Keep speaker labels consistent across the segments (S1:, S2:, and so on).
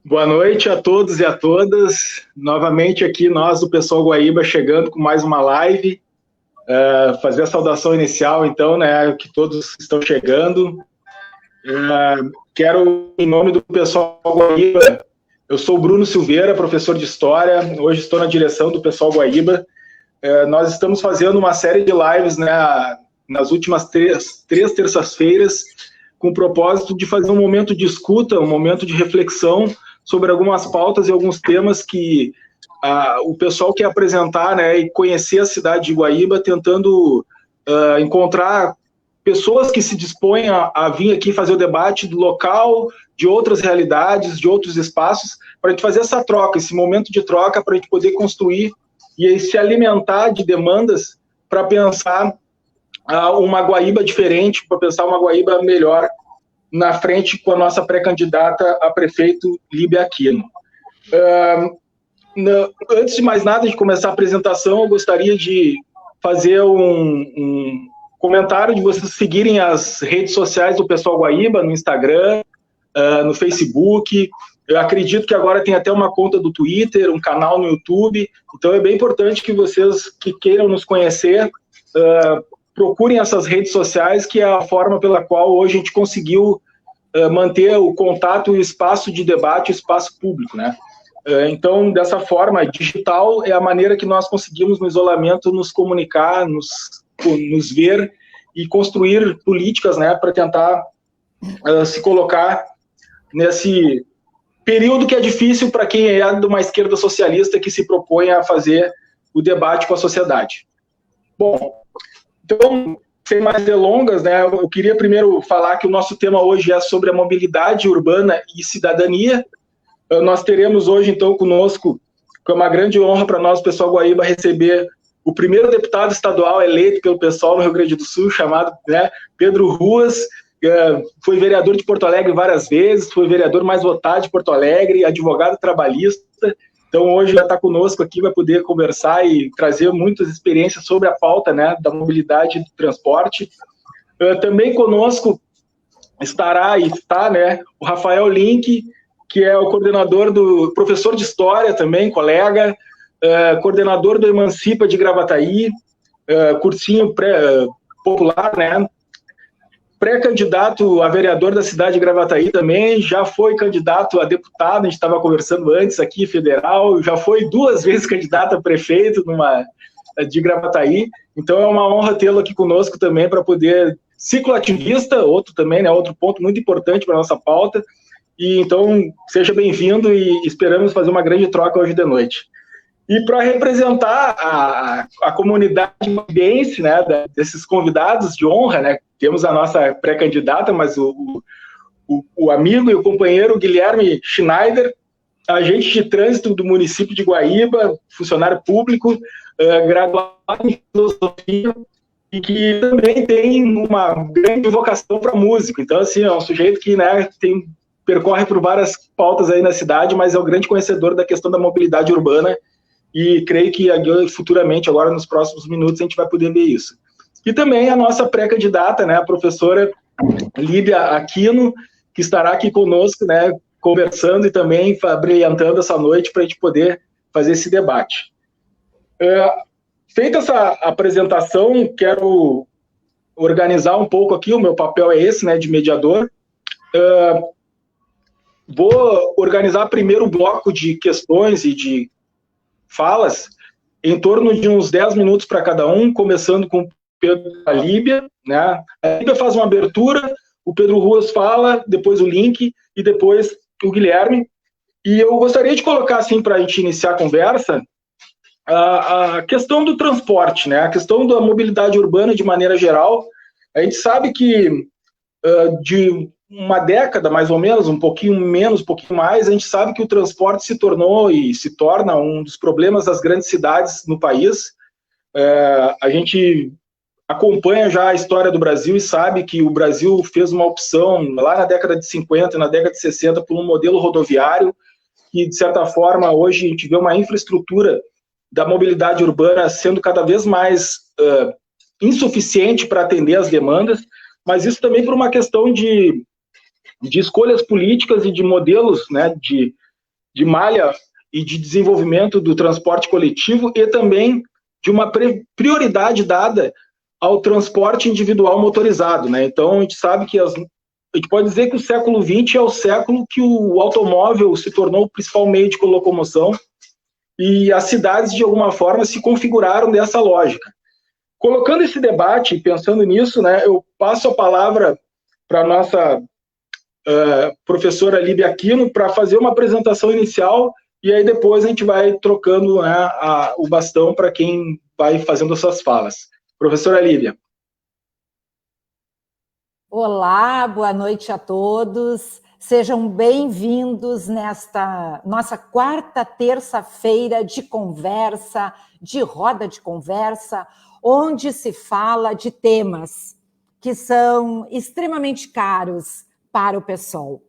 S1: Boa noite a todos e a todas. Novamente aqui nós do Pessoal Guaíba chegando com mais uma live. Fazer a saudação inicial, então, né, que todos estão chegando. Quero, em nome do Pessoal Guaíba, eu sou o Bruno Silveira, professor de História, hoje estou na direção do Pessoal Guaíba. Nós estamos fazendo uma série de lives, né, nas últimas três terças-feiras, com o propósito de fazer um momento de escuta, um momento de reflexão sobre algumas pautas e alguns temas que o pessoal quer apresentar, né, e conhecer a cidade de Guaíba, tentando encontrar pessoas que se dispõem a vir aqui fazer o debate do local, de outras realidades, de outros espaços, para a gente fazer essa troca, esse momento de troca, para a gente poder construir e se alimentar de demandas para pensar uma Guaíba diferente, para pensar uma Guaíba melhor na frente com a nossa pré-candidata a prefeito Líbia Aquino. Antes de mais nada, de começar a apresentação, eu gostaria de fazer um comentário de vocês seguirem as redes sociais do Pessoal Guaíba, no Instagram, no Facebook. Eu acredito que agora tem até uma conta do Twitter, um canal no YouTube, então é bem importante que vocês que queiram nos conhecer procurem essas redes sociais, que é a forma pela qual hoje a gente conseguiu manter o contato e o espaço de debate, o espaço público, né? Então, dessa forma, digital é a maneira que nós conseguimos, no isolamento, nos comunicar, nos ver e construir políticas, né, para tentar se colocar nesse período que é difícil para quem é de uma esquerda socialista que se propõe a fazer o debate com a sociedade. Bom, então, sem mais delongas, né, eu queria primeiro falar que o nosso tema hoje é sobre a mobilidade urbana e cidadania. Nós teremos hoje, então, conosco, que é uma grande honra para nós, o Pessoal Guaíba, receber o primeiro deputado estadual eleito pelo pessoal no Rio Grande do Sul, chamado, né, Pedro Ruas. Foi vereador de Porto Alegre várias vezes, foi vereador mais votado de Porto Alegre, advogado trabalhista. Então, hoje já está conosco aqui, vai poder conversar e trazer muitas experiências sobre a pauta, né, da mobilidade e do transporte. Também conosco está, né, o Rafael Link, que é o coordenador professor de História também, colega, coordenador do Emancipa de Gravataí, cursinho popular, né, pré-candidato a vereador da cidade de Gravataí também, já foi candidato a deputado, a gente estava conversando antes aqui, federal, já foi 2 vezes candidato a prefeito de Gravataí, então é uma honra tê-lo aqui conosco também para poder, cicloativista, outro também, né, outro ponto muito importante para a nossa pauta, e então seja bem-vindo e esperamos fazer uma grande troca hoje de noite. E para representar a comunidade guaibense, né, desses convidados de honra, né, temos a nossa pré-candidata, mas o amigo e o companheiro Guilherme Schneider, agente de trânsito do município de Guaíba, funcionário público, graduado em filosofia, e que também tem uma grande vocação para músico. Então, assim, é um sujeito que, né, percorre por várias pautas aí na cidade, mas é o grande conhecedor da questão da mobilidade urbana, e creio que futuramente, agora nos próximos minutos, a gente vai poder ver isso. E também a nossa pré-candidata, né, a professora Líbia Aquino, que estará aqui conosco, né, conversando e também brilhantando essa noite para a gente poder fazer esse debate. Feita essa apresentação, quero organizar um pouco aqui, o meu papel é esse, né, de mediador. Vou organizar primeiro o bloco de questões e de falas, em torno de uns 10 minutos para cada um, começando com o Pedro da Líbia, né? A Líbia faz uma abertura, o Pedro Ruas fala, depois o Link e depois o Guilherme. E eu gostaria de colocar, assim, para a gente iniciar a conversa, a questão do transporte, né? A questão da mobilidade urbana de maneira geral. A gente sabe que de uma década, mais ou menos, um pouquinho menos, um pouquinho mais, a gente sabe que o transporte se tornou e se torna um dos problemas das grandes cidades no país. A gente acompanha já a história do Brasil e sabe que o Brasil fez uma opção lá na década de 50, na década de 60, por um modelo rodoviário, que, de certa forma, hoje a gente vê uma infraestrutura da mobilidade urbana sendo cada vez mais insuficiente para atender as demandas, mas isso também por uma questão de escolhas políticas e de modelos, né, de malha e de desenvolvimento do transporte coletivo e também de uma prioridade dada ao transporte individual motorizado, né? Então, a gente sabe que a gente pode dizer que o século XX é o século que o automóvel se tornou o principal meio de locomoção e as cidades, de alguma forma, se configuraram dessa lógica. Colocando esse debate, pensando nisso, né, eu passo a palavra para a nossa professora Líbia Aquino para fazer uma apresentação inicial e aí depois a gente vai trocando, né, o bastão para quem vai fazendo as suas falas. Professora Líbia.
S2: Olá, boa noite a todos. Sejam bem-vindos nesta nossa quarta terça-feira de conversa, de roda de conversa, onde se fala de temas que são extremamente caros para o PSOL.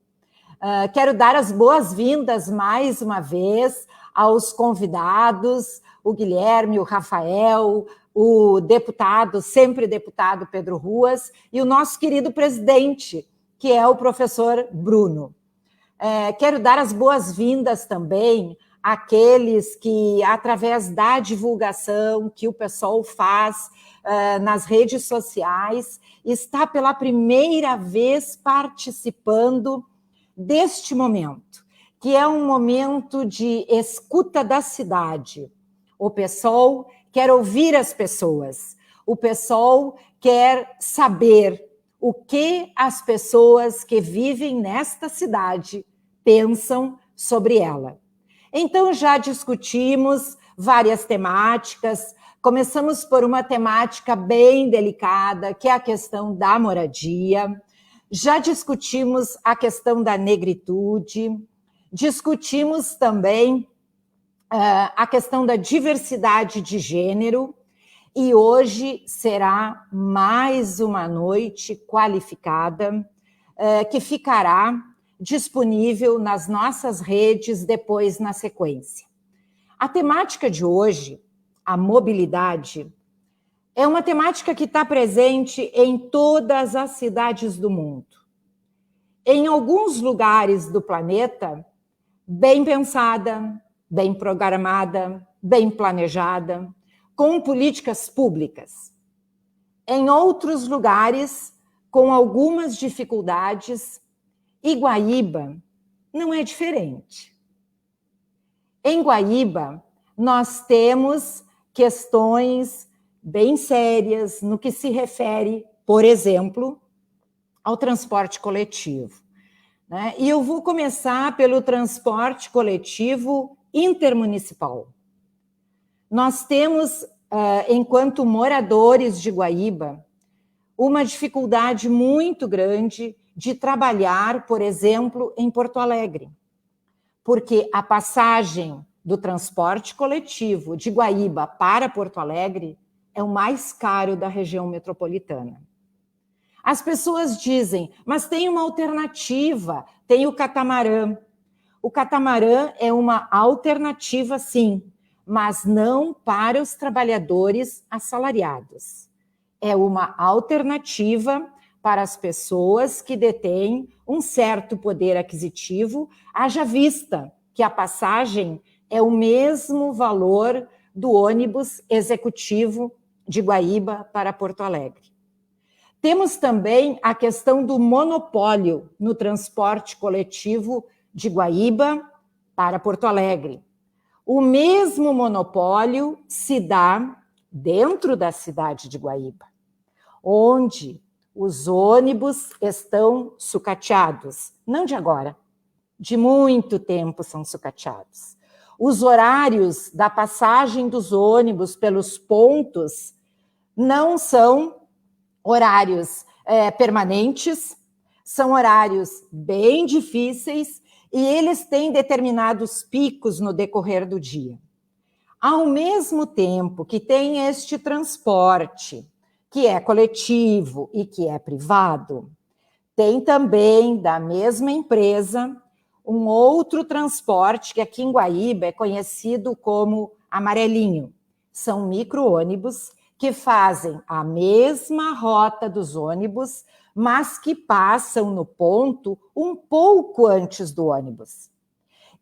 S2: Quero dar as boas-vindas mais uma vez aos convidados, o Guilherme, o Rafael, o deputado, sempre deputado Pedro Ruas, e o nosso querido presidente, que é o professor Bruno. Quero dar as boas-vindas também àqueles que, através da divulgação que o PSOL faz nas redes sociais, está pela primeira vez participando deste momento, que é um momento de escuta da cidade. O PSOL quer ouvir as pessoas, o PSOL quer saber o que as pessoas que vivem nesta cidade pensam sobre ela. Então, já discutimos várias temáticas, começamos por uma temática bem delicada, que é a questão da moradia. Já discutimos a questão da negritude, discutimos também a questão da diversidade de gênero, e hoje será mais uma noite qualificada que ficará disponível nas nossas redes depois na sequência. A temática de hoje, a mobilidade, é uma temática que está presente em todas as cidades do mundo. Em alguns lugares do planeta, bem pensada, bem programada, bem planejada, com políticas públicas. Em outros lugares, com algumas dificuldades, e Guaíba não é diferente. Em Guaíba, nós temos questões bem sérias no que se refere, por exemplo, ao transporte coletivo, né? E eu vou começar pelo transporte coletivo intermunicipal. Nós temos, enquanto moradores de Guaíba, uma dificuldade muito grande de trabalhar, por exemplo, em Porto Alegre, porque a passagem do transporte coletivo de Guaíba para Porto Alegre é o mais caro da região metropolitana. As pessoas dizem, mas tem uma alternativa, tem o catamarã. O catamarã é uma alternativa, sim, mas não para os trabalhadores assalariados. É uma alternativa para as pessoas que detêm um certo poder aquisitivo, haja vista que a passagem é o mesmo valor do ônibus executivo de Guaíba para Porto Alegre. Temos também a questão do monopólio no transporte coletivo de Guaíba para Porto Alegre. O mesmo monopólio se dá dentro da cidade de Guaíba, onde os ônibus estão sucateados, não de agora, de muito tempo são sucateados. Os horários da passagem dos ônibus pelos pontos não são horários permanentes, são horários bem difíceis e eles têm determinados picos no decorrer do dia. Ao mesmo tempo que tem este transporte, que é coletivo e que é privado, tem também, da mesma empresa, um outro transporte que aqui em Guaíba é conhecido como amarelinho. São micro-ônibus que fazem a mesma rota dos ônibus, mas que passam no ponto um pouco antes do ônibus.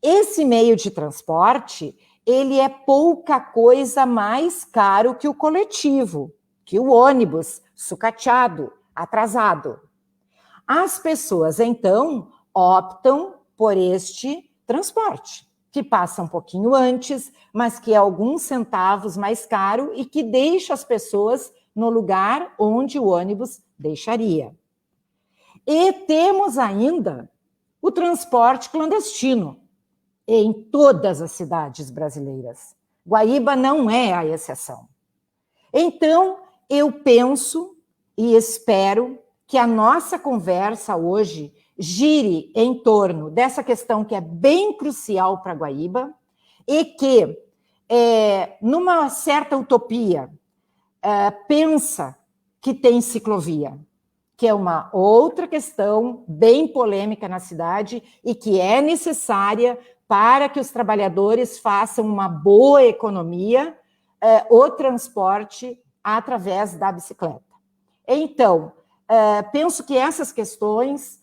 S2: Esse meio de transporte, ele é pouca coisa mais caro que o coletivo, que o ônibus sucateado, atrasado. As pessoas, então, optam por este transporte, que passa um pouquinho antes, mas que é alguns centavos mais caro e que deixa as pessoas no lugar onde o ônibus deixaria. E temos ainda o transporte clandestino em todas as cidades brasileiras. Guaíba não é a exceção. Então, eu penso e espero que a nossa conversa hoje gire em torno dessa questão que é bem crucial para Guaíba e que, numa certa utopia, pensa que tem ciclovia, que é uma outra questão bem polêmica na cidade e que é necessária para que os trabalhadores façam uma boa economia, o transporte através da bicicleta. Então, penso que essas questões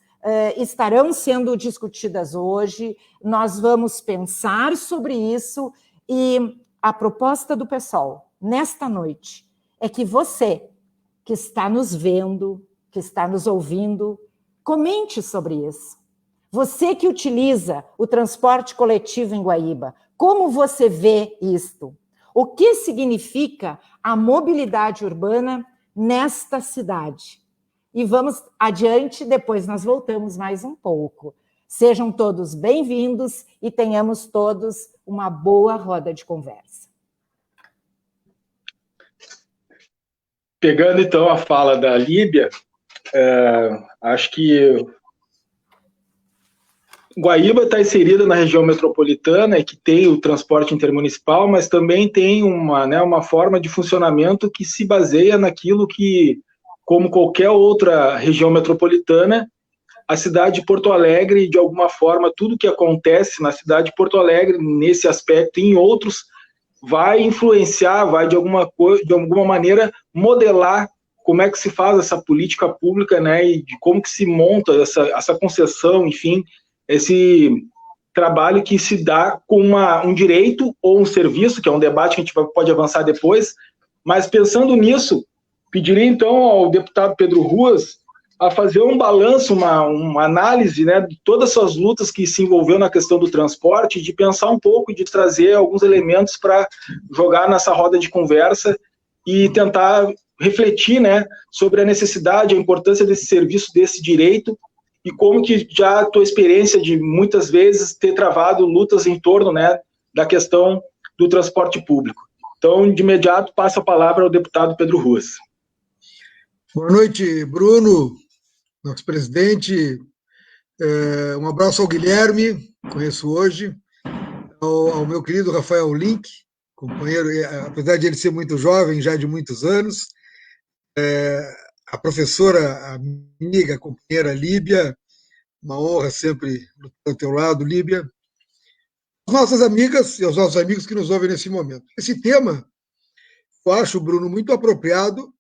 S2: estarão sendo discutidas hoje, nós vamos pensar sobre isso e a proposta do PSOL, nesta noite, é que você, que está nos vendo, que está nos ouvindo, comente sobre isso. Você que utiliza o transporte coletivo em Guaíba, como você vê isto? O que significa a mobilidade urbana nesta cidade? E vamos adiante, depois nós voltamos mais um pouco. Sejam todos bem-vindos e tenhamos todos uma boa roda de conversa.
S1: Pegando, então, a fala da Líbia, acho que Guaíba está inserida na região metropolitana e que tem o transporte intermunicipal, mas também tem uma forma de funcionamento que se baseia naquilo que, como qualquer outra região metropolitana, a cidade de Porto Alegre, de alguma forma, tudo que acontece na cidade de Porto Alegre, nesse aspecto e em outros, vai influenciar, vai de alguma maneira modelar como é que se faz essa política pública, né, e de como que se monta essa concessão, enfim, esse trabalho que se dá com um direito ou um serviço, que é um debate que a gente pode avançar depois, mas pensando nisso, pediria então ao deputado Pedro Ruas a fazer um balanço, uma análise, né, de todas essas lutas que se envolveu na questão do transporte, de pensar um pouco, de trazer alguns elementos para jogar nessa roda de conversa e tentar refletir, né, sobre a necessidade, a importância desse serviço, desse direito, e como que já a tua experiência de muitas vezes ter travado lutas em torno, né, da questão do transporte público. Então, de imediato, passo a palavra ao deputado Pedro Ruas.
S3: Boa noite, Bruno, nosso presidente. Um abraço ao Guilherme, conheço hoje, ao meu querido Rafael Link, companheiro, apesar de ele ser muito jovem, já de muitos anos, a professora, amiga, companheira Líbia, uma honra sempre ao teu lado, Líbia. As nossas amigas e os nossos amigos que nos ouvem nesse momento. Esse tema, eu acho, Bruno, muito apropriado,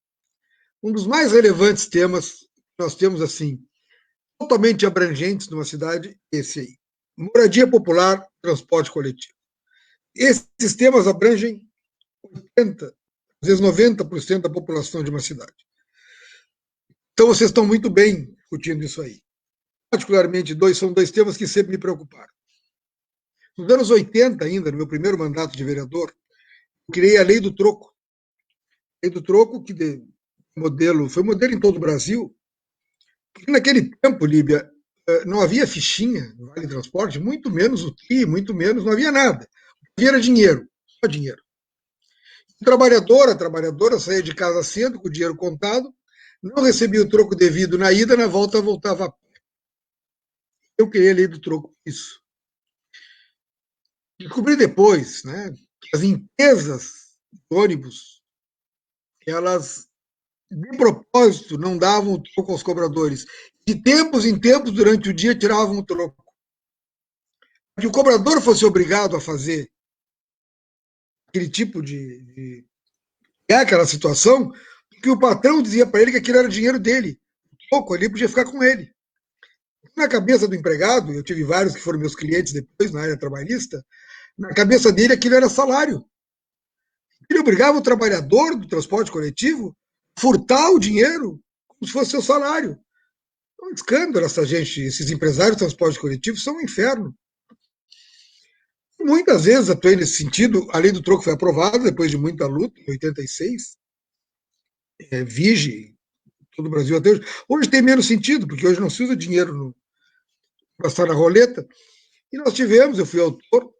S3: um dos mais relevantes temas que nós temos, assim, totalmente abrangentes numa cidade, esse aí. Moradia popular, transporte coletivo. Esses temas abrangem 80%, às vezes 90% da população de uma cidade. Então, vocês estão muito bem discutindo isso aí. Particularmente, são dois temas que sempre me preocuparam. Nos anos 80, ainda, no meu primeiro mandato de vereador, eu criei a Lei do Troco. A Lei do Troco, que foi modelo em todo o Brasil, porque naquele tempo, Líbia, não havia fichinha no Vale Transporte, muito menos o TI, muito menos, não havia nada. O que havia era dinheiro, só dinheiro. A trabalhadora saía de casa cedo, com o dinheiro contado, não recebia o troco devido na ida, na volta voltava a pé. Eu criei a Lei do Troco por isso. Descobri depois, né, que as empresas de ônibus, elas, de propósito, não davam o troco aos cobradores. De tempos em tempos, durante o dia, tiravam o troco. Para que o cobrador fosse obrigado a fazer aquele tipo de aquela situação, porque o patrão dizia para ele que aquilo era dinheiro dele. O troco ali podia ficar com ele. Na cabeça do empregado, eu tive vários que foram meus clientes depois na área trabalhista, na cabeça dele aquilo era salário. Ele obrigava o trabalhador do transporte coletivo a furtar o dinheiro como se fosse seu salário. É um escândalo essa gente, esses empresários de transporte coletivo são um inferno. Muitas vezes atuei nesse sentido, a lei do troco foi aprovada depois de muita luta, em 86, vige todo o Brasil até hoje. Hoje tem menos sentido, porque hoje não se usa dinheiro para passar na roleta. E nós tivemos, eu fui autor,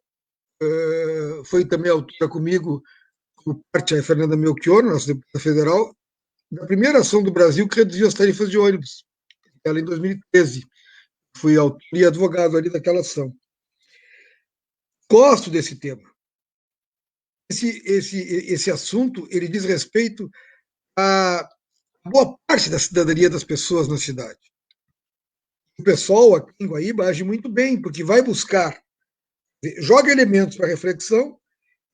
S3: foi também autora comigo, por parte a Fernanda Melchior, nossa deputada federal, da primeira ação do Brasil que reduziu as tarifas de ônibus, ela em 2013. Fui autor e advogado ali daquela ação. Gosto desse tema. Esse assunto ele diz respeito a boa parte da cidadania das pessoas na cidade. O pessoal aqui em Guaíba age muito bem, porque vai buscar, joga elementos para reflexão,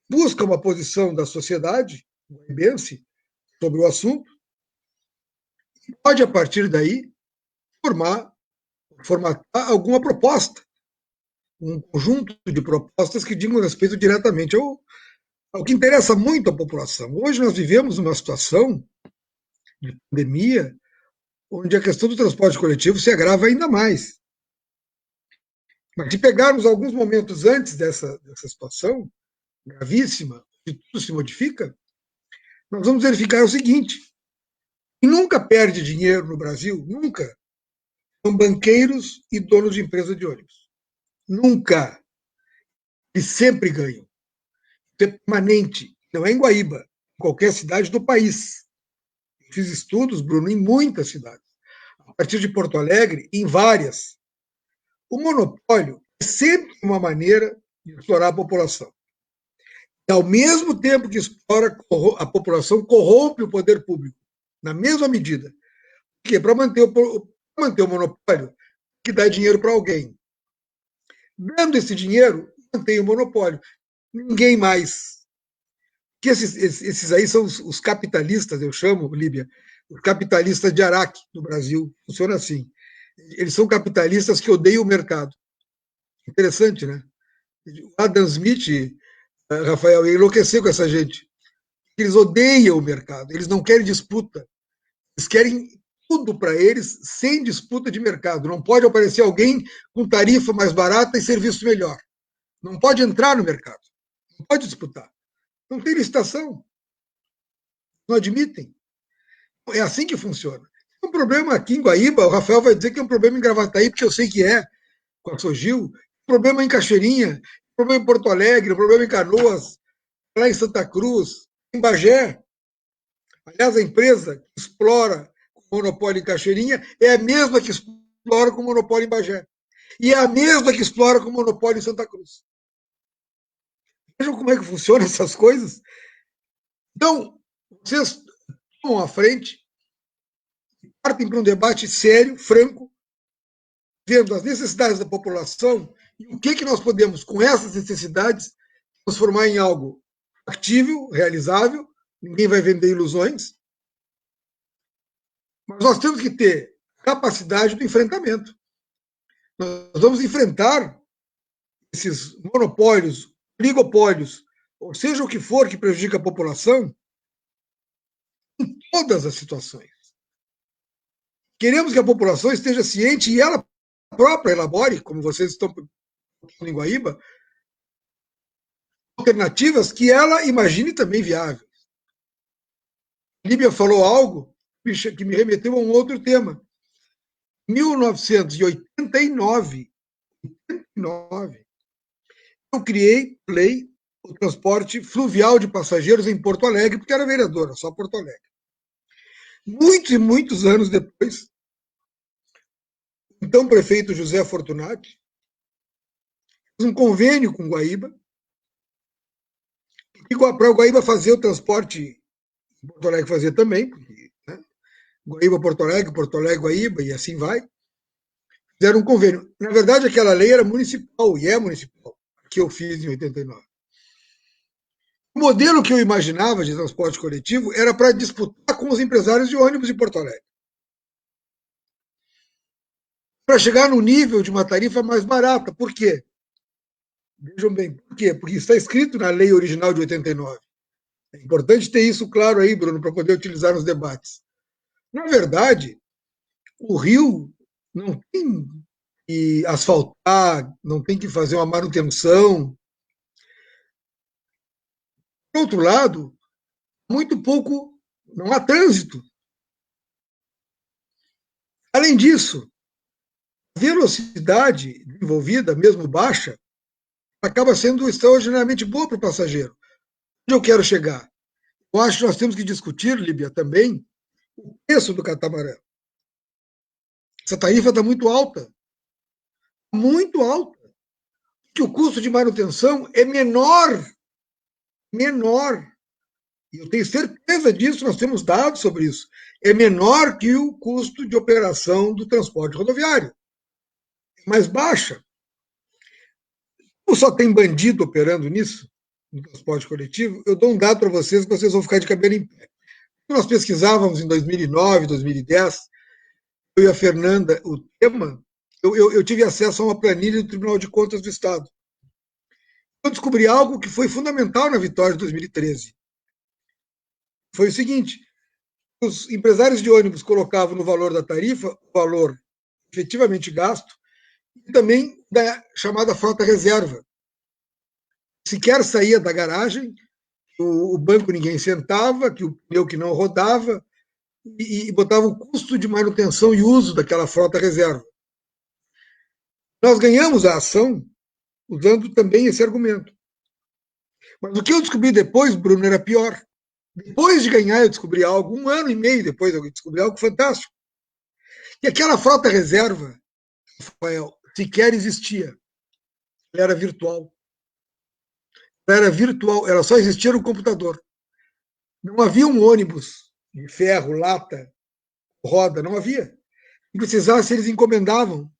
S3: busca uma posição da sociedade guaibense sobre o assunto, e pode, a partir daí, formatar alguma proposta, um conjunto de propostas que digam respeito diretamente ao que interessa muito à população. Hoje nós vivemos uma situação de pandemia onde a questão do transporte coletivo se agrava ainda mais. Mas se pegarmos alguns momentos antes dessa situação gravíssima, onde tudo se modifica, nós vamos verificar o seguinte: quem nunca perde dinheiro no Brasil, nunca, são banqueiros e donos de empresa de ônibus. Nunca. Eles sempre ganham. Isso é permanente. Não é em Guaíba, em qualquer cidade do país. Eu fiz estudos, Bruno, em muitas cidades. A partir de Porto Alegre, em várias. O monopólio é sempre uma maneira de explorar a população. E, ao mesmo tempo que explora a população, corrompe o poder público, na mesma medida. Porque para manter o monopólio, que dá dinheiro para alguém. Dando esse dinheiro, mantém o monopólio. Ninguém mais. Que esses aí são os capitalistas, eu chamo, Líbia, os capitalistas de Araque, no Brasil. Funciona assim. Eles são capitalistas que odeiam o mercado. Interessante, né? O Adam Smith, Rafael, enlouqueceu com essa gente. Eles odeiam o mercado, eles não querem disputa. Eles querem tudo para eles sem disputa de mercado. Não pode aparecer alguém com tarifa mais barata e serviço melhor. Não pode entrar no mercado. Não pode disputar. Não tem licitação. Não admitem. É assim que funciona. É um problema aqui em Guaíba, o Rafael vai dizer que é um problema em Gravataí, porque eu sei que é, com a Sogil, problema em Cachoeirinha, problema em Porto Alegre, problema em Canoas, lá em Santa Cruz, em Bagé. Aliás, a empresa que explora o monopólio em Cachoeirinha é a mesma que explora com o monopólio em Bagé. E é a mesma que explora com o monopólio em Santa Cruz. Vejam como é que funcionam essas coisas. Então, vocês tomam à frente, partem para um debate sério, franco, vendo as necessidades da população e o que nós podemos, com essas necessidades, transformar em algo factível, realizável. Ninguém vai vender ilusões. Mas nós temos que ter capacidade do enfrentamento. Nós vamos enfrentar esses monopólios, oligopólios, ou seja o que for que prejudica a população, em todas as situações. Queremos que a população esteja ciente e ela própria elabore, como vocês estão em Guaíba, alternativas que ela imagine também viáveis. Líbia falou algo que me remeteu a um outro tema. Em 1989, eu criei o transporte fluvial de passageiros em Porto Alegre, porque era vereadora, só Porto Alegre. Muitos e muitos anos depois, então prefeito José Fortunati fez um convênio com Guaíba, para o Guaíba fazer o transporte, Porto Alegre fazia também, porque, né, Guaíba, Porto Alegre, Guaíba, e assim vai. Fizeram um convênio. Na verdade, aquela lei era municipal, e é municipal, que eu fiz em 89. O modelo que eu imaginava de transporte coletivo era para disputar com os empresários de ônibus de Porto Alegre. para chegar no nível de uma tarifa mais barata. Por quê? Vejam bem, por quê? Porque está escrito na lei original de 89. É importante ter isso claro aí, Bruno, para poder utilizar nos debates. Na verdade, o rio não tem que asfaltar, não tem que fazer uma manutenção. Por outro lado, muito pouco, não há trânsito. Além disso, a velocidade envolvida, mesmo baixa, acaba sendo extraordinariamente boa para o passageiro. Onde eu quero chegar? Eu acho que nós temos que discutir, Líbia, também, o preço do catamarã. Essa tarifa está muito alta. Muito alta. Que o custo de manutenção é menor. Menor. E eu tenho certeza disso, nós temos dados sobre isso. É menor que o custo de operação do transporte rodoviário. É mais baixa. Como só tem bandido operando nisso, no transporte coletivo, eu dou um dado para vocês que vocês vão ficar de cabelo em pé. Nós pesquisávamos em 2009, 2010, eu e a Fernanda, o tema, eu tive acesso a uma planilha do Tribunal de Contas do Estado. Eu descobri algo que foi fundamental na vitória de 2013. Foi o seguinte: os empresários de ônibus colocavam no valor da tarifa o valor efetivamente gasto e também da chamada frota reserva. Sequer saía da garagem, o banco ninguém sentava, que o pneu que não rodava, e botava o custo de manutenção e uso daquela frota reserva. Nós ganhamos a ação usando também esse argumento. Mas o que eu descobri depois, Bruno, era pior. Depois de ganhar, eu descobri algo, 1 ano e meio depois, eu descobri algo fantástico. E aquela frota reserva, Rafael, sequer existia. Ela era virtual. Ela era virtual, ela só existia no computador. Não havia um ônibus de ferro, lata, roda, não havia. Se precisasse, eles encomendavam.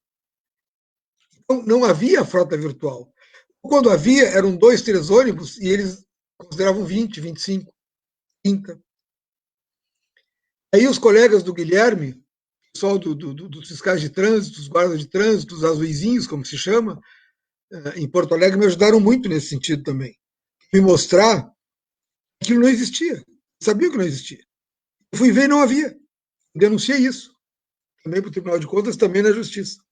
S3: Então, não havia frota virtual. Quando havia, eram 2, 3 ônibus e eles consideravam 20, 25, 30. Aí os colegas do Guilherme, pessoal dos fiscais de trânsito, os guardas de trânsito, os azuizinhos, como se chama, em Porto Alegre, me ajudaram muito nesse sentido também. Me mostrar que aquilo não existia. Sabia que não existia. Eu fui ver e não havia. Denunciei isso. Também para o Tribunal de Contas, também na Justiça.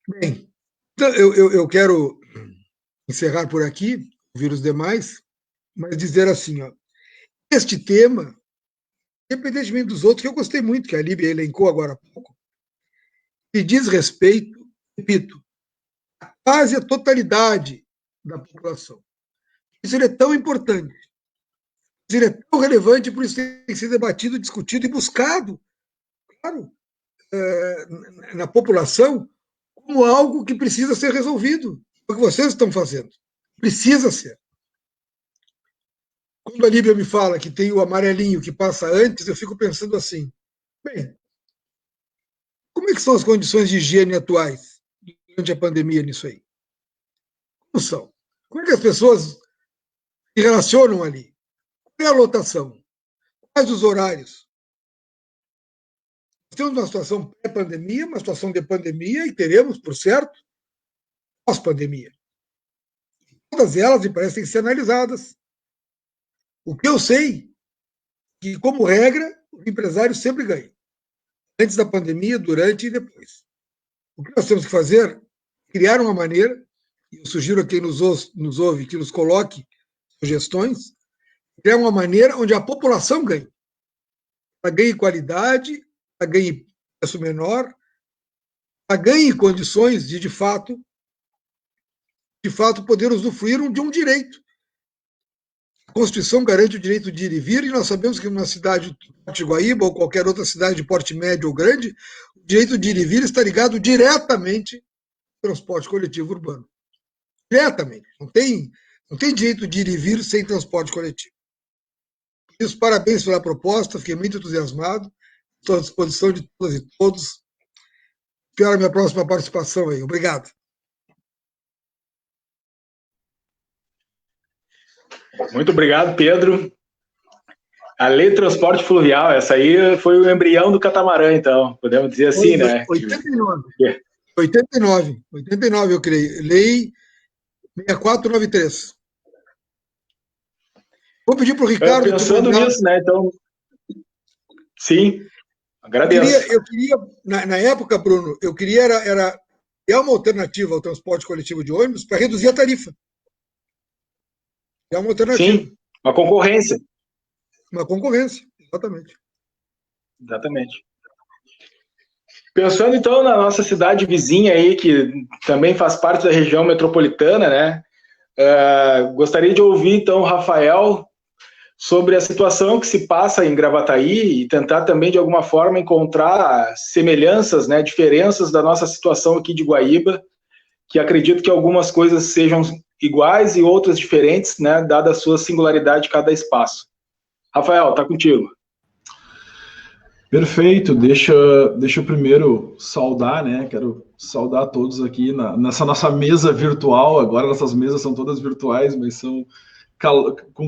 S3: Bem, então eu quero encerrar por aqui, ouvir os demais, mas dizer assim, ó, este tema, independentemente dos outros, que eu gostei muito, que a Líbia elencou agora há pouco, que diz respeito, repito, à quase a totalidade da população. Isso é tão importante, isso é tão relevante, por isso tem que ser debatido, discutido e buscado, claro, na população, como algo que precisa ser resolvido. O que vocês estão fazendo. Precisa ser. Quando a Líbia me fala que tem o amarelinho que passa antes, eu fico pensando assim, bem, como é que são as condições de higiene atuais durante a pandemia nisso aí? Como são? Como é que as pessoas se relacionam ali? Qual é a lotação? Quais os horários? Nós temos uma situação pré-pandemia, uma situação de pandemia e teremos, por certo, pós-pandemia. Todas elas me parecem ser analisadas. O que eu sei é que, como regra, os empresários sempre ganham. Antes da pandemia, durante e depois. O que nós temos que fazer? Criar uma maneira, e eu sugiro a quem nos ouve que nos coloque sugestões, criar uma maneira onde a população ganhe. Ela ganhe qualidade, ela ganhe preço menor, ela ganhe condições de fato, poder usufruir de um direito. A Constituição garante o direito de ir e vir, e nós sabemos que numa cidade de Guaíba ou qualquer outra cidade de porte médio ou grande, o direito de ir e vir está ligado diretamente ao transporte coletivo urbano. Diretamente. Não tem direito de ir e vir sem transporte coletivo. Por isso, parabéns pela proposta, fiquei muito entusiasmado, estou à disposição de todas e todos. Espero a minha próxima participação aí. Obrigado.
S1: Muito obrigado, Pedro. A lei de transporte fluvial, essa aí foi o embrião do catamarã, então, podemos dizer assim, né?
S3: 89. 89 eu criei. Lei 6493. Vou pedir para o Ricardo...
S1: Pensando nisso, né? Então, sim, agradeço.
S3: Eu queria na época, Bruno, eu queria era uma alternativa ao transporte coletivo de ônibus para reduzir a tarifa. É uma alternativa.
S1: Sim, uma concorrência.
S3: Uma concorrência, exatamente.
S1: Exatamente. Pensando, então, na nossa cidade vizinha aí, que também faz parte da região metropolitana, né? Gostaria de ouvir, então, o Rafael sobre a situação que se passa em Gravataí e tentar também, de alguma forma, encontrar semelhanças, né, diferenças da nossa situação aqui de Guaíba, que acredito que algumas coisas sejam iguais e outras diferentes, né, dada a sua singularidade de cada espaço. Rafael, está contigo.
S4: Perfeito, deixa eu primeiro saudar, né? Quero saudar a todos aqui nessa nossa mesa virtual. Agora nossas mesas são todas virtuais, mas são com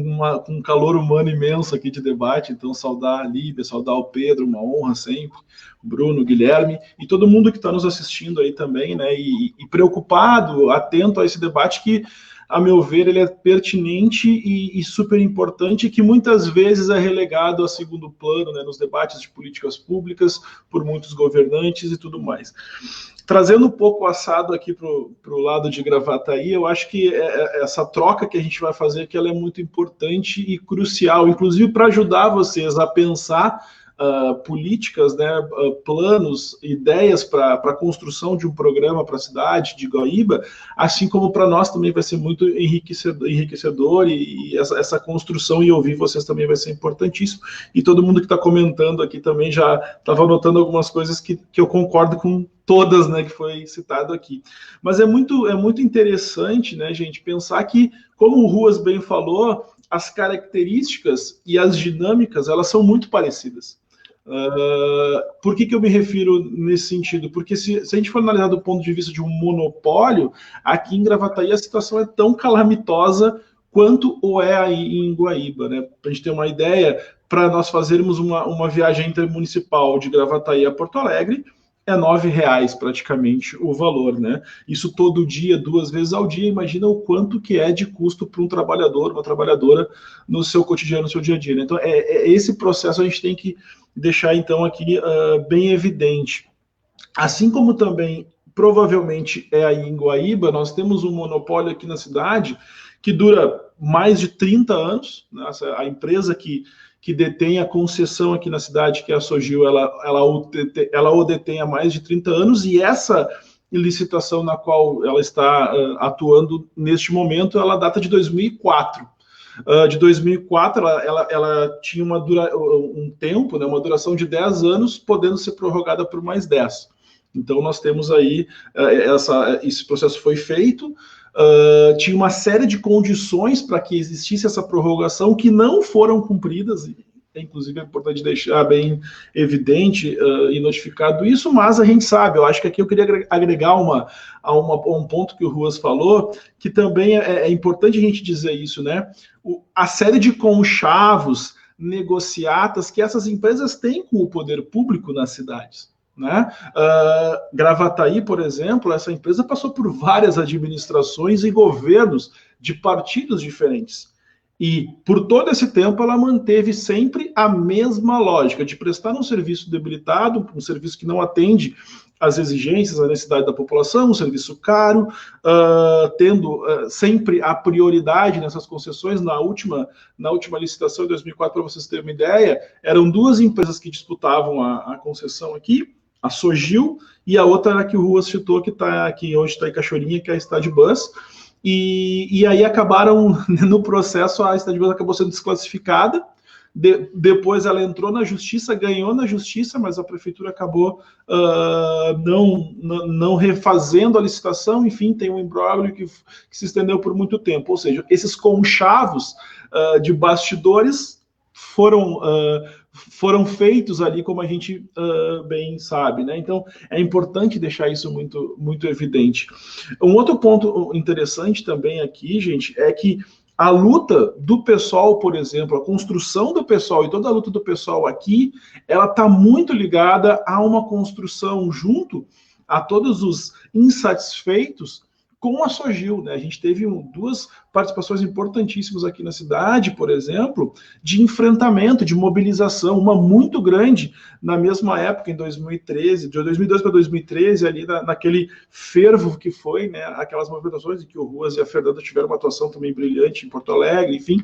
S4: um calor humano imenso aqui de debate. Então, saudar a Líbia, saudar o Pedro, uma honra sempre, Bruno, Guilherme e todo mundo que está nos assistindo aí também, né? E preocupado, atento a esse debate que, a meu ver, ele é pertinente e super importante, que muitas vezes é relegado a segundo plano, né, nos debates de políticas públicas por muitos governantes e tudo mais. Trazendo um pouco o assado aqui para o lado de Gravataí, eu acho que essa troca que a gente vai fazer aqui, ela é muito importante e crucial, inclusive para ajudar vocês a pensar políticas, né, planos, ideias para a construção de um programa para a cidade de Guaíba, assim como para nós também vai ser muito enriquecedor e essa construção e ouvir vocês também vai ser importantíssimo. E todo mundo que está comentando aqui também já estava anotando algumas coisas que eu concordo com todas, né, que foi citado aqui. Mas é muito interessante, né, gente, pensar que, como o Ruas bem falou, as características e as dinâmicas, elas são muito parecidas. Por que eu me refiro nesse sentido? Porque se a gente for analisar do ponto de vista de um monopólio, aqui em Gravataí a situação é tão calamitosa quanto o é aí em Guaíba, né? Para a gente ter uma ideia, para nós fazermos uma viagem intermunicipal de Gravataí a Porto Alegre, é R$9 praticamente o valor, né? Isso todo dia, 2 vezes ao dia, imagina o quanto que é de custo para um trabalhador, uma trabalhadora no seu cotidiano, no seu dia a dia, né? Então, esse processo a gente tem que deixar, então, aqui bem evidente. Assim como também, provavelmente, é aí em Guaíba, nós temos um monopólio aqui na cidade que dura mais de 30 anos, né? A empresa que detém a concessão aqui na cidade, que é a Sogil, ela o detém há mais de 30 anos, e essa licitação na qual ela está atuando neste momento, ela data de 2004. De 2004, ela tinha um tempo, né, uma duração de 10 anos, podendo ser prorrogada por mais 10. Então, nós temos aí, esse processo foi feito, tinha uma série de condições para que existisse essa prorrogação que não foram cumpridas, e inclusive é importante deixar bem evidente e notificado isso, mas a gente sabe, eu acho que aqui eu queria agregar um ponto que o Ruas falou, que também é importante a gente dizer isso, né? A série de conchavos, negociatas que essas empresas têm com o poder público nas cidades. Né? Gravataí, por exemplo, essa empresa passou por várias administrações e governos de partidos diferentes. E, por todo esse tempo, ela manteve sempre a mesma lógica de prestar um serviço debilitado, um serviço que não atende às exigências, à necessidade da população, um serviço caro, tendo sempre a prioridade nessas concessões. Na última licitação, em 2004, para vocês terem uma ideia, eram 2 empresas que disputavam a concessão aqui, a Sogil, e a outra era que o Ruas citou, que hoje está em Cachoeirinha, que é a Stadbus, e aí acabaram, no processo, a Stadbus acabou sendo desclassificada, depois ela entrou na justiça, ganhou na justiça, mas a prefeitura acabou não refazendo a licitação, enfim, tem um imbróglio que se estendeu por muito tempo, ou seja, esses conchavos de bastidores foram feitos ali, como a gente bem sabe, né? Então, é importante deixar isso muito, muito evidente. Um outro ponto interessante também aqui, gente, é que A luta do pessoal, por exemplo, a construção do pessoal e toda a luta do pessoal aqui, ela está muito ligada a uma construção junto a todos os insatisfeitos com a Sogil, né? A gente teve duas participações importantíssimas aqui na cidade, por exemplo, de enfrentamento, de mobilização, uma muito grande na mesma época, em 2013, de 2002 para 2013, ali naquele fervo que foi, né, aquelas movimentações em que o Ruas e a Fernanda tiveram uma atuação também brilhante em Porto Alegre, enfim.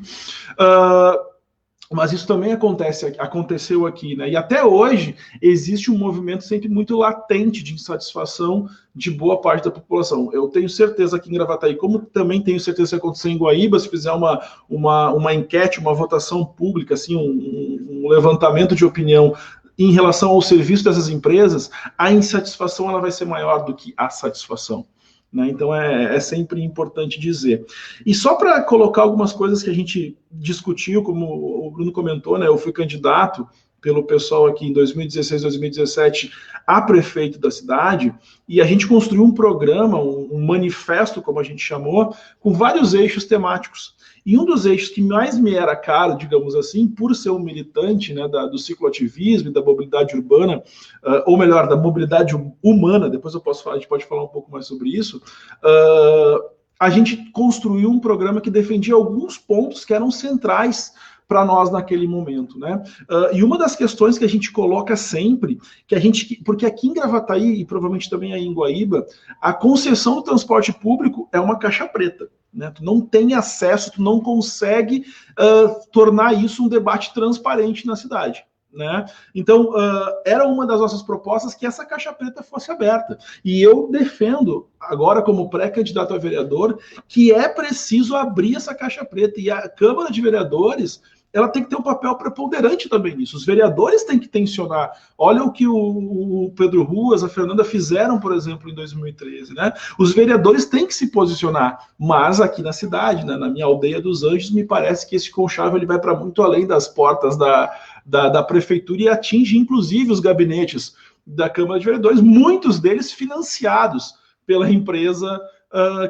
S4: Mas isso também aconteceu aqui, né? E até hoje existe um movimento sempre muito latente de insatisfação de boa parte da população. Eu tenho certeza que em Gravataí, como também tenho certeza que acontecer em Guaíba, se fizer uma enquete, uma votação pública, assim, um levantamento de opinião em relação ao serviço dessas empresas, a insatisfação ela vai ser maior do que a satisfação. Né? Então é sempre importante dizer. E só para colocar algumas coisas que a gente discutiu, como o Bruno comentou, né? Eu fui candidato pelo pessoal aqui em 2016, 2017 a prefeito da cidade, e a gente construiu um programa, um manifesto, como a gente chamou, com vários eixos temáticos. E um dos eixos que mais me era caro, digamos assim, por ser um militante, né, do cicloativismo e da mobilidade urbana, ou melhor, da mobilidade humana, depois a gente pode falar um pouco mais sobre isso, a gente construiu um programa que defendia alguns pontos que eram centrais para nós naquele momento, né? E uma das questões que a gente coloca sempre, porque aqui em Gravataí, e provavelmente também aí em Guaíba, a concessão do transporte público é uma caixa preta. Né? Tu não tem acesso, tu não consegue tornar isso um debate transparente na cidade. Né? Então, era uma das nossas propostas que essa caixa preta fosse aberta. E eu defendo, agora como pré-candidato a vereador, que é preciso abrir essa caixa preta. E a Câmara de Vereadores, ela tem que ter um papel preponderante também nisso. Os vereadores têm que tensionar. Olha o que o Pedro Ruas, a Fernanda fizeram, por exemplo, em 2013. Né? Os vereadores têm que se posicionar. Mas aqui na cidade, né, na minha aldeia dos Anjos, me parece que esse conchavo ele vai para muito além das portas da prefeitura e atinge, inclusive, os gabinetes da Câmara de Vereadores, muitos deles financiados pela empresa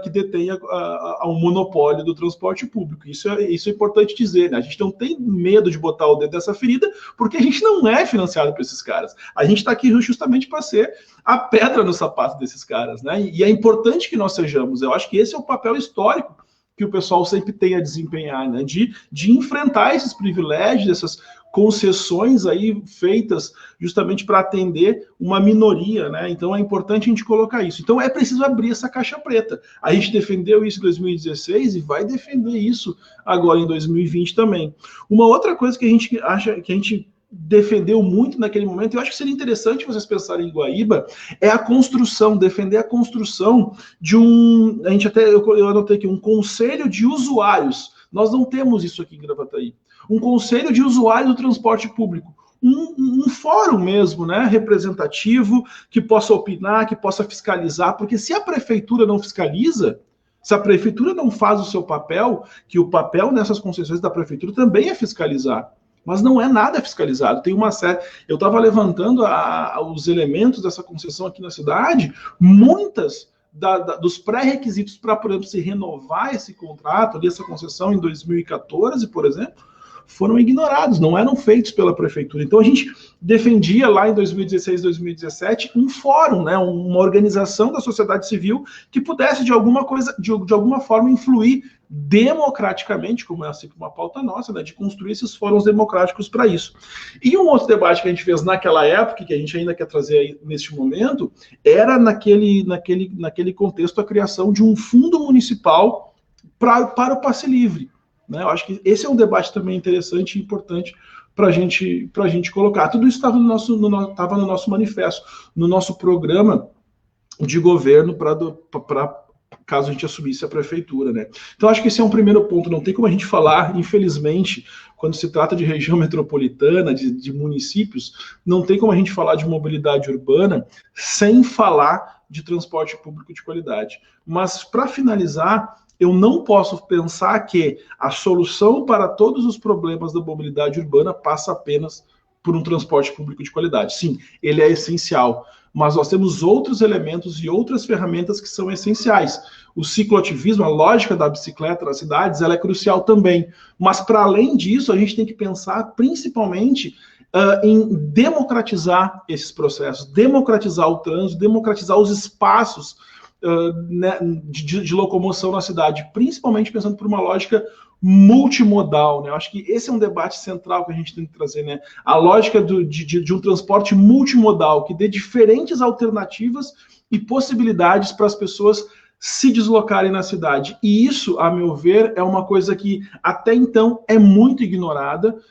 S4: que detém um monopólio do transporte público. Isso é importante dizer, né? A gente não tem medo de botar o dedo nessa ferida, porque a gente não é financiado por esses caras. A gente está aqui justamente para ser a pedra no sapato desses caras, né? E é importante que nós sejamos. Eu acho que esse é o papel histórico que o pessoal sempre tem a desempenhar, né? De enfrentar esses privilégios, essas concessões aí feitas justamente para atender uma minoria, né? Então é importante a gente colocar isso. Então é preciso abrir essa caixa preta. A gente defendeu isso em 2016 e vai defender isso agora em 2020 também. Uma outra coisa que a gente acha que a gente defendeu muito naquele momento, eu acho que seria interessante vocês pensarem em Guaíba, é a construção, defender a construção de eu anotei aqui, um conselho de usuários. Nós não temos isso aqui em Gravataí. Um conselho de usuários do transporte público. Um fórum mesmo, né, representativo, que possa opinar, que possa fiscalizar, porque se a prefeitura não fiscaliza, se a prefeitura não faz o seu papel, que o papel nessas concessões da prefeitura também é fiscalizar. Mas não é nada fiscalizado. Tem uma série. Eu estava levantando os elementos dessa concessão aqui na cidade, muitas dos pré-requisitos para, por exemplo, se renovar esse contrato, ali, essa concessão em 2014, por exemplo, foram ignorados, não eram feitos pela prefeitura. Então a gente defendia lá em 2016, 2017 um fórum, né, uma organização da sociedade civil que pudesse de alguma forma influir democraticamente, como é assim uma pauta nossa, né, de construir esses fóruns democráticos para isso. E um outro debate que a gente fez naquela época, que a gente ainda quer trazer aí neste momento, era naquele contexto a criação de um fundo municipal para o passe livre. Né? Eu acho que esse é um debate também interessante e importante para a gente colocar. Tudo isso estava no nosso manifesto, no nosso programa de governo para caso a gente assumisse a prefeitura, né? Então, acho que esse é um primeiro ponto. Não tem como a gente falar, infelizmente, quando se trata de região metropolitana, de municípios, não tem como a gente falar de mobilidade urbana sem falar de transporte público de qualidade. Mas, para finalizar, eu não posso pensar que a solução para todos os problemas da mobilidade urbana passa apenas por um transporte público de qualidade. Sim, ele é essencial, mas nós temos outros elementos e outras ferramentas que são essenciais. O cicloativismo, a lógica da bicicleta nas cidades, ela é crucial também. Mas, para além disso, a gente tem que pensar principalmente em democratizar esses processos, democratizar o trânsito, democratizar os espaços né, de locomoção na cidade, principalmente pensando por uma lógica multimodal, né? Eu acho que esse é um debate central que a gente tem que trazer, né? A lógica de um transporte multimodal que dê diferentes alternativas e possibilidades para as pessoas se deslocarem na cidade. E isso, a meu ver, é uma coisa que até então é muito ignorada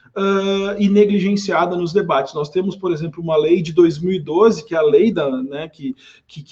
S4: e negligenciada nos debates. Nós temos, por exemplo, uma lei de 2012, que é a lei né, que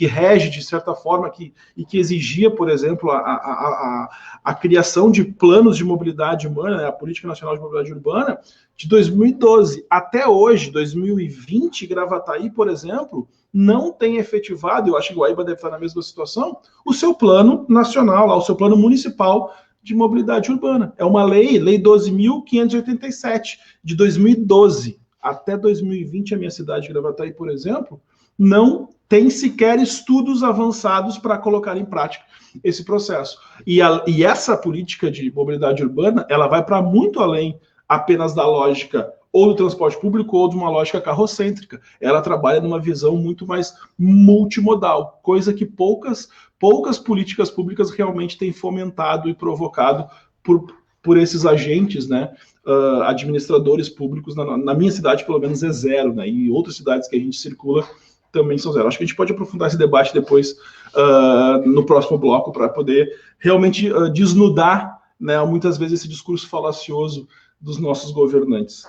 S4: rege, de certa forma, e que exigia, por exemplo, a criação de planos de mobilidade urbana, né, a Política Nacional de Mobilidade Urbana, de 2012 até hoje, 2020, Gravataí, por exemplo, não tem efetivado, eu acho que Guaíba deve estar na mesma situação, o seu plano nacional, o seu plano municipal de mobilidade urbana. É uma lei 12.587, de 2012 até 2020, a minha cidade de Gravataí, por exemplo, não tem sequer estudos avançados para colocar em prática esse processo. E essa política de mobilidade urbana, ela vai para muito além apenas da lógica ou do transporte público ou de uma lógica carrocêntrica. Ela trabalha numa visão muito mais multimodal, coisa que poucas políticas públicas realmente têm fomentado e provocado por esses agentes, né, administradores públicos. Na minha cidade, pelo menos, é zero, né, e outras cidades que a gente circula também são zero. Acho que a gente pode aprofundar esse debate depois no próximo bloco para poder realmente desnudar, né, muitas vezes esse discurso falacioso dos nossos governantes.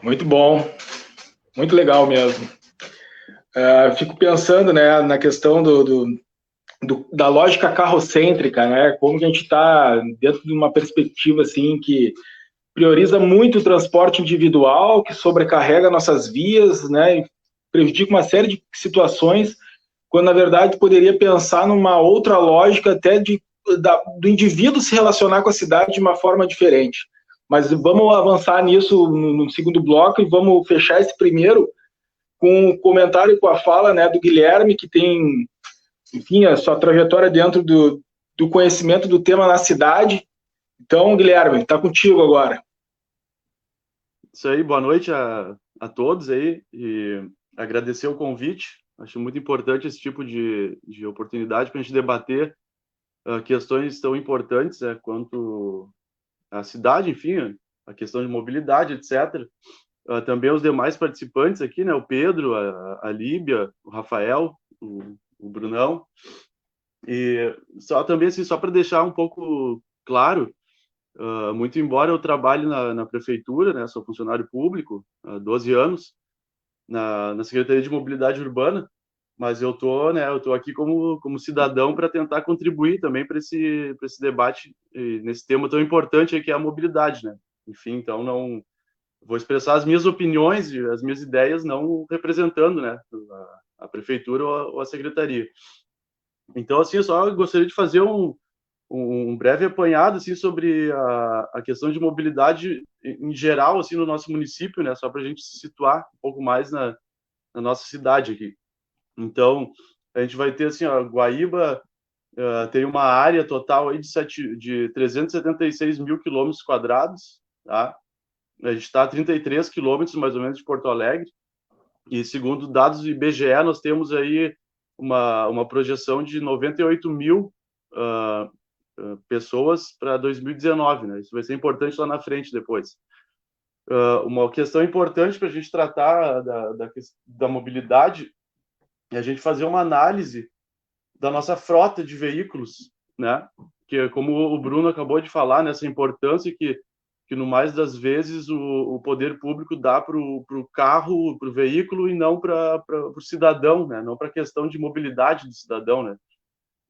S1: Muito bom, muito legal mesmo. Fico pensando, né, na questão da lógica carrocêntrica, né, como que a gente está dentro de uma perspectiva assim que prioriza muito o transporte individual, que sobrecarrega nossas vias, né, e prejudica uma série de situações, quando na verdade poderia pensar numa outra lógica até do indivíduo se relacionar com a cidade de uma forma diferente. Mas vamos avançar nisso no segundo bloco e vamos fechar esse primeiro com um comentário, com a fala, né, do Guilherme, que tem, enfim, a sua trajetória dentro do conhecimento do tema na cidade. Então, Guilherme, está contigo agora.
S5: Isso aí, boa noite a todos aí, e agradecer o convite. Acho muito importante esse tipo de oportunidade para a gente debater questões tão importantes quanto a cidade, enfim, a questão de mobilidade, etc. Também os demais participantes aqui, né, o Pedro, a Líbia, o Rafael, o Brunão. E só também, assim, só para deixar um pouco claro, muito embora eu trabalhe na prefeitura, né, sou funcionário público há 12 anos, na Secretaria de Mobilidade Urbana, mas eu tô aqui como cidadão para tentar contribuir também para esse debate nesse tema tão importante aí, que é a mobilidade, né? Enfim, então não vou expressar as minhas opiniões e as minhas ideias, não representando, né, a prefeitura ou a secretaria. Então, assim, eu só gostaria de fazer um breve apanhado assim sobre a questão de mobilidade em geral assim no nosso município, né, só para a gente se situar um pouco mais na nossa cidade aqui. Então, a gente vai ter assim, Guaíba tem uma área total aí de 376 mil quilômetros quadrados, tá? A gente está a 33 quilômetros mais ou menos de Porto Alegre, e segundo dados do IBGE, nós temos aí uma projeção de 98 mil pessoas para 2019, né? Isso vai ser importante lá na frente depois. Uma questão importante para a gente tratar da mobilidade é a gente fazer uma análise da nossa frota de veículos, né? Que, como o Bruno acabou de falar, nessa importância que no mais das vezes o poder público dá para o carro, para o veículo, e não para o cidadão, né? Não para a questão de mobilidade do cidadão, né?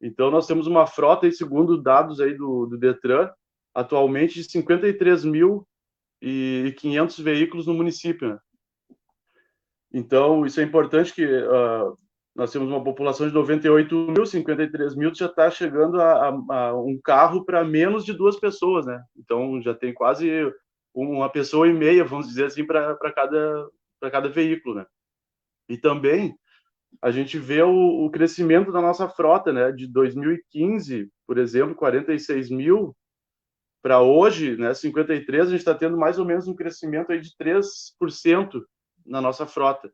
S5: Então, nós temos uma frota, aí, segundo dados aí do Detran, atualmente de 53.500 veículos no município, né? Então, isso é importante, que nós temos uma população de 98 mil, 53 mil já está chegando a um carro para menos de 2 pessoas, né? Então, já tem quase uma pessoa e meia, vamos dizer assim, para cada veículo, né? E também a gente vê o crescimento da nossa frota, né? De 2015, por exemplo, 46 mil, para hoje, né, 53, a gente está tendo mais ou menos um crescimento aí de 3% na nossa frota,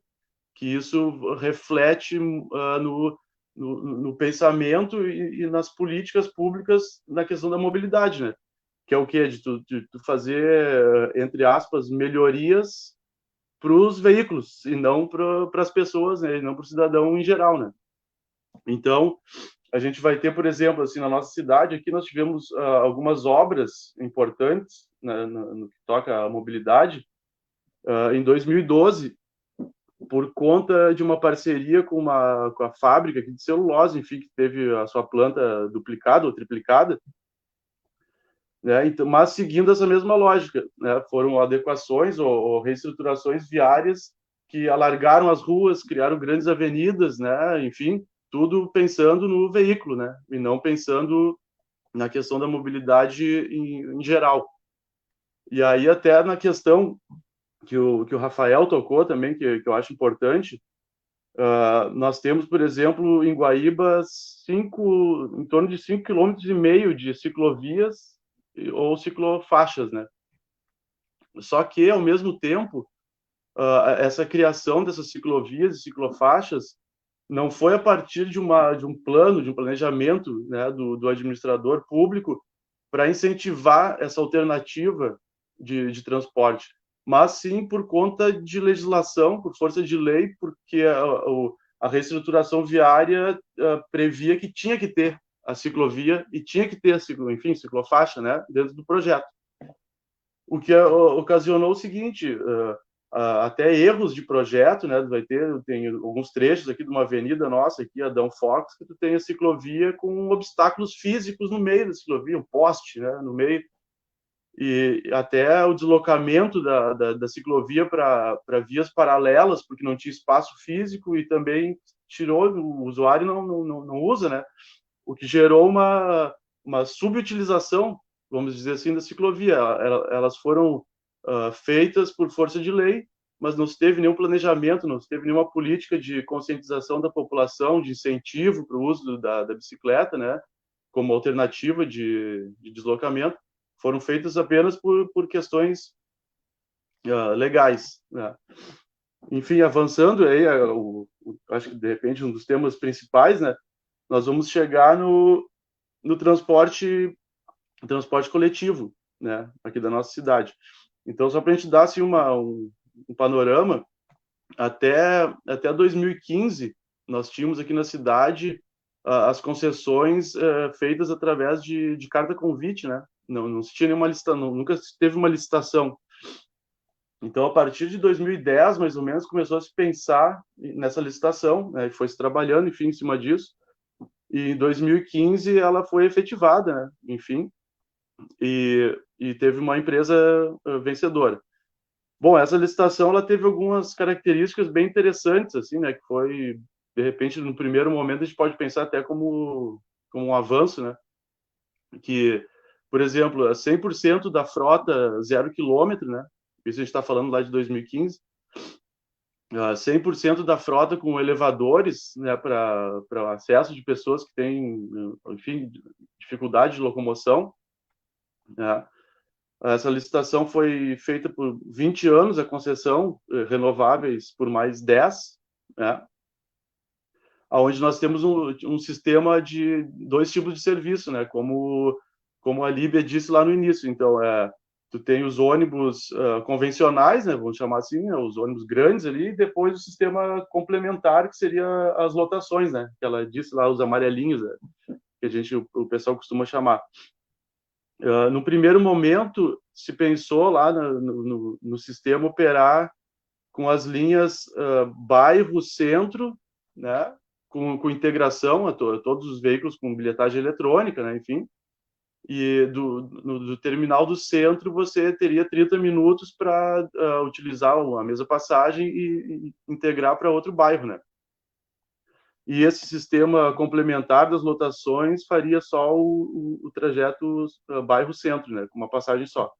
S5: que isso reflete no pensamento e nas políticas públicas na questão da mobilidade, né? Que é o quê? De tu fazer, entre aspas, melhorias para os veículos e não para as pessoas, né? E não para o cidadão em geral, né? Então, a gente vai ter, por exemplo, assim, na nossa cidade, aqui nós tivemos algumas obras importantes, né, no que toca à mobilidade. Em 2012, por conta de uma parceria com a fábrica aqui de celulose, enfim, que teve a sua planta duplicada ou triplicada, né, então, mas seguindo essa mesma lógica, né, foram adequações ou reestruturações viárias que alargaram as ruas, criaram grandes avenidas, né, enfim, tudo pensando no veículo, né, e não pensando na questão da mobilidade em geral. E aí até na questão que o Rafael tocou também, que eu acho importante, nós temos, por exemplo, em Guaíba, em torno de 5,5 km de ciclovias ou ciclofaixas, né? Só que, ao mesmo tempo, essa criação dessas ciclovias e ciclofaixas não foi a partir de um plano, de um planejamento, né, do administrador público para incentivar essa alternativa de transporte, mas sim por conta de legislação, por força de lei, porque a reestruturação viária previa que tinha que ter a ciclovia e tinha que ter enfim, ciclofaixa, né, dentro do projeto. O que ocasionou o seguinte, até erros de projeto, né? Tem alguns trechos aqui de uma avenida nossa, aqui, Adão Fox, que tu tem a ciclovia com obstáculos físicos no meio da ciclovia, um poste, né, no meio, e até o deslocamento da ciclovia para vias paralelas, porque não tinha espaço físico e também tirou, o usuário não usa, né? O que gerou uma subutilização, vamos dizer assim, da ciclovia. Elas foram feitas por força de lei, mas não se teve nenhum planejamento, não se teve nenhuma política de conscientização da população, de incentivo para o uso da bicicleta, né, como alternativa de deslocamento. Foram feitas apenas por questões legais, né? Enfim, avançando aí, acho que de repente um dos temas principais, né, nós vamos chegar no transporte coletivo, né, aqui da nossa cidade. Então, só para a gente dar assim, um panorama, até 2015, nós tínhamos aqui na cidade as concessões feitas através de carta convite, né? Não se tinha nenhuma licitação, nunca se teve uma licitação. Então, a partir de 2010, mais ou menos, começou a se pensar nessa licitação, né? Foi se trabalhando, enfim, em cima disso. E em 2015 ela foi efetivada, né? Enfim, e teve uma empresa vencedora. Bom, essa licitação ela teve algumas características bem interessantes, assim, né? Que foi, de repente, no primeiro momento a gente pode pensar até como um avanço, né? Que, por exemplo, 100% da frota 0 km, né? Isso a gente está falando lá de 2015. 100% da frota com elevadores, né, para acesso de pessoas que têm, enfim, dificuldade de locomoção, né? Essa licitação foi feita por 20 anos, a concessão, renováveis por mais 10, né? Onde nós temos um sistema de 2 tipos de serviço, né? Como a Líbia disse lá no início. Então, tu tem os ônibus convencionais, né? Vamos chamar assim, né? Os ônibus grandes ali, e depois o sistema complementar, que seria as lotações, né? Que ela disse lá, os amarelinhos, né? Que o pessoal costuma chamar. No primeiro momento, se pensou lá no sistema operar com as linhas bairro-centro, né, com integração a todos os veículos com bilhetagem eletrônica, né, enfim, e do terminal do centro você teria 30 minutos para utilizar a mesma passagem e integrar para outro bairro, né. E esse sistema complementar das lotações faria só o trajeto bairro-centro, né, com uma passagem só.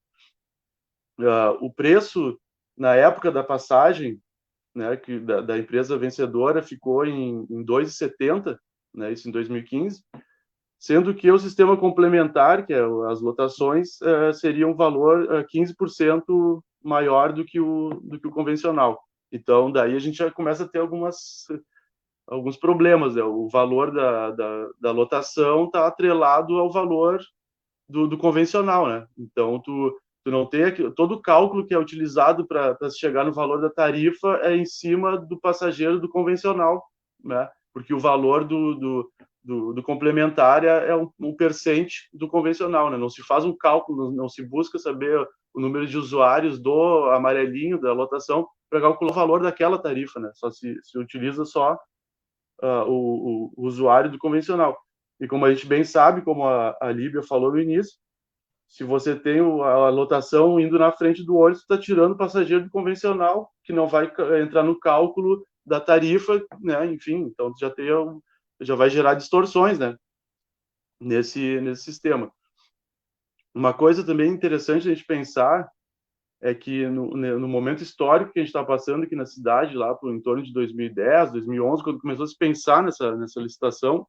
S5: O preço, na época da passagem, né, da empresa vencedora, ficou em 2,70, né, isso em 2015, sendo que o sistema complementar, que é as lotações, seria um valor 15% maior do que o convencional. Então, daí a gente já começa a ter alguns problemas, né? O valor da lotação está atrelado ao valor do convencional, né? Então, tu não tem todo o cálculo que é utilizado para chegar no valor da tarifa é em cima do passageiro do convencional, né? Porque o valor do complementar é um percente do convencional, né? Não se faz um cálculo, não se busca saber o número de usuários do amarelinho da lotação para calcular o valor daquela tarifa, né? Só se utiliza só o usuário do convencional. E como a gente bem sabe, como a Líbia falou no início, se você tem a lotação indo na frente do ônibus, está tirando o passageiro do convencional, que não vai entrar no cálculo da tarifa, né? Enfim, então já vai gerar distorções, né? Nesse sistema. Uma coisa também interessante a gente pensar é que no momento histórico que a gente está passando aqui na cidade, lá em torno de 2010, 2011, quando começou a se pensar nessa licitação,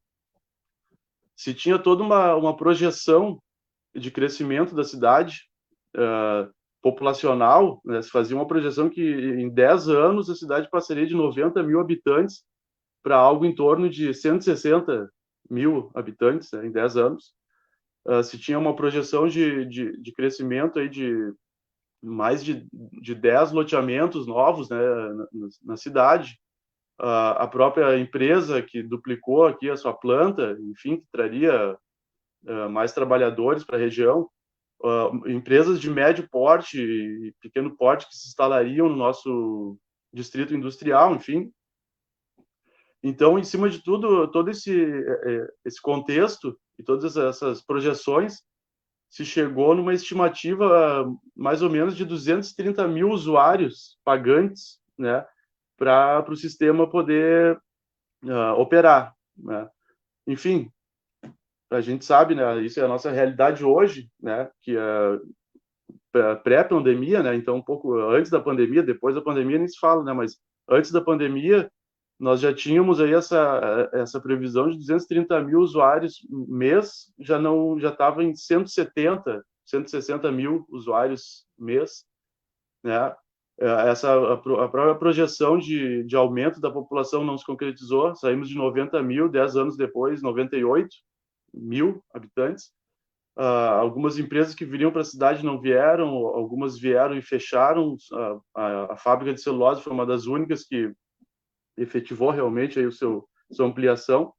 S5: se tinha toda uma projeção de crescimento da cidade populacional, né? Se fazia uma projeção que em 10 anos a cidade passaria de 90 mil habitantes para algo em torno de 160 mil habitantes, né, em 10 anos. Se tinha uma projeção de crescimento aí de mais de 10 loteamentos novos, né, na cidade. A própria empresa que duplicou aqui a sua planta, enfim, que traria mais trabalhadores para a região, empresas de médio porte e pequeno porte que se instalariam no nosso distrito industrial, enfim. Então, em cima de tudo, todo esse contexto e todas essas projeções, se chegou numa estimativa mais ou menos de 230 mil usuários pagantes, né, para o sistema poder operar, né? Enfim, a gente sabe, né, isso é a nossa realidade hoje, né, que é pré-pandemia, né, então um pouco antes da pandemia, depois da pandemia nem se fala, né, mas antes da pandemia nós já tínhamos aí essa previsão de 230 mil usuários mês, já estava em 170, 160 mil usuários mês, né? A própria projeção de aumento da população não se concretizou, saímos de 90 mil, 10 anos depois, 98 mil habitantes. Algumas empresas que viriam para a cidade não vieram, algumas vieram e fecharam. A fábrica de celulose foi uma das únicas que efetivou realmente aí sua ampliação,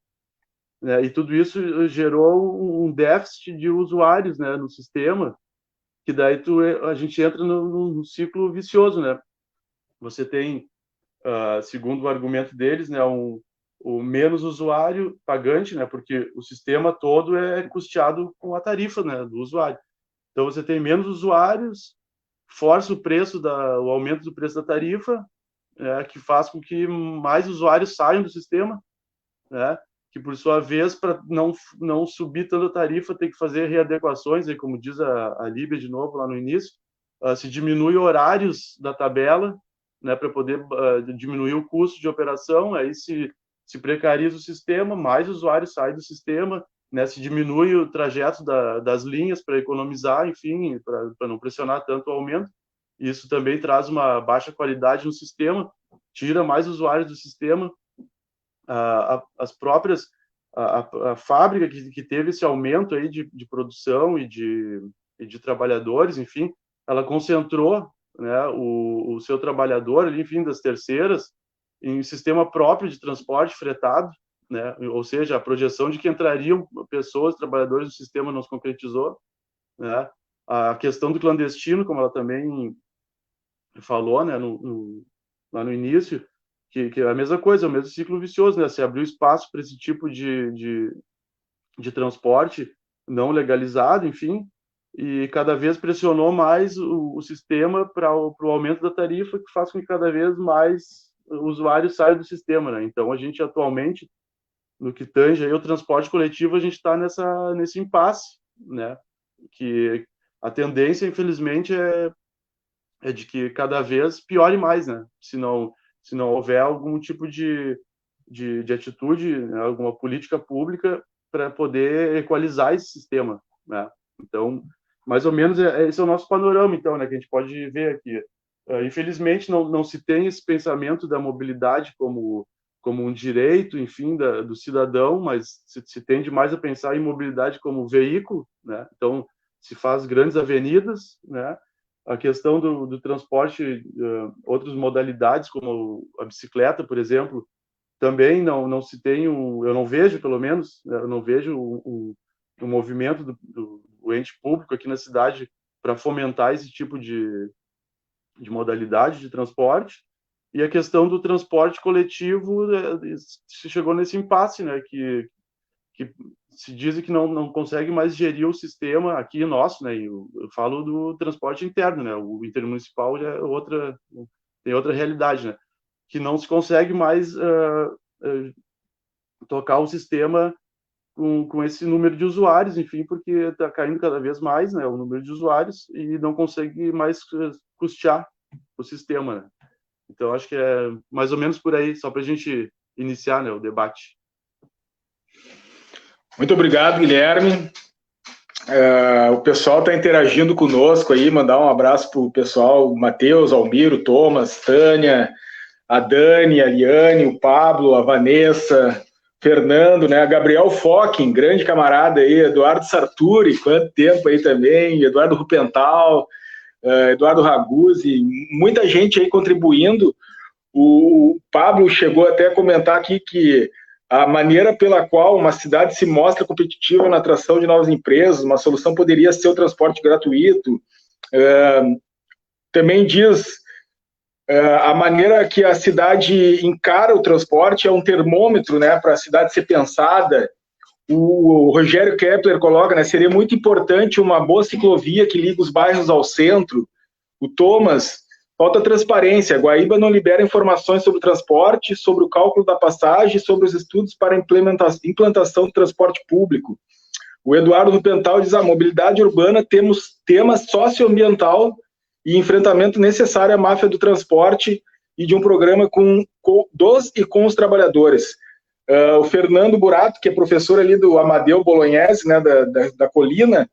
S5: né? E tudo isso gerou um déficit de usuários, né, no sistema, que daí a gente entra num ciclo vicioso, né? Você tem, segundo o argumento deles, né, o menos usuário pagante, né, porque o sistema todo é custeado com a tarifa, né, do usuário. Então você tem menos usuários, força o aumento do preço da tarifa, que faz com que mais usuários saiam do sistema, né? Que por sua vez, para não subir tanto a tarifa, tem que fazer readequações, aí, como diz a Líbia de novo lá no início, se diminui horários da tabela, né, para poder diminuir o custo de operação, aí se precariza o sistema, mais usuários saem do sistema, né, se diminui o trajeto das linhas para economizar, enfim, para não pressionar tanto o aumento. Isso também traz uma baixa qualidade no sistema, tira mais usuários do sistema. As próprias a fábrica que teve esse aumento aí de produção e de trabalhadores, enfim, ela concentrou, né, o seu trabalhador ali, enfim, das terceiras, em sistema próprio de transporte fretado, né? Ou seja, a projeção de que entrariam pessoas, trabalhadores do sistema não se concretizou, né? A questão do clandestino, como ela também falou, né, lá no início, que é a mesma coisa, é o mesmo ciclo vicioso, né? Se abriu espaço para esse tipo de transporte não legalizado, enfim, e cada vez pressionou mais o sistema para o aumento da tarifa, que faz com que cada vez mais usuários saiam do sistema, né? Então, a gente atualmente, no que tange aí o transporte coletivo, a gente está nesse impasse, né? Que a tendência, infelizmente, é de que cada vez piore mais, né? Se não houver algum tipo de atitude, né, alguma política pública para poder equalizar esse sistema, né? Então, mais ou menos esse é o nosso panorama, então, né, que a gente pode ver aqui. Infelizmente, não se tem esse pensamento da mobilidade como um direito, enfim, do cidadão, mas se tende mais a pensar em mobilidade como veículo, né? Então, se faz grandes avenidas, né? A questão do transporte, outras modalidades, como a bicicleta, por exemplo, também não se tem eu não vejo, pelo menos, eu não vejo um movimento do ente público aqui na cidade para fomentar esse tipo de modalidade de transporte. E a questão do transporte coletivo se chegou nesse impasse, né, que se diz que não consegue mais gerir o sistema aqui nosso, né, eu falo do transporte interno, né, o intermunicipal já tem outra realidade, né, que não se consegue mais tocar o sistema com esse número de usuários, enfim, porque está caindo cada vez mais, né, o número de usuários e não consegue mais custear o sistema, né. Então, acho que é mais ou menos por aí, só para a gente iniciar, né, o debate.
S1: Muito obrigado, Guilherme. O pessoal está interagindo conosco aí, mandar um abraço para o pessoal, Matheus, Almiro, Thomas, Tânia, a Dani, a Liane, o Pablo, a Vanessa, Fernando, né, a Gabriel Focking, grande camarada aí, Eduardo Sarturi, quanto tempo aí também, Eduardo Rupental, Eduardo Raguzzi, muita gente aí contribuindo. O Pablo chegou até a comentar aqui que a maneira pela qual uma cidade se mostra competitiva na atração de novas empresas, uma solução poderia ser o transporte gratuito. Também diz a maneira que a cidade encara o transporte é um termômetro, né, para a cidade ser pensada. O Rogério Kepler coloca, né, seria muito importante uma boa ciclovia que liga os bairros ao centro. O Thomas, falta transparência. Guaíba não libera informações sobre o transporte, sobre o cálculo da passagem, sobre os estudos para implantação do transporte público. O Eduardo Rupental diz, a mobilidade urbana temos tema socioambiental e enfrentamento necessário à máfia do transporte e de um programa dos e com os trabalhadores. O Fernando Burato, que é professor ali do Amadeu Bolognese, né, da Colina,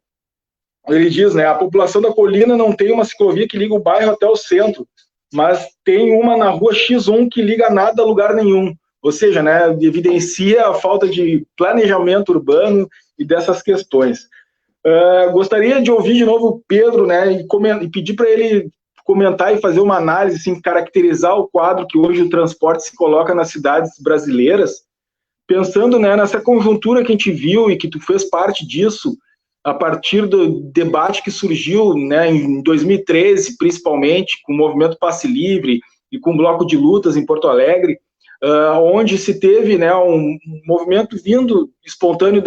S1: ele diz, né, a população da Colina não tem uma ciclovia que liga o bairro até o centro, mas tem uma na rua X1 que liga nada a lugar nenhum. Ou seja, né, evidencia a falta de planejamento urbano e dessas questões. Gostaria de ouvir de novo o Pedro, né, e pedir para ele comentar e fazer uma análise, assim, caracterizar o quadro que hoje o transporte se coloca nas cidades brasileiras, pensando, né, nessa conjuntura que a gente viu e que tu fez parte disso, a partir do debate que surgiu, né, em 2013, principalmente, com o movimento Passe Livre e com o Bloco de Lutas em Porto Alegre, onde se teve, né, um movimento vindo espontâneo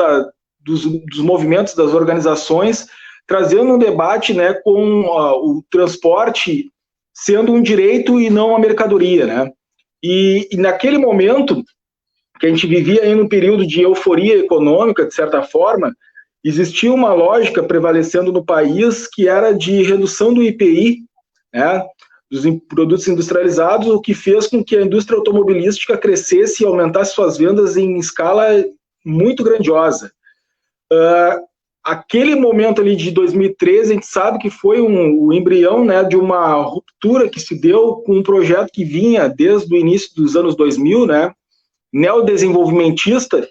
S1: dos movimentos, das organizações, trazendo um debate, né, com o transporte sendo um direito e não uma mercadoria, né? E naquele momento, que a gente vivia aí num período de euforia econômica, de certa forma, existia uma lógica prevalecendo no país que era de redução do IPI, né, dos produtos industrializados, o que fez com que a indústria automobilística crescesse e aumentasse suas vendas em escala muito grandiosa. Aquele momento ali de 2013, a gente sabe que foi o embrião, né, de uma ruptura que se deu com um projeto que vinha desde o início dos anos 2000, né, neodesenvolvimentista,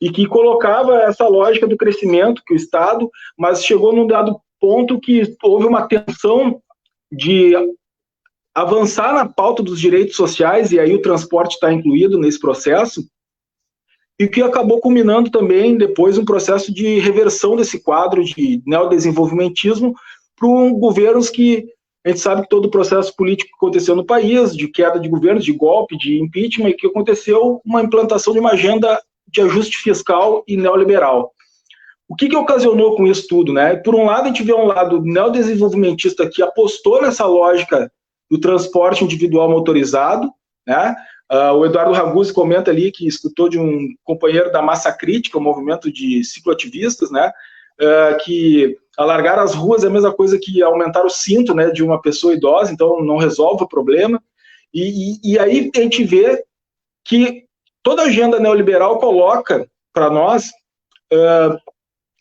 S1: e que colocava essa lógica do crescimento que o Estado, mas chegou num dado ponto que houve uma tensão de avançar na pauta dos direitos sociais, e aí o transporte está incluído nesse processo, e que acabou culminando também depois um processo de reversão desse quadro de neodesenvolvimentismo para governos que a gente sabe que todo o processo político que aconteceu no país, de queda de governos, de golpe, de impeachment, e que aconteceu uma implantação de uma agenda de ajuste fiscal e neoliberal. O que ocasionou com isso tudo, né? Por um lado, a gente vê um lado neodesenvolvimentista que apostou nessa lógica do transporte individual motorizado, né? O Eduardo Raguzzi comenta ali que escutou de um companheiro da Massa Crítica, um movimento de cicloativistas, né? que alargar as ruas é a mesma coisa que aumentar o cinto, né, de uma pessoa idosa, então não resolve o problema. E aí a gente vê que toda a agenda neoliberal coloca para nós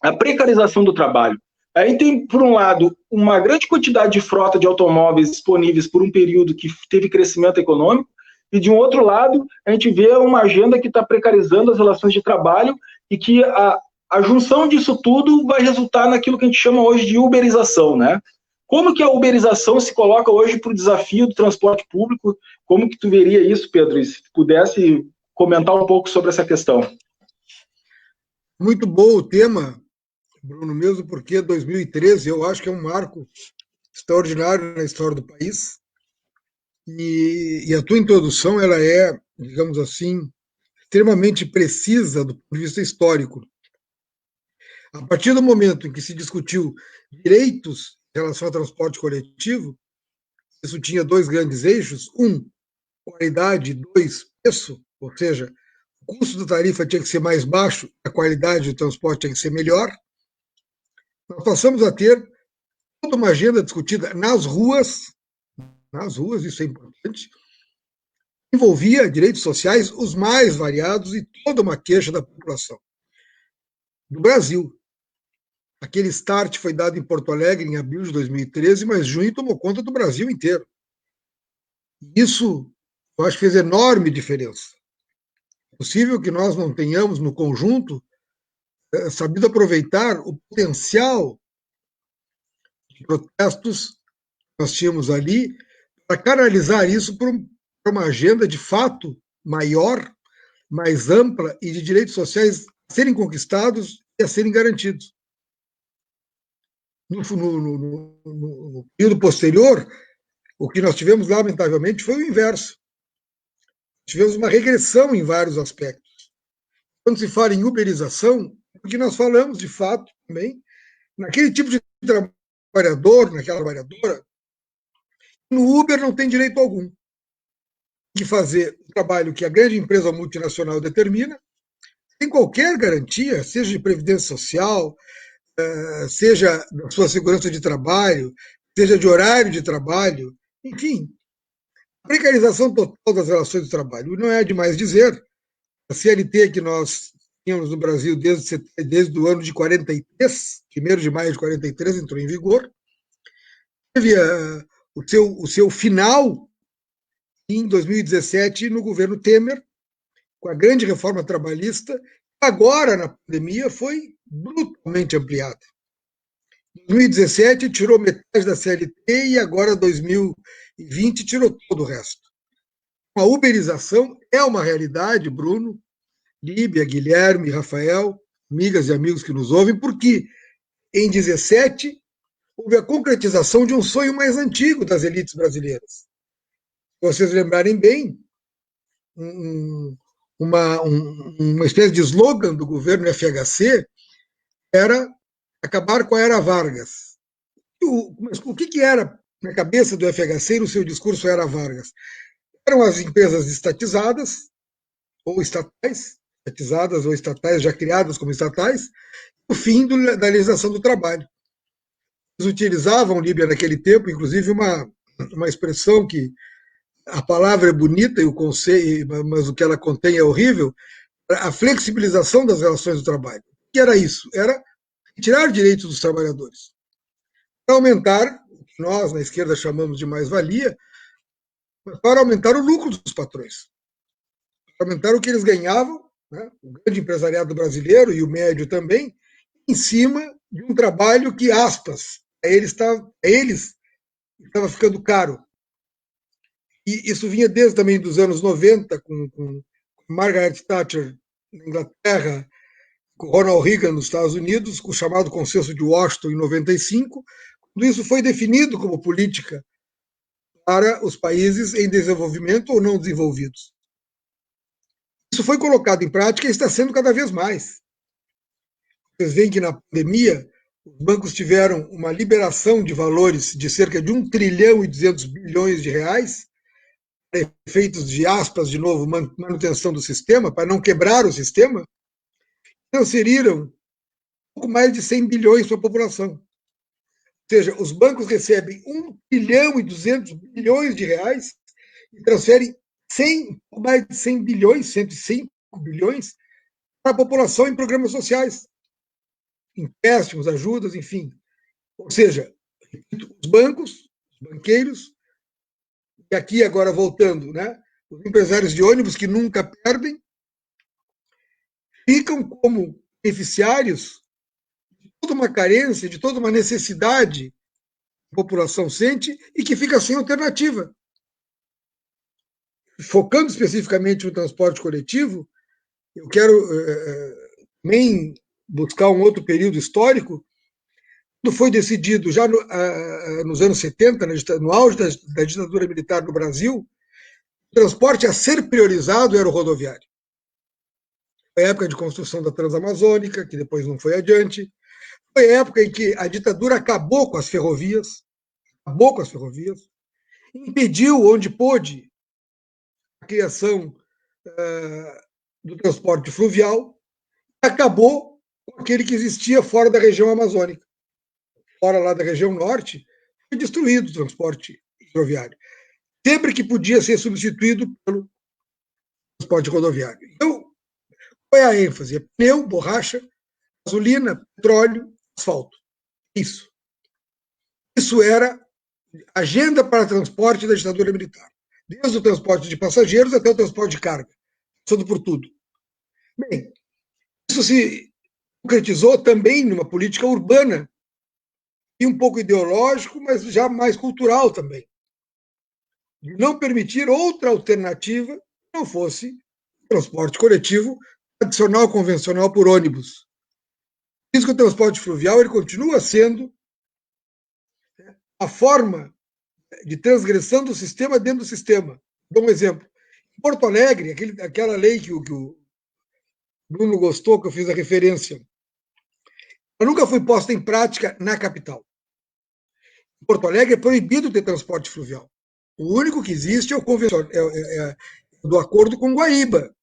S1: a precarização do trabalho. Aí tem, por um lado, uma grande quantidade de frota de automóveis disponíveis por um período que teve crescimento econômico, e, de um outro lado, a gente vê uma agenda que está precarizando as relações de trabalho e que a junção disso tudo vai resultar naquilo que a gente chama hoje de uberização, né? Como que a uberização se coloca hoje para o desafio do transporte público? Como que tu veria isso, Pedro? E se pudesse comentar um pouco sobre essa questão.
S3: Muito bom o tema, Bruno, mesmo porque 2013 eu acho que é um marco extraordinário na história do país. E a tua introdução, ela é, digamos assim, extremamente precisa do ponto de vista histórico. A partir do momento em que se discutiu direitos em relação ao transporte coletivo, isso tinha dois grandes eixos: um, qualidade; dois, preço, ou seja, o custo da tarifa tinha que ser mais baixo, a qualidade do transporte tinha que ser melhor. Nós passamos a ter toda uma agenda discutida nas ruas, isso é importante, envolvia direitos sociais os mais variados e toda uma queixa da população. No Brasil, aquele start foi dado em Porto Alegre em abril de 2013, mas junho tomou conta do Brasil inteiro. Isso, eu acho que fez enorme diferença. É possível que nós não tenhamos, no conjunto, sabido aproveitar o potencial de protestos que nós tínhamos ali, para canalizar isso para uma agenda de fato maior, mais ampla e de direitos sociais a serem conquistados e a serem garantidos. No período posterior, o que nós tivemos, lamentavelmente, foi o inverso. Tivemos uma regressão em vários aspectos. Quando se fala em uberização, porque nós falamos, de fato, também, naquele tipo de trabalhador, naquela trabalhadora, no Uber não tem direito algum de fazer o trabalho que a grande empresa multinacional determina, sem qualquer garantia, seja de previdência social, seja da sua segurança de trabalho, seja de horário de trabalho, enfim, precarização total das relações de trabalho. Não é demais dizer, a CLT que nós tínhamos no Brasil desde o ano de 43, 1º de maio de 43, entrou em vigor, teve o seu final em 2017 no governo Temer, com a grande reforma trabalhista, agora na pandemia foi brutalmente ampliada. Em 2017 tirou metade da CLT e agora 2020 tirou todo o resto. A uberização é uma realidade, Bruno, Líbia, Guilherme, Rafael, amigas e amigos que nos ouvem, porque em 2017 houve a concretização de um sonho mais antigo das elites brasileiras. Se vocês lembrarem bem, uma espécie de slogan do governo FHC era acabar com a era Vargas. Mas o que era na cabeça do FHC e no seu discurso era Vargas? Eram as empresas estatizadas ou estatais, já criadas como estatais, o fim da legislação do trabalho. Eles utilizavam, Líbia, naquele tempo, inclusive, uma expressão que a palavra é bonita e o conceito, mas o que ela contém é horrível, a flexibilização das relações do trabalho. O que era isso? Era tirar direitos dos trabalhadores, para aumentar, o que nós na esquerda chamamos de mais-valia, para aumentar o lucro dos patrões, para aumentar o que eles ganhavam, né, o grande empresariado brasileiro e o médio também, em cima de um trabalho que, aspas, a eles estava ficando caro. E isso vinha desde também dos anos 90, com Margaret Thatcher na Inglaterra, com Ronald Reagan nos Estados Unidos, com o chamado Consenso de Washington em 95, quando isso foi definido como política para os países em desenvolvimento ou não desenvolvidos. Isso foi colocado em prática e está sendo cada vez mais. Vocês veem que na pandemia os bancos tiveram uma liberação de valores de cerca de 1 trilhão e 200 bilhões de reais, efeitos de aspas, de novo, manutenção do sistema, para não quebrar o sistema, transferiram pouco mais de 100 bilhões para a população. Ou seja, os bancos recebem 1 bilhão e 200 bilhões de reais e transferem mais de 100 bilhões, 105 bilhões, para a população em programas sociais, empréstimos, ajudas, enfim. Ou seja, os bancos, os banqueiros, e aqui agora voltando, né, os empresários de ônibus que nunca perdem, ficam como beneficiários de toda uma carência, de toda uma necessidade que a população sente e que fica sem alternativa. Focando especificamente no transporte coletivo, eu quero também buscar um outro período histórico, quando foi decidido, já nos anos 70, no auge da ditadura militar no Brasil, o transporte a ser priorizado era o rodoviário. Foi a época de construção da Transamazônica, que depois não foi adiante. Foi a época em que a ditadura acabou com as ferrovias, impediu, onde pôde, a criação do transporte fluvial, e acabou com aquele que existia fora da região amazônica. Fora lá da região norte, foi destruído o transporte hidroviário. Sempre que podia ser substituído pelo transporte rodoviário. Então, qual é a ênfase? É pneu, borracha, gasolina, petróleo, asfalto. Isso. Isso era agenda para transporte da ditadura militar. Desde o transporte de passageiros até o transporte de carga. Passando por tudo. Bem, isso se concretizou também numa política urbana e um pouco ideológico, mas já mais cultural também. De não permitir outra alternativa que não fosse transporte coletivo tradicional, convencional, por ônibus. Por isso que o transporte fluvial ele continua sendo a forma de transgressão do sistema dentro do sistema. Dou um exemplo. Em Porto Alegre, aquela lei que o Bruno gostou, que eu fiz a referência, ela nunca foi posta em prática na capital. Em Porto Alegre é proibido ter transporte fluvial. O único que existe é o convencional, do acordo com Guaíba.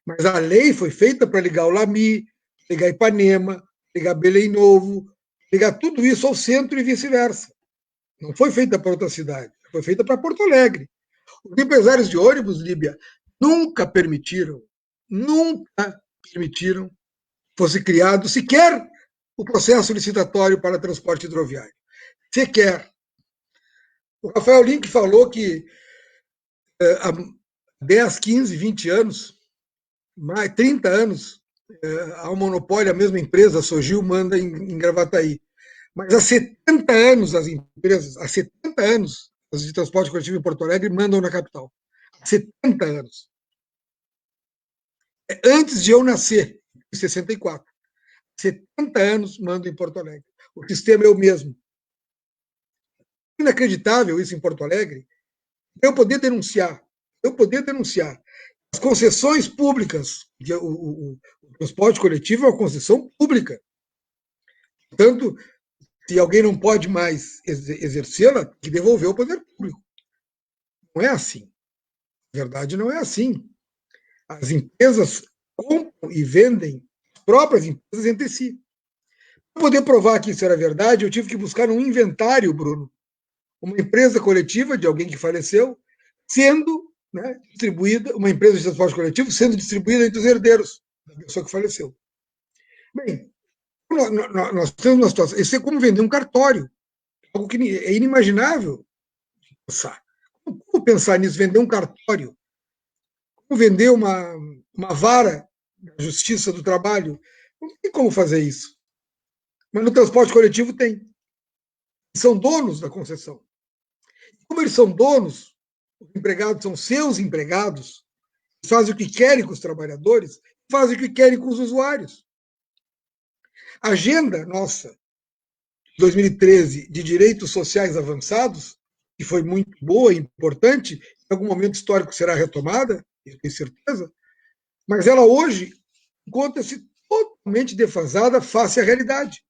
S3: Mas a lei foi feita para ligar o Lami, ligar Ipanema, ligar Belém Novo, ligar tudo isso ao centro e vice-versa. Não foi feita para outra cidade, foi feita para Porto Alegre. Os empresários de ônibus, Líbia, nunca permitiram que fosse criado sequer o processo licitatório para transporte hidroviário. Sequer. O Rafael Link falou que há 10, 15, 20 anos, mais 30 anos, há um monopólio, a mesma empresa, a Sogil, manda em Gravataí. Mas há 70 anos as empresas, há 70 anos, as de transporte coletivo em Porto Alegre mandam na capital. Há 70 anos. Antes de eu nascer, em 64. 70 anos mandam em Porto Alegre. O sistema é o mesmo. Inacreditável isso em Porto Alegre. Eu poder denunciar as concessões públicas, o transporte coletivo é uma concessão pública. Portanto, se alguém não pode mais exercê-la, tem que devolver ao poder público. Não é assim. Na verdade, não é assim. As empresas compram e vendem as próprias empresas entre si. Para poder provar que isso era verdade, eu tive que buscar um inventário, Bruno, uma empresa coletiva de alguém que faleceu, sendo distribuída, uma empresa de transporte coletivo sendo distribuída entre os herdeiros da pessoa que faleceu. Bem, nós temos uma situação, isso é como vender um cartório, algo que é inimaginável pensar. Como pensar nisso, vender um cartório? Como vender uma vara da justiça do trabalho? Não tem como fazer isso. Mas no transporte coletivo tem. São donos da concessão. Como eles são donos, os empregados são seus empregados, fazem o que querem com os trabalhadores, fazem o que querem com os usuários. A agenda nossa, 2013, de direitos sociais avançados, que foi muito boa e importante, em algum momento histórico será retomada, eu tenho certeza, mas ela hoje encontra-se totalmente defasada face à realidade.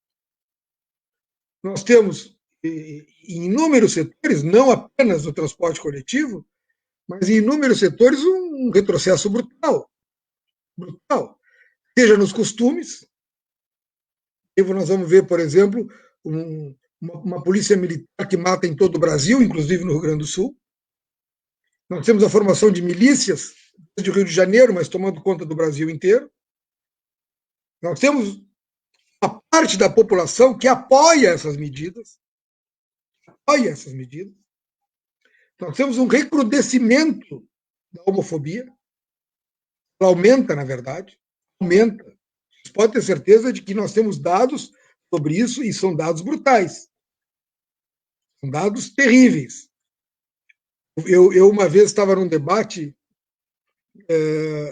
S3: Nós temos, em inúmeros setores, não apenas no transporte coletivo, mas em inúmeros setores um retrocesso brutal. Brutal. Seja nos costumes, Nós vamos ver, por exemplo, uma polícia militar que mata em todo o Brasil, inclusive no Rio Grande do Sul. Nós temos a formação de milícias, desde o Rio de Janeiro, mas tomando conta do Brasil inteiro. Nós temos uma parte da população que apoia essas medidas. Nós temos um recrudescimento da homofobia. Ela aumenta, na verdade. Aumenta. Você pode ter certeza de que nós temos dados sobre isso, e são dados brutais. São dados terríveis. Eu uma vez estava num debate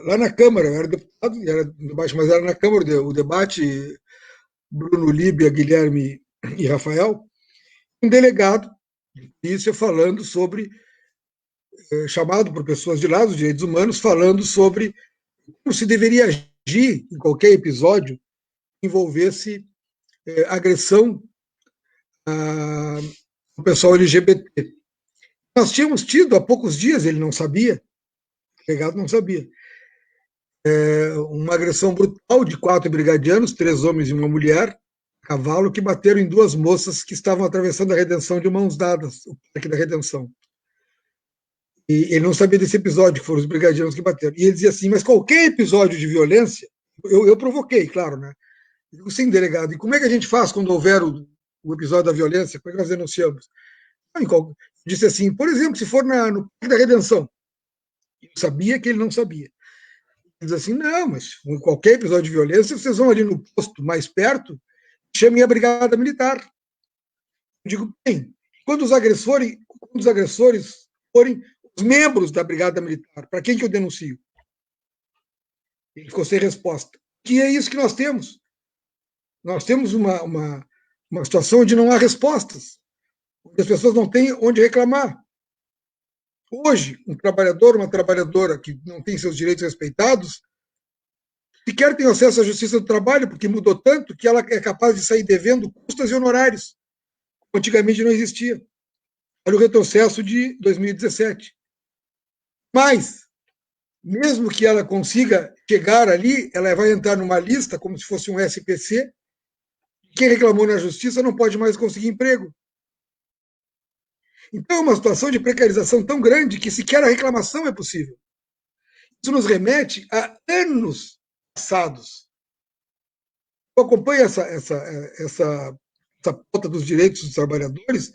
S3: lá na Câmara, eu era deputado, mas era na Câmara o debate, Bruno, Líbia, Guilherme e Rafael, um delegado de polícia falando sobre, chamado por pessoas de lá dos direitos humanos, falando sobre como se deveria agir em qualquer episódio que envolvesse agressão ao pessoal LGBT. Nós tínhamos tido há poucos dias, ele não sabia, o delegado não sabia, uma agressão brutal de 4 brigadianos, 3 homens e uma mulher, a cavalo, que bateram em 2 moças que estavam atravessando a Redenção de mãos dadas, o Parque da Redenção. E ele não sabia desse episódio, que foram os brigadianos que bateram. E ele dizia assim, mas qualquer episódio de violência, eu provoquei, claro, né? Eu digo, sim, delegado, e como é que a gente faz quando houver o episódio da violência? Como é que nós denunciamos? Disse assim, por exemplo, se for no Parque da Redenção. Eu sabia que ele não sabia. Ele diz assim, não, mas com qualquer episódio de violência, vocês vão ali no posto mais perto, chamem a brigada militar. Eu digo, bem, quando os agressores forem os membros da brigada militar, para quem que eu denuncio? Ele ficou sem resposta. Que é isso que nós temos. Nós temos uma situação onde não há respostas, onde as pessoas não têm onde reclamar. Hoje, um trabalhador, uma trabalhadora que não tem seus direitos respeitados, sequer tem acesso à justiça do trabalho, porque mudou tanto que ela é capaz de sair devendo custas e honorários. Antigamente não existia. Olha o retrocesso de 2017. Mas, mesmo que ela consiga chegar ali, ela vai entrar numa lista, como se fosse um SPC, quem reclamou na justiça não pode mais conseguir emprego. Então, é uma situação de precarização tão grande que sequer a reclamação é possível. Isso nos remete a anos passados. Eu acompanho essa pauta dos direitos dos trabalhadores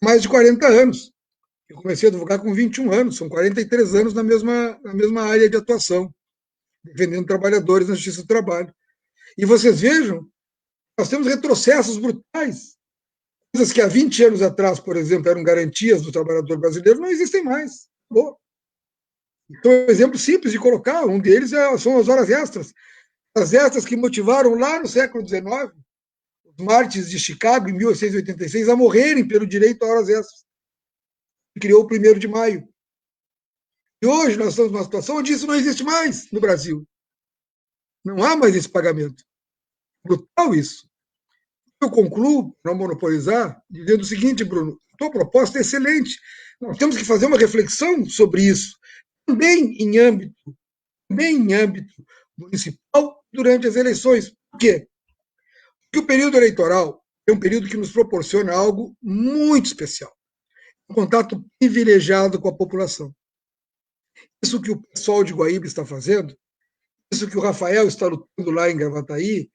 S3: há mais de 40 anos. Eu comecei a advogar com 21 anos, são 43 anos na mesma área de atuação, defendendo trabalhadores na justiça do trabalho. E vocês vejam, nós temos retrocessos brutais. Coisas que há 20 anos atrás, por exemplo, eram garantias do trabalhador brasileiro, não existem mais. Então, um exemplo simples de colocar, um deles são as horas extras. As extras que motivaram lá no século XIX os mártires de Chicago, em 1886, a morrerem pelo direito a horas extras. Criou o 1º de maio. E hoje nós estamos numa situação onde isso não existe mais no Brasil. Não há mais esse pagamento. Brutal isso. Eu concluo, para não monopolizar, dizendo o seguinte, Bruno, a tua proposta é excelente. Nós temos que fazer uma reflexão sobre isso, também em âmbito municipal, durante as eleições. Por quê? Porque o período eleitoral é um período que nos proporciona algo muito especial. Um contato privilegiado com a população. Isso que o pessoal de Guaíba está fazendo, isso que o Rafael está lutando lá em Gravataí,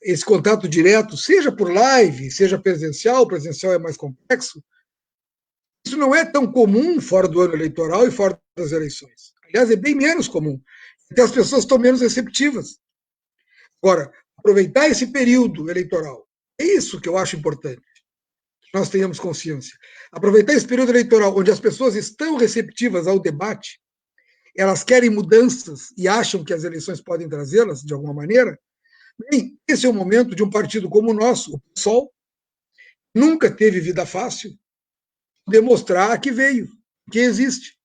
S3: esse contato direto, seja por live, seja presencial é mais complexo, isso não é tão comum fora do ano eleitoral e fora das eleições. Aliás, é bem menos comum. Então as pessoas estão menos receptivas. Agora, aproveitar esse período eleitoral, é isso que eu acho importante, que nós tenhamos consciência. Aproveitar esse período eleitoral, onde as pessoas estão receptivas ao debate, elas querem mudanças e acham que as eleições podem trazê-las de alguma maneira. Bem, esse é o momento de um partido como o nosso, o PSOL, nunca teve vida fácil, demonstrar que veio, que existe.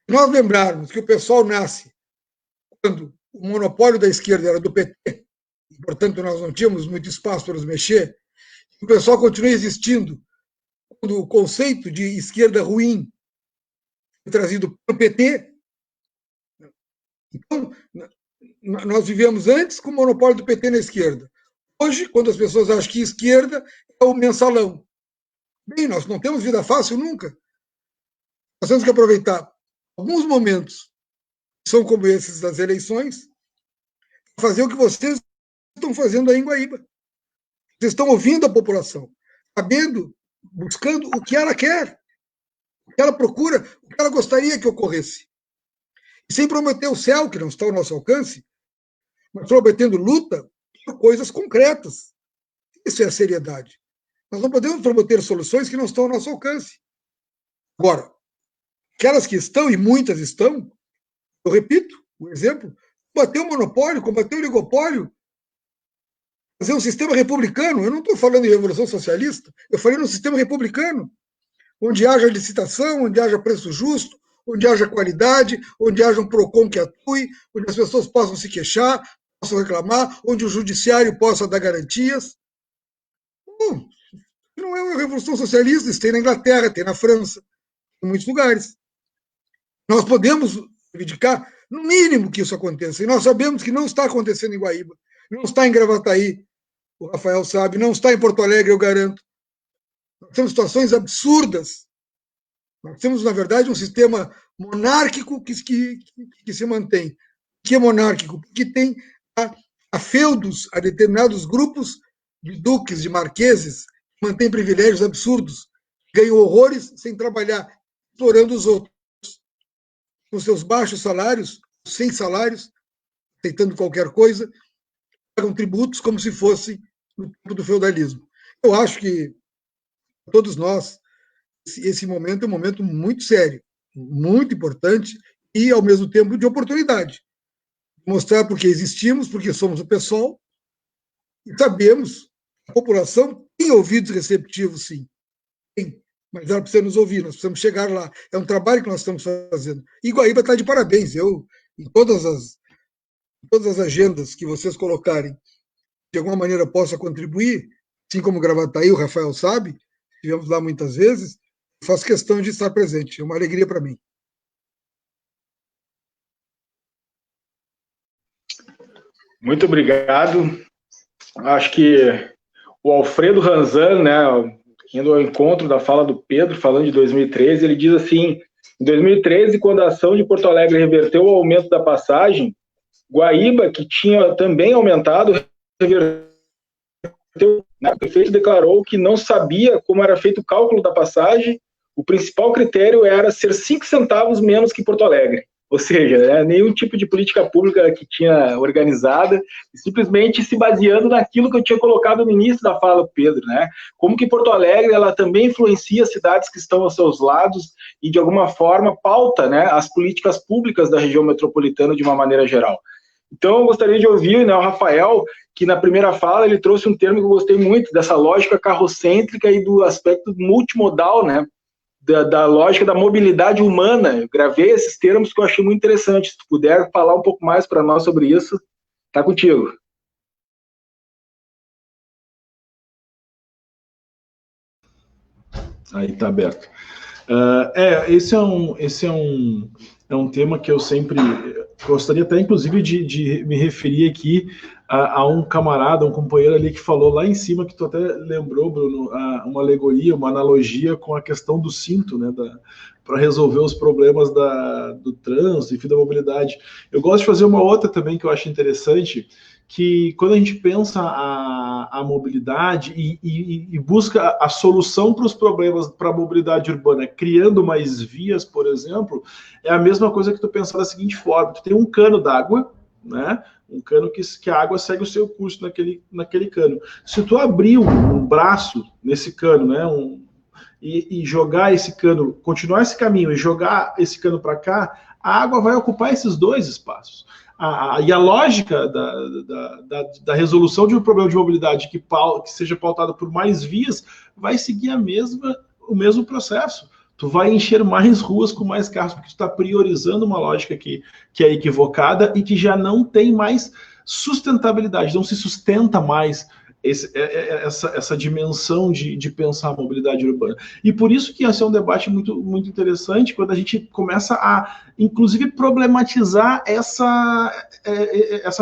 S3: Nós lembrarmos que o PSOL nasce quando o monopólio da esquerda era do PT, e, portanto, nós não tínhamos muito espaço para nos mexer, o PSOL continua existindo quando o conceito de esquerda ruim foi trazido pelo PT. Então, nós vivemos antes com o monopólio do PT na esquerda. Hoje, quando as pessoas acham que esquerda é o mensalão. Bem, nós não temos vida fácil nunca. Nós temos que aproveitar alguns momentos, que são como esses das eleições, para fazer o que vocês estão fazendo aí em Guaíba. Vocês estão ouvindo a população, sabendo, buscando o que ela quer, o que ela procura, o que ela gostaria que ocorresse. E sem prometer o céu, que não está ao nosso alcance, mas prometendo luta por coisas concretas. Isso é a seriedade. Nós não podemos prometer soluções que não estão ao nosso alcance. Agora, aquelas que estão, e muitas estão, eu repito o exemplo, combater o monopólio, combater o oligopólio, fazer um sistema republicano. Eu não estou falando em revolução socialista, eu falei num sistema republicano, onde haja licitação, onde haja preço justo, onde haja qualidade, onde haja um PROCON que atue, onde as pessoas possam se queixar, possam reclamar, onde o judiciário possa dar garantias. Bom, não é uma revolução socialista, isso tem na Inglaterra, tem na França, em muitos lugares. Nós podemos reivindicar, no mínimo, que isso aconteça, e nós sabemos que não está acontecendo em Guaíba, não está em Gravataí, o Rafael sabe, não está em Porto Alegre, eu garanto. Nós temos situações absurdas. Nós temos, na verdade, um sistema monárquico que se mantém. Que é monárquico? Porque tem a feudos, a determinados grupos de duques, de marqueses, que mantêm privilégios absurdos, ganham horrores sem trabalhar, explorando os outros. Com seus baixos salários, sem salários, aceitando qualquer coisa, pagam tributos como se fossem no tempo do feudalismo. Eu acho que todos nós, esse momento é um momento muito sério, muito importante e, ao mesmo tempo, de oportunidade. Mostrar porque existimos, porque somos o PSOL, e sabemos, a população tem ouvidos receptivos, sim. Tem, mas ela precisa nos ouvir, nós precisamos chegar lá. É um trabalho que nós estamos fazendo. E Guaíba está de parabéns. Eu, em todas as agendas que vocês colocarem, de alguma maneira possa contribuir, assim como Gravataí, o Rafael sabe, estivemos lá muitas vezes, faço questão de estar presente. É uma alegria para mim.
S1: Muito obrigado. Acho que o Alfredo Ranzan, né, indo ao encontro da fala do Pedro, falando de 2013, ele diz assim: em 2013, quando a ação de Porto Alegre reverteu o aumento da passagem, Guaíba, que tinha também aumentado, reverteu. O prefeito declarou que não sabia como era feito o cálculo da passagem. O principal critério era ser 5 centavos menos que Porto Alegre. Ou seja, nenhum tipo de política pública que tinha organizada, simplesmente se baseando naquilo que eu tinha colocado no início da fala do Pedro, né? Como que Porto Alegre ela também influencia as cidades que estão aos seus lados e, de alguma forma, pauta, né, as políticas públicas da região metropolitana de uma maneira geral. Então, eu gostaria de ouvir, né, o Rafael, que na primeira fala ele trouxe um termo que eu gostei muito, dessa lógica carrocêntrica e do aspecto multimodal, né? Da lógica da mobilidade humana. Eu gravei esses termos que eu achei muito interessante. Se tu puder falar um pouco mais para nós sobre isso, tá contigo.
S4: Aí tá aberto. Esse é um tema que eu sempre gostaria até, inclusive, de me referir aqui a um camarada, um companheiro ali que falou lá em cima, que tu até lembrou, Bruno, uma alegoria, uma analogia com a questão do cinto, né, para resolver os problemas do trânsito, enfim, da mobilidade. Eu gosto de fazer uma outra também que eu acho interessante, que quando a gente pensa a mobilidade e busca a solução para os problemas para a mobilidade urbana, criando mais vias, por exemplo, é a mesma coisa que tu pensar da seguinte forma: tu tem um cano d'água, né? Um cano que a água segue o seu curso naquele cano. Se tu abrir um braço nesse cano, né, e jogar esse cano, continuar esse caminho e jogar esse cano para cá, a água vai ocupar esses dois espaços. E a lógica da resolução de um problema de mobilidade que seja pautada por mais vias vai seguir o mesmo processo. Tu vai encher mais ruas com mais carros, porque tu está priorizando uma lógica que é equivocada e que já não tem mais sustentabilidade, não se sustenta mais essa dimensão de pensar a mobilidade urbana. E por isso que esse é um debate muito, muito interessante, quando a gente começa a, inclusive, problematizar essa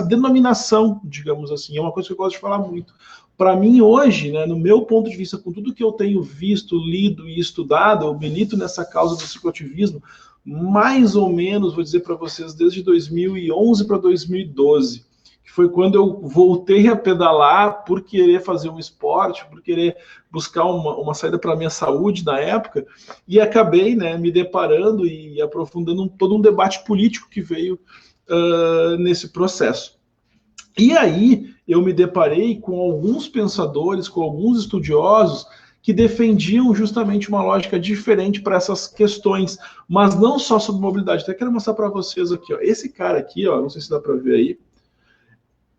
S4: denominação, digamos assim. É uma coisa que eu gosto de falar muito. Para mim, hoje, né, no meu ponto de vista, com tudo que eu tenho visto, lido e estudado, eu milito nessa causa do cicloativismo, mais ou menos, vou dizer para vocês, desde 2011 para 2012, que foi quando eu voltei a pedalar por querer fazer um esporte, por querer buscar uma saída para a minha saúde na época, e acabei, né, me deparando e aprofundando todo um debate político que veio nesse processo. E aí eu me deparei com alguns pensadores, com alguns estudiosos que defendiam justamente uma lógica diferente para essas questões, mas não só sobre mobilidade. Até quero mostrar para vocês aqui, ó. Esse cara aqui, ó, não sei se dá para ver aí,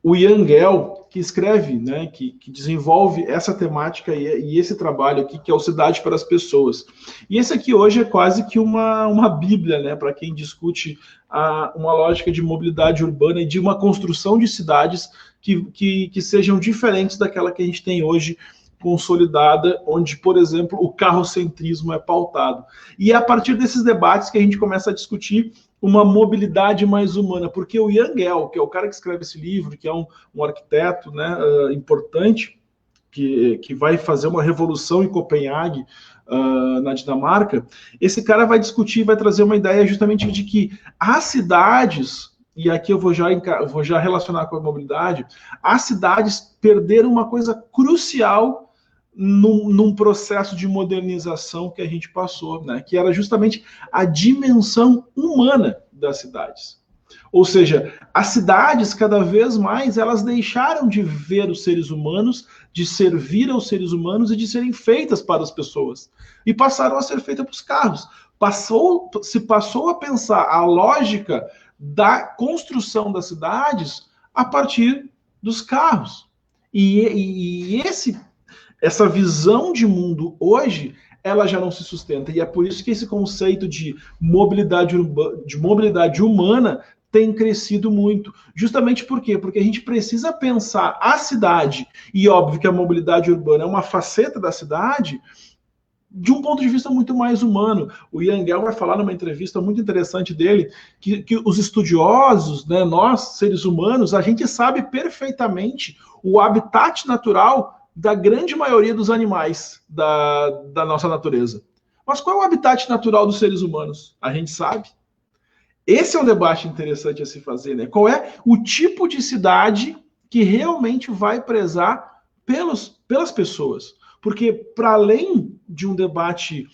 S4: o Ian Gell, que escreve, né, que desenvolve essa temática e esse trabalho aqui, que é o Cidade para as Pessoas. E esse aqui hoje é quase que uma bíblia, né, para quem discute uma lógica de mobilidade urbana e de uma construção de cidades que sejam diferentes daquela que a gente tem hoje consolidada, onde, por exemplo, o carrocentrismo é pautado. E é a partir desses debates que a gente começa a discutir uma mobilidade mais humana, porque o Ian Gell, que é o cara que escreve esse livro, que é um arquiteto, né, importante, que vai fazer uma revolução em Copenhague, na Dinamarca, esse cara vai discutir, vai trazer uma ideia justamente de que as cidades, e aqui eu vou já relacionar com a mobilidade, as cidades perderam uma coisa crucial num processo de modernização que a gente passou, né? Que era justamente a dimensão humana das cidades. Ou seja, as cidades, cada vez mais, elas deixaram de ver os seres humanos, de servir aos seres humanos e de serem feitas para as pessoas. E passaram a ser feitas para os carros. Se passou a pensar a lógica da construção das cidades a partir dos carros. E essa visão de mundo hoje, ela já não se sustenta. E é por isso que esse conceito de mobilidade humana tem crescido muito. Justamente por quê? Porque a gente precisa pensar a cidade, e óbvio que a mobilidade urbana é uma faceta da cidade, de um ponto de vista muito mais humano. O Ian Gell vai falar numa entrevista muito interessante dele, que os estudiosos, né, nós, seres humanos, a gente sabe perfeitamente o habitat natural da grande maioria dos animais da nossa natureza. Mas qual é o habitat natural dos seres humanos? A gente sabe. Esse é um debate interessante a se fazer, né? Qual é o tipo de cidade que realmente vai prezar pelas pessoas? Porque, para além de um debate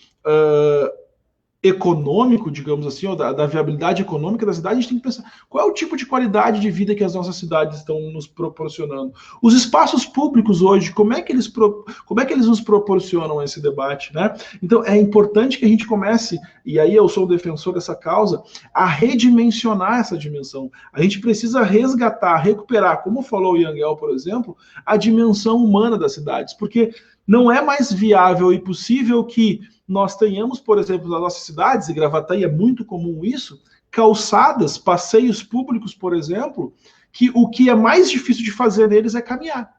S4: econômico, digamos assim, ou da viabilidade econômica da cidade, a gente tem que pensar qual é o tipo de qualidade de vida que as nossas cidades estão nos proporcionando. Os espaços públicos hoje, como é que eles nos proporcionam esse debate, né? Então, é importante que a gente comece, e aí eu sou o defensor dessa causa, a redimensionar essa dimensão. A gente precisa resgatar, recuperar, como falou o Ian Gell, por exemplo, a dimensão humana das cidades, porque não é mais viável e possível que nós tenhamos, por exemplo, nas nossas cidades, e Gravataí é muito comum isso, calçadas, passeios públicos, por exemplo, que o que é mais difícil de fazer neles é caminhar.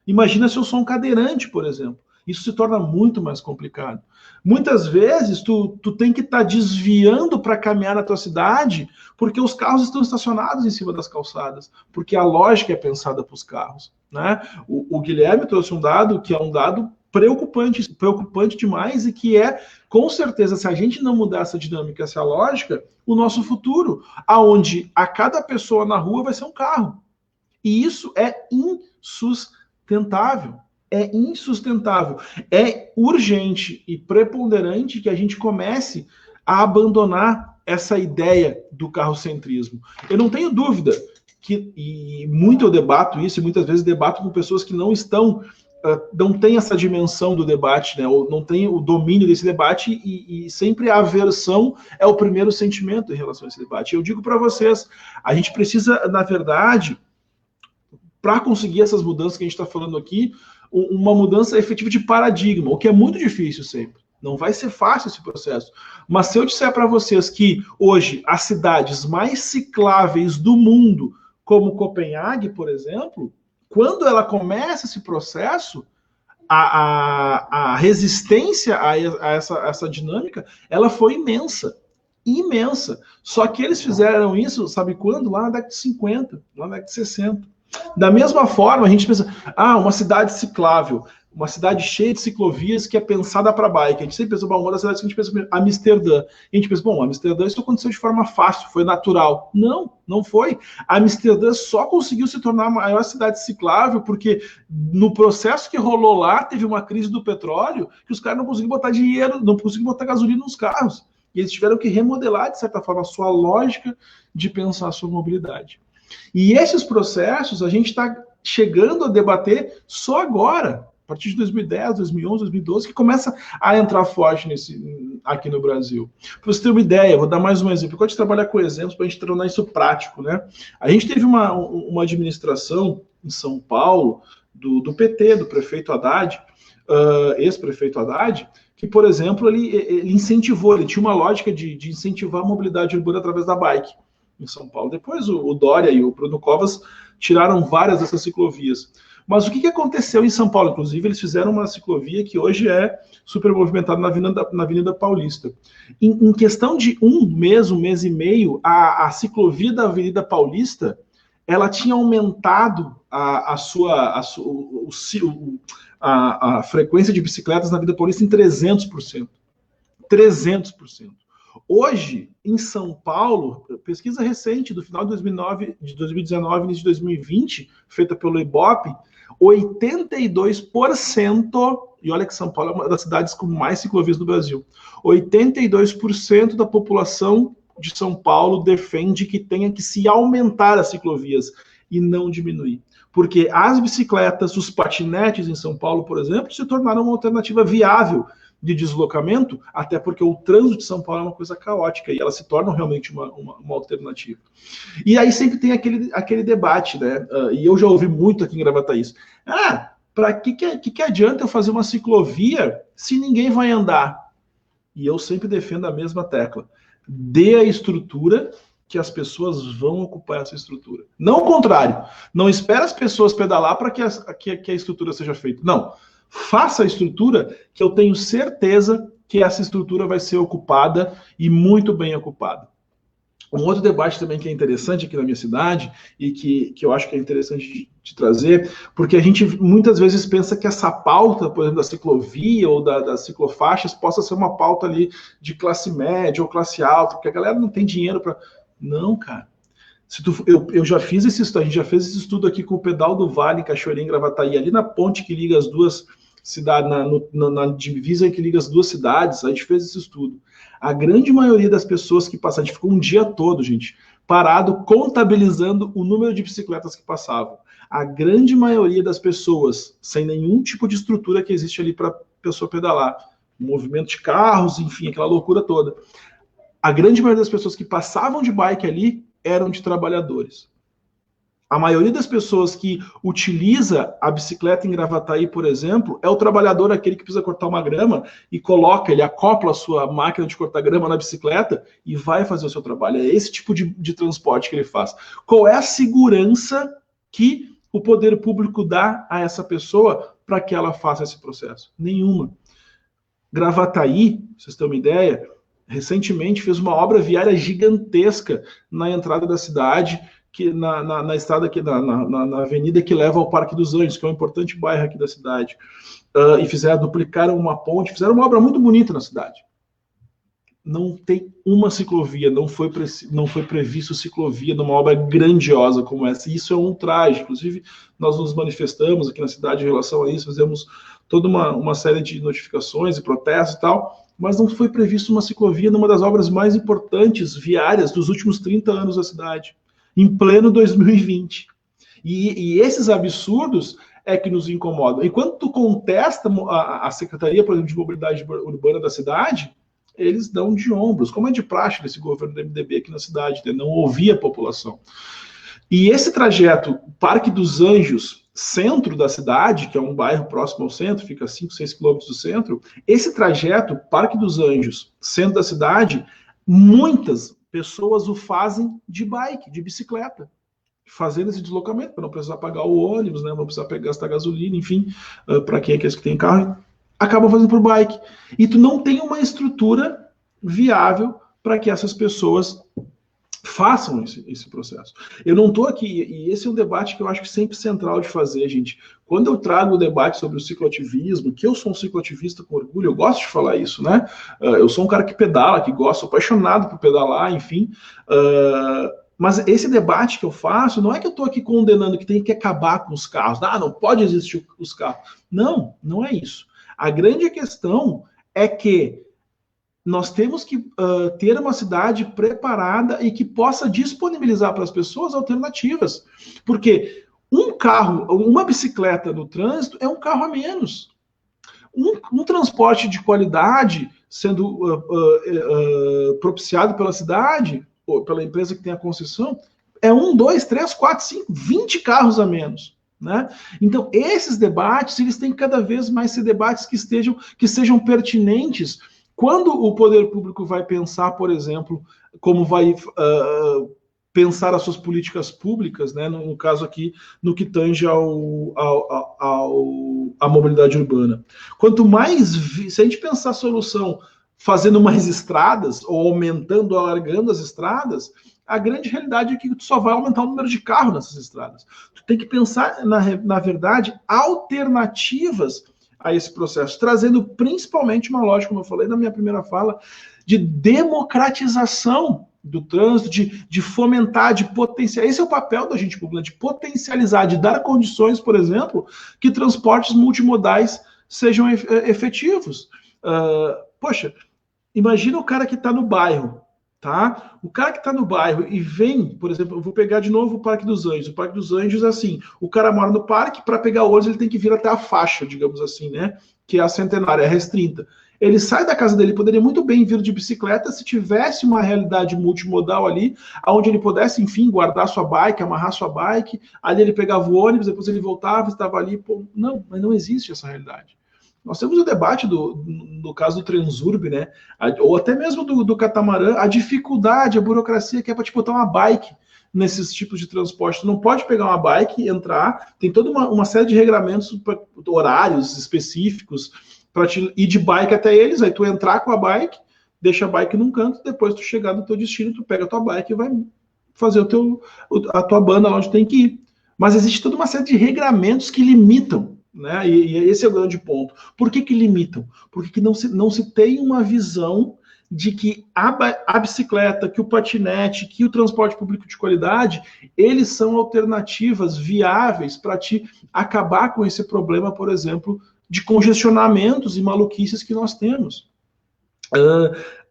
S4: Imagina se eu sou um cadeirante, por exemplo. Isso se torna muito mais complicado. Muitas vezes, tu tem que estar desviando para caminhar na tua cidade, porque os carros estão estacionados em cima das calçadas, porque a lógica é pensada para os carros, né? O Guilherme trouxe um dado que é um dado preocupante demais e que é, com certeza, se a gente não mudar essa dinâmica, essa lógica, o nosso futuro, aonde a cada pessoa na rua vai ser um carro. E isso é insustentável. É insustentável. É urgente e preponderante que a gente comece a abandonar essa ideia do carrocentrismo. Eu não tenho dúvida e muito eu debato isso, e muitas vezes debato com pessoas que não têm essa dimensão do debate, né? Ou não têm o domínio desse debate, e sempre a aversão é o primeiro sentimento em relação a esse debate. Eu digo para vocês, a gente precisa, na verdade, para conseguir essas mudanças que a gente está falando aqui, uma mudança efetiva de paradigma, o que é muito difícil sempre. Não vai ser fácil esse processo. Mas se eu disser para vocês que hoje as cidades mais cicláveis do mundo, como Copenhague, por exemplo, quando ela começa esse processo, a resistência a essa dinâmica, ela foi imensa. Imensa. Só que eles fizeram isso, sabe quando? Lá na década de 50, lá na década de 60. Da mesma forma, a gente pensa, uma cidade ciclável, uma cidade cheia de ciclovias que é pensada para bike. A gente sempre pensa, uma das cidades que a gente pensa, Amsterdã. E a gente pensa, Amsterdã, isso aconteceu de forma fácil, foi natural. Não, não foi. Amsterdã só conseguiu se tornar a maior cidade ciclável porque no processo que rolou lá, teve uma crise do petróleo que os caras não conseguiam botar dinheiro, não conseguiam botar gasolina nos carros. E eles tiveram que remodelar, de certa forma, a sua lógica de pensar a sua mobilidade. E esses processos a gente está chegando a debater só agora, a partir de 2010, 2011, 2012, que começa a entrar forte aqui no Brasil. Para você ter uma ideia, vou dar mais um exemplo. Eu gosto de trabalhar com exemplos para a gente tornar isso prático, né? A gente teve uma administração em São Paulo, do PT, do prefeito Haddad, ex-prefeito Haddad, que, por exemplo, ele incentivou, ele tinha uma lógica de incentivar a mobilidade urbana através da bike em São Paulo. Depois o Dória e o Bruno Covas tiraram várias dessas ciclovias. Mas o que aconteceu em São Paulo? Inclusive, eles fizeram uma ciclovia que hoje é super movimentada na Avenida Paulista. Em questão de um mês e meio, a ciclovia da Avenida Paulista, ela tinha aumentado a frequência de bicicletas na Avenida Paulista em 300%. 300%. Hoje, em São Paulo, pesquisa recente do final de 2019, início de 2020, feita pelo Ibope, 82%, e olha que São Paulo é uma das cidades com mais ciclovias do Brasil, 82% da população de São Paulo defende que tenha que se aumentar as ciclovias e não diminuir. Porque as bicicletas, os patinetes em São Paulo, por exemplo, se tornaram uma alternativa viável de deslocamento, até porque o trânsito de São Paulo é uma coisa caótica e elas se tornam realmente uma alternativa. E aí sempre tem aquele debate, né? E eu já ouvi muito aqui em Gravataí isso. Para que adianta eu fazer uma ciclovia se ninguém vai andar? E eu sempre defendo a mesma tecla. Dê a estrutura que as pessoas vão ocupar essa estrutura. Não o contrário. Não espera as pessoas pedalar para que a estrutura seja feita. Não. Faça a estrutura que eu tenho certeza que essa estrutura vai ser ocupada e muito bem ocupada. Um outro debate também que é interessante aqui na minha cidade e que eu acho que é interessante de trazer, porque a gente muitas vezes pensa que essa pauta, por exemplo, da ciclovia ou das ciclofaixas possa ser uma pauta ali de classe média ou classe alta, porque a galera não tem dinheiro para... Não, cara. Eu já fiz esse estudo, a gente já fez esse estudo aqui com o Pedal do Vale, em Cachoeirinha, Gravataí, ali na ponte que liga as duas cidades, na divisa que liga as duas cidades, a gente fez esse estudo. A grande maioria das pessoas que passaram, a gente ficou um dia todo, gente, parado, contabilizando o número de bicicletas que passavam. A grande maioria das pessoas, sem nenhum tipo de estrutura que existe ali para a pessoa pedalar, movimento de carros, enfim, aquela loucura toda. A grande maioria das pessoas que passavam de bike ali eram de trabalhadores. A maioria das pessoas que utiliza a bicicleta em Gravataí, por exemplo, é o trabalhador, aquele que precisa cortar uma grama e ele acopla a sua máquina de cortar grama na bicicleta e vai fazer o seu trabalho. É esse tipo de transporte que ele faz. Qual é a segurança que o poder público dá a essa pessoa para que ela faça esse processo? Nenhuma. Gravataí, vocês têm uma ideia, recentemente fez uma obra viária gigantesca na entrada da cidade, na estrada aqui, na avenida que leva ao Parque dos Anjos, que é um importante bairro aqui da cidade. E duplicaram uma ponte, fizeram uma obra muito bonita na cidade. Não tem uma ciclovia, não foi previsto ciclovia numa obra grandiosa como essa. E isso é um traje. Inclusive, nós nos manifestamos aqui na cidade em relação a isso, fizemos toda uma série de notificações e protestos e tal, mas não foi previsto uma ciclovia numa das obras mais importantes viárias dos últimos 30 anos da cidade, em pleno 2020. E esses absurdos é que nos incomodam. Enquanto tu contesta a Secretaria, por exemplo, de Mobilidade Urbana da cidade, eles dão de ombros, como é de praxe desse governo do MDB aqui na cidade, né? Não ouvir a população. E esse trajeto, Parque dos Anjos, centro da cidade, que é um bairro próximo ao centro, fica a 5, 6 quilômetros do centro, esse trajeto, Parque dos Anjos, centro da cidade, muitas pessoas o fazem de bike, de bicicleta. fazendo esse deslocamento, para não precisar pagar o ônibus, né, não precisar gastar gasolina, enfim, para quem é que tem carro, acabam fazendo por bike. E tu não tem uma estrutura viável para que essas pessoas façam esse processo. Eu não estou aqui, e esse é um debate que eu acho que sempre central de fazer, gente. Quando eu trago o debate sobre o cicloativismo, que eu sou um cicloativista com orgulho, eu gosto de falar isso, né? Eu sou um cara que pedala, que gosta, sou apaixonado por pedalar, enfim. Mas esse debate que eu faço, não é que eu estou aqui condenando que tem que acabar com os carros. Não pode existir os carros. Não, não é isso. A grande questão é que nós temos que ter uma cidade preparada e que possa disponibilizar para as pessoas alternativas. Porque um carro, uma bicicleta no trânsito é um carro a menos. Um transporte de qualidade sendo propiciado pela cidade, ou pela empresa que tem a concessão, é 1, 2, 3, 4, 5, 20 carros a menos. Né? Então, esses debates, eles têm que cada vez mais ser debates que sejam pertinentes. Quando o poder público vai pensar, por exemplo, como vai pensar as suas políticas públicas, né, no caso aqui, no que tange à mobilidade urbana. Quanto mais, se a gente pensar a solução fazendo mais estradas, ou aumentando, alargando as estradas, a grande realidade é que tu só vai aumentar o número de carros nessas estradas. Tu tem que pensar, na verdade, alternativas a esse processo, trazendo principalmente uma lógica, como eu falei na minha primeira fala, de democratização do trânsito, de fomentar, de potencializar. Esse é o papel da agente pública, de potencializar, de dar condições, por exemplo, que transportes multimodais sejam efetivos. Poxa, imagina o cara que está no bairro, tá? O cara que está no bairro e vem, por exemplo, eu vou pegar de novo o Parque dos Anjos. O Parque dos Anjos, assim, o cara mora no parque, para pegar o ônibus ele tem que vir até a faixa, digamos assim, né? Que é a Centenária, é restrita. Ele sai da casa dele, poderia muito bem vir de bicicleta se tivesse uma realidade multimodal ali, onde ele pudesse, enfim, guardar sua bike, amarrar sua bike, ali ele pegava o ônibus, depois ele voltava, estava ali, pô, não, mas não existe essa realidade. Nós temos o debate do caso do Transurb, né? Ou até mesmo do catamarã, a dificuldade, a burocracia que é para te botar uma bike nesses tipos de transporte. Tu não pode pegar uma bike, entrar, tem toda uma série de regramentos, horários específicos, para te ir de bike até eles, aí tu entrar com a bike, deixa a bike num canto, depois tu chegar no teu destino, tu pega a tua bike e vai fazer a tua banda lá onde tem que ir. Mas existe toda uma série de regramentos que limitam, né? E esse é o grande ponto. Por que limitam? Porque não se tem uma visão de que a bicicleta, que o patinete, que o transporte público de qualidade, eles são alternativas viáveis para te acabar com esse problema, por exemplo, de congestionamentos e maluquices que nós temos.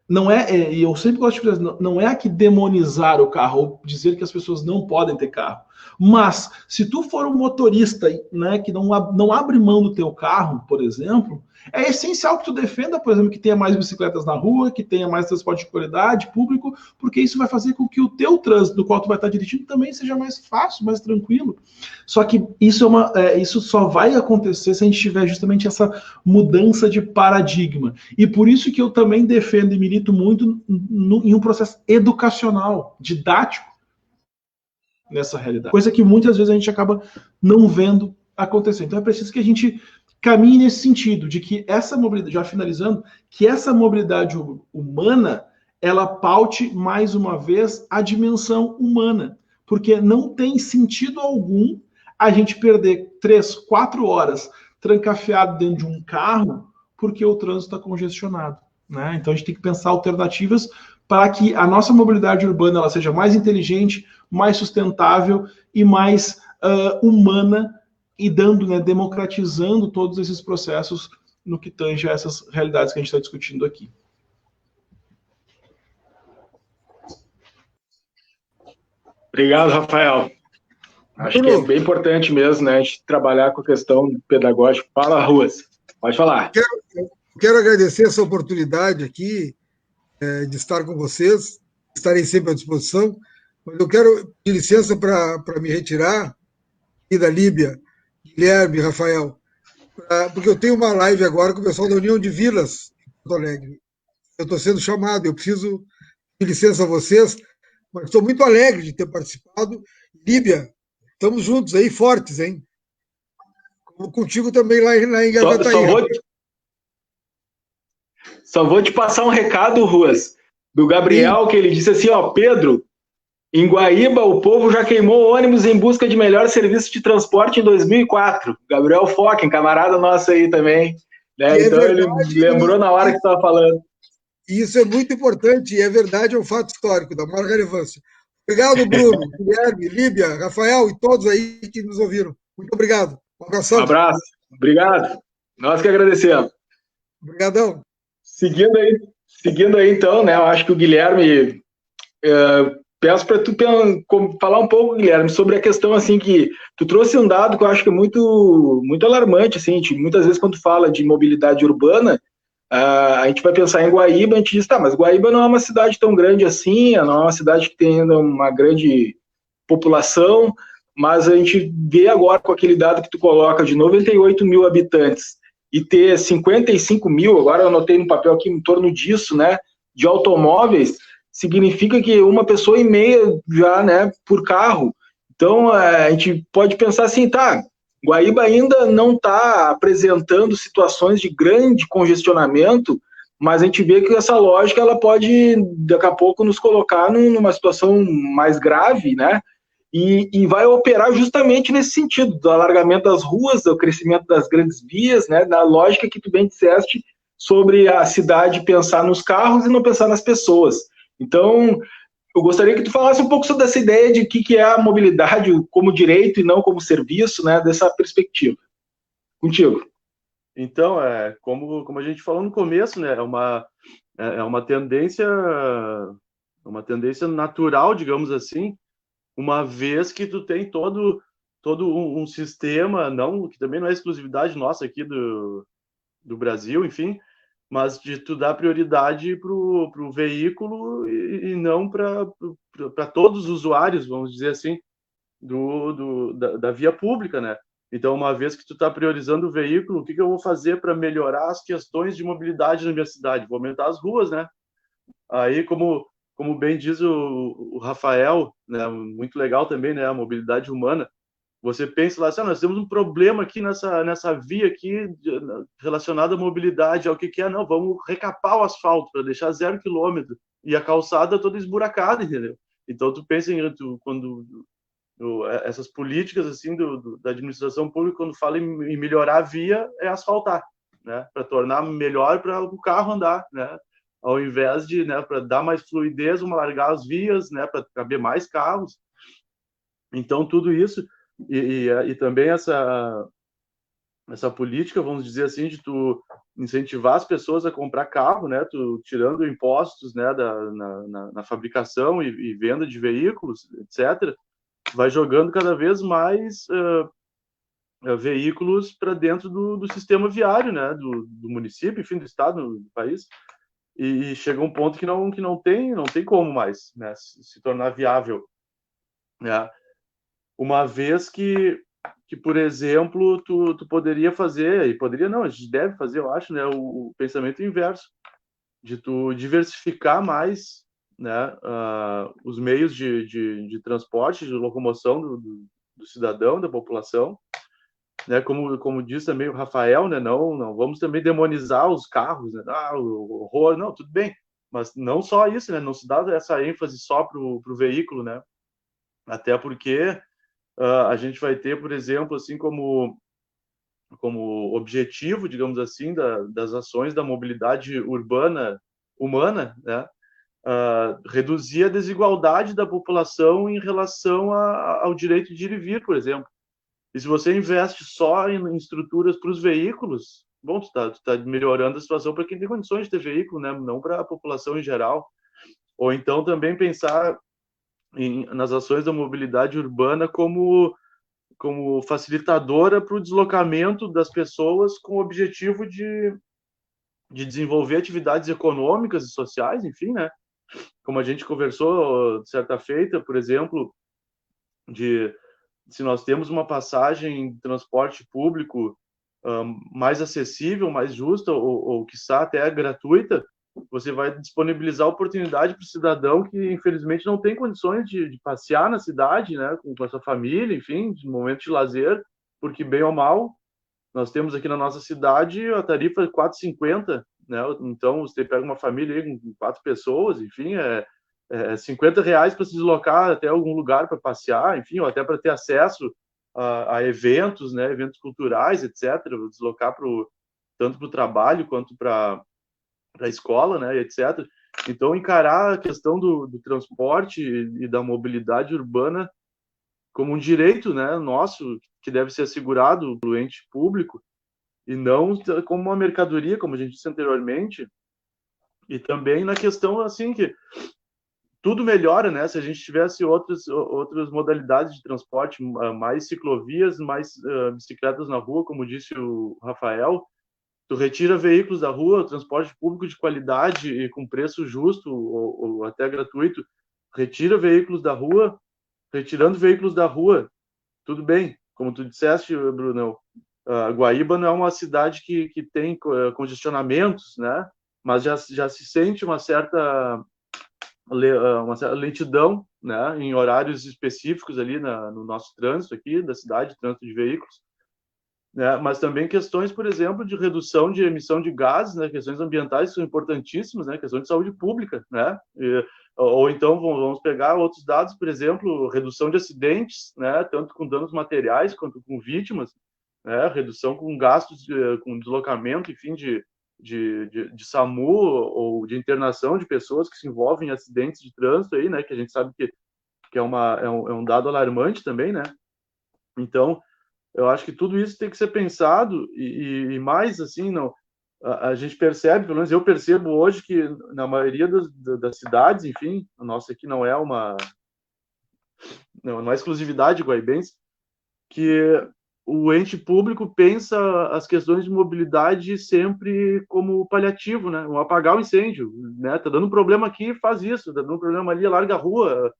S4: Não é, e eu sempre gosto de dizer, não é aqui demonizar o carro, ou dizer que as pessoas não podem ter carro. Mas, se tu for um motorista, né, que não abre mão do teu carro, por exemplo, é essencial que tu defenda, por exemplo, que tenha mais bicicletas na rua, que tenha mais transporte de qualidade, público, porque isso vai fazer com que o teu trânsito, do qual tu vai estar dirigindo, também seja mais fácil, mais tranquilo. Só que isso só vai acontecer se a gente tiver justamente essa mudança de paradigma. E por isso que eu também defendo e milito muito em um processo educacional, didático, nessa realidade. Coisa que muitas vezes a gente acaba não vendo acontecer. Então é preciso que a gente caminhe nesse sentido, de que essa mobilidade, já finalizando, que essa mobilidade humana, ela paute mais uma vez a dimensão humana. Porque não tem sentido algum a gente perder 3, 4 horas trancafiado dentro de um carro porque o trânsito está congestionado, né? Então a gente tem que pensar alternativas para que a nossa mobilidade urbana ela seja mais inteligente, mais sustentável e mais humana, e dando, né, democratizando todos esses processos no que tange a essas realidades que a gente está discutindo aqui.
S1: Obrigado, Rafael. Acho que é bem importante mesmo, né, a gente trabalhar com a questão pedagógica. Fala, Ruas. Pode falar.
S3: Quero agradecer essa oportunidade aqui de estar com vocês. Estarei sempre à disposição. Mas eu quero pedir licença para me retirar aqui da Líbia, Guilherme, Rafael, porque eu tenho uma live agora com o pessoal da União de Vilas em Porto Alegre. Eu estou sendo chamado, eu preciso pedir licença a vocês, mas estou muito alegre de ter participado. Líbia, estamos juntos aí, fortes, hein? Contigo também lá em Gravataí.
S1: Só vou te passar um recado, Ruas, do Gabriel, que ele disse assim, ó, Pedro, em Guaíba o povo já queimou ônibus em busca de melhor serviço de transporte em 2004. Gabriel Focken, camarada nosso aí também, né? Então verdade, ele lembrou na hora que estava falando.
S3: Isso é muito importante, e é verdade, é um fato histórico, da maior relevância. Obrigado, Bruno, Guilherme, Líbia, Rafael e todos aí que nos ouviram. Muito obrigado. Um abração.
S1: Um abraço. Obrigado. Nós que agradecemos.
S3: Obrigadão.
S1: Seguindo aí, então, né? Eu acho que o Guilherme... peço para tu falar um pouco, Guilherme, sobre a questão, assim, que tu trouxe um dado que eu acho que é muito, muito alarmante, assim, muitas vezes quando tu fala de mobilidade urbana, a gente vai pensar em Guaíba, a gente diz, tá, mas Guaíba não é uma cidade tão grande assim, não é uma cidade que tem ainda uma grande população, mas a gente vê agora com aquele dado que tu coloca de 98 mil habitantes e ter 55 mil, agora eu anotei no papel aqui em torno disso, né, de automóveis, significa que uma pessoa e meia já, né, por carro. Então, a gente pode pensar assim, tá, Guaíba ainda não está apresentando situações de grande congestionamento, mas a gente vê que essa lógica ela pode, daqui a pouco, nos colocar numa situação mais grave, né? E vai operar justamente nesse sentido, do alargamento das ruas, do crescimento das grandes vias, né? Da lógica que tu bem disseste sobre a cidade pensar nos carros e não pensar nas pessoas. Então, eu gostaria que tu falasse um pouco sobre essa ideia de que é a mobilidade como direito e não como serviço, né, dessa perspectiva. Contigo.
S5: Então, como a gente falou no começo, né, é uma tendência natural, digamos assim, uma vez que tu tem todo um sistema, não, que também não é exclusividade nossa aqui do Brasil, enfim, mas de tu dar prioridade para o veículo e não para todos os usuários, vamos dizer assim, da via pública, né? Então, uma vez que tu está priorizando o veículo, o que eu vou fazer para melhorar as questões de mobilidade na minha cidade? Vou aumentar as ruas, né? Aí, como bem diz o Rafael, né, muito legal também, né, a mobilidade humana, você pensa lá assim, nós temos um problema aqui nessa via aqui relacionada à mobilidade, ao que é? Não, vamos recapar o asfalto para deixar 0 quilômetro e a calçada toda esburacada, entendeu? Então, tu pensa quando essas políticas assim da administração pública, quando fala em melhorar a via, é asfaltar, né, para tornar melhor para o carro andar, né, ao invés de, né, para dar mais fluidez, vamos alargar as vias, né, para caber mais carros. Então, tudo isso e também essa política, vamos dizer assim, de tu incentivar as pessoas a comprar carro, né, tu tirando impostos, né, na fabricação e venda de veículos, etc., vai jogando cada vez mais veículos para dentro do sistema viário, né, do município, enfim, do estado, do país, e chega um ponto que não tem como mais, né, se tornar viável, né? Uma vez que por exemplo, tu poderia fazer, e poderia não, a gente deve fazer, eu acho, né, o pensamento inverso, de tu diversificar mais, né, os meios de transporte, de locomoção do cidadão, da população, né, como diz também o Rafael, né, não vamos também demonizar os carros, né, o horror, não, tudo bem, mas não só isso, né, não se dá essa ênfase só pro veículo, né, até porque a gente vai ter, por exemplo, assim como objetivo, digamos assim, das ações da mobilidade urbana humana, né, reduzir a desigualdade da população em relação ao direito de ir e vir, por exemplo. E se você investe só em estruturas para os veículos, bom, tu tá melhorando a situação para quem tem condições de ter veículo, né, não para a população em geral. Ou então também pensar nas ações da mobilidade urbana como facilitadora para o deslocamento das pessoas com o objetivo de desenvolver atividades econômicas e sociais, enfim, né? Como a gente conversou certa feita, por exemplo, se nós temos uma passagem de transporte público mais acessível, mais justa, ou quiçá até gratuita, você vai disponibilizar oportunidade para o cidadão que, infelizmente, não tem condições de passear na cidade, né, com a sua família, enfim, de momento de lazer, porque, bem ou mal, nós temos aqui na nossa cidade a tarifa é R$ 4,50, né? Então, você pega uma família aí com 4 pessoas, enfim, é R$ 50 para se deslocar até algum lugar para passear, enfim, ou até para ter acesso a eventos, né, eventos culturais, etc., deslocar tanto para o trabalho quanto para a escola, né, etc. Então, encarar a questão do transporte e da mobilidade urbana como um direito, né, nosso, que deve ser assegurado pelo ente público, e não como uma mercadoria, como a gente disse anteriormente. E também na questão, assim, que tudo melhora, né, se a gente tivesse outras modalidades de transporte, mais ciclovias, mais bicicletas na rua, como disse o Rafael. Tu retira veículos da rua, transporte público de qualidade e com preço justo ou até gratuito, retira veículos da rua. Retirando veículos da rua, tudo bem, como tu disseste, Bruno, Guaíba não é uma cidade que tem congestionamentos, né? Mas já se sente uma certa lentidão, né? Em horários específicos ali no nosso trânsito aqui da cidade, trânsito de veículos, né? Mas também questões, por exemplo, de redução de emissão de gases, né? Questões ambientais são importantíssimas, né? Questões de saúde pública, né? Ou então vamos pegar outros dados, por exemplo, redução de acidentes, né? Tanto com danos materiais quanto com vítimas, né? Redução com gastos com deslocamento, enfim, de SAMU ou de internação de pessoas que se envolvem em acidentes de trânsito aí, né? Que a gente sabe que é um dado alarmante também, né? Então, eu acho que tudo isso tem que ser pensado e mais, assim, não, a gente percebe, pelo menos eu percebo hoje que na maioria das cidades, enfim, a nossa aqui não é exclusividade guaibense, que o ente público pensa as questões de mobilidade sempre como paliativo, né? Um apagar o incêndio, né? Tá dando um problema aqui, faz isso, tá dando um problema ali, larga a rua.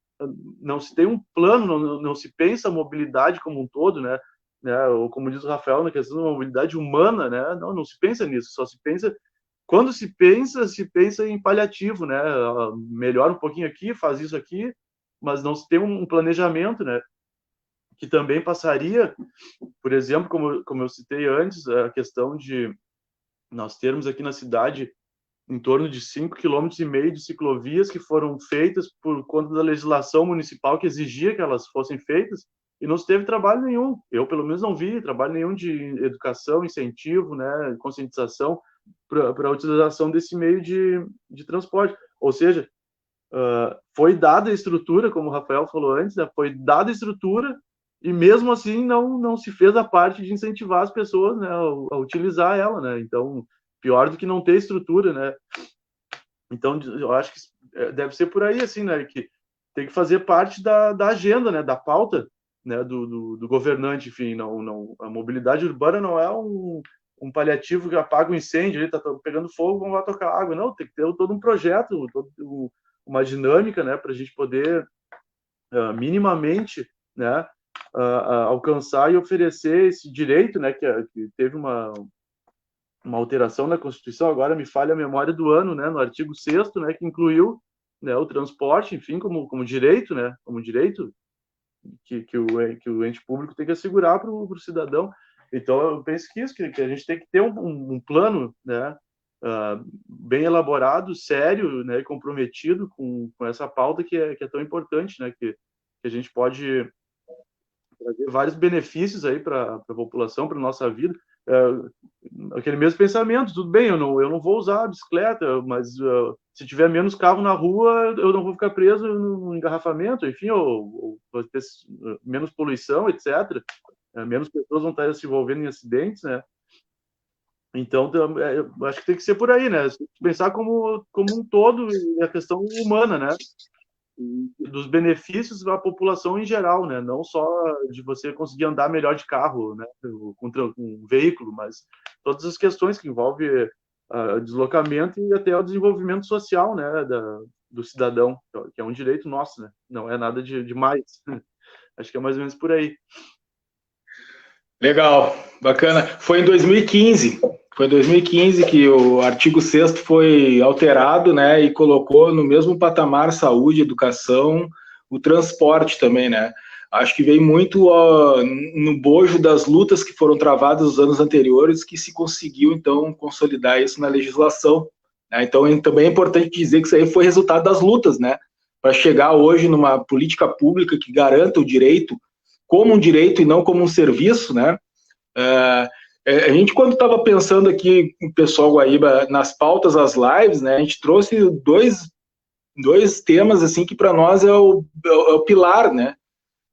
S5: Não se tem um plano, não se pensa a mobilidade como um todo, né? Ou como diz o Rafael, na questão da mobilidade humana, né? Não se pensa nisso, só se pensa quando se pensa em paliativo, né? Melhora um pouquinho aqui, faz isso aqui, mas não se tem um planejamento, né? Que também passaria, por exemplo, como eu citei antes, a questão de nós termos aqui na cidade em torno de 5,5 km de ciclovias que foram feitas por conta da legislação municipal que exigia que elas fossem feitas, e não se teve trabalho nenhum. Eu, pelo menos, não vi trabalho nenhum de educação, incentivo, né, conscientização para a utilização desse meio de transporte. Ou seja, foi dada a estrutura, como o Rafael falou antes, né, foi dada a estrutura, e mesmo assim não se fez a parte de incentivar as pessoas, né, a utilizar ela, né? Então, pior do que não ter estrutura, né? Então, eu acho que deve ser por aí, assim, né? Que tem que fazer parte da agenda, né? Da pauta, né? Do governante, enfim. A mobilidade urbana não é um paliativo que apaga o incêndio, ele tá pegando fogo, vamos lá tocar água. Não, tem que ter todo um projeto, uma dinâmica, né? Para a gente poder minimamente, né? Alcançar e oferecer esse direito, né? Que teve uma alteração na Constituição, agora me falha a memória do ano, né, no artigo 6º, né, que incluiu, né, o transporte, enfim, como direito, né, como direito que o ente público tem que assegurar para o cidadão. Então, eu penso que a gente tem que ter um plano, né, bem elaborado, sério, né, comprometido com essa pauta que é tão importante, né, que a gente pode trazer vários benefícios aí para a população, para nossa vida. Aquele mesmo pensamento, tudo bem, eu não vou usar a bicicleta, mas se tiver menos carro na rua, eu não vou ficar preso no engarrafamento, enfim, ou vai ter menos poluição, etc. Menos pessoas vão estar se envolvendo em acidentes, né? Então, eu acho que tem que ser por aí, né? Pensar como um todo, a questão humana, né? Dos benefícios da população em geral, né? Não só de você conseguir andar melhor de carro, né? Com um veículo, mas todas as questões que envolvem deslocamento e até o desenvolvimento social, né? Do cidadão, que é um direito nosso, né? Não é nada de mais. Acho que é mais ou menos por aí.
S1: Legal, bacana. Foi em 2015 Foi em 2015 que o artigo 6º foi alterado, né, e colocou no mesmo patamar saúde, educação, o transporte também, né. Acho que veio muito no bojo das lutas que foram travadas nos anos anteriores, que se conseguiu, então, consolidar isso na legislação, né. Então, também é importante dizer que isso aí foi resultado das lutas, né, para chegar hoje numa política pública que garanta o direito como um direito e não como um serviço, né. A gente, quando estava pensando aqui, o pessoal Guaíba, nas pautas, as lives, né, a gente trouxe dois temas, assim, que para nós é o pilar, né,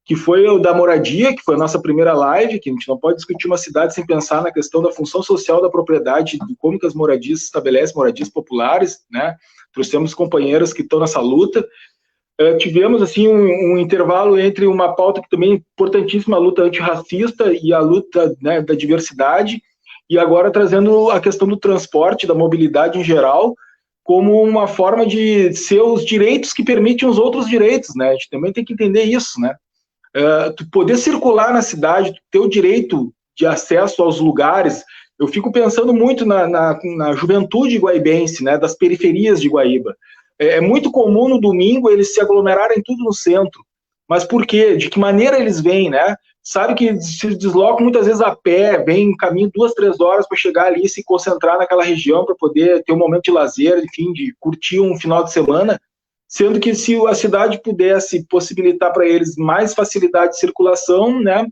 S1: que foi o da moradia, que foi a nossa primeira live, que a gente não pode discutir uma cidade sem pensar na questão da função social da propriedade, de como que as moradias se estabelecem, moradias populares, né, trouxemos companheiros que estão nessa luta. Tivemos, assim, um intervalo entre uma pauta que também é importantíssima, a luta antirracista e a luta, né, da diversidade, e agora trazendo a questão do transporte, da mobilidade em geral, como uma forma de ser os direitos que permitem os outros direitos, né? A gente também tem que entender isso, né? Tu poder circular na cidade, ter o direito de acesso aos lugares. Eu fico pensando muito na juventude guaibense, né, das periferias de Guaíba. É muito comum no domingo eles se aglomerarem tudo no centro. Mas por quê? De que maneira eles vêm, né? Sabe que se deslocam muitas vezes a pé, vêm caminho 2, 3 horas para chegar ali e se concentrar naquela região para poder ter um momento de lazer, enfim, de curtir um final de semana, sendo que se a cidade pudesse possibilitar para eles mais facilidade de circulação, né,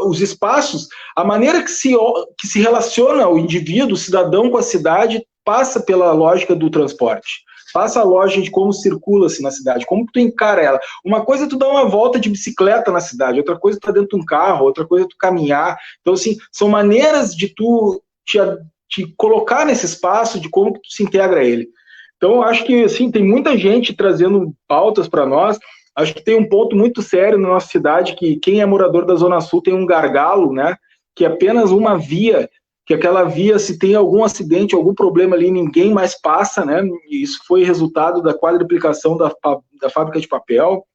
S1: os espaços, a maneira que se relaciona o indivíduo, o cidadão com a cidade, passa pela lógica do transporte. Passa a lógica de como circula-se na cidade, como tu encara ela. Uma coisa é tu dar uma volta de bicicleta na cidade, outra coisa é tu estar dentro de um carro, outra coisa é tu caminhar. Então, assim, são maneiras de tu te colocar nesse espaço, de como tu se integra a ele. Então, eu acho que, assim, tem muita gente trazendo pautas para nós. Acho que tem um ponto muito sério na nossa cidade, que quem é morador da Zona Sul tem um gargalo, né, que é apenas uma via, que aquela via, se tem algum acidente, algum problema ali, ninguém mais passa, né, e isso foi resultado da quadruplicação da fábrica de papel,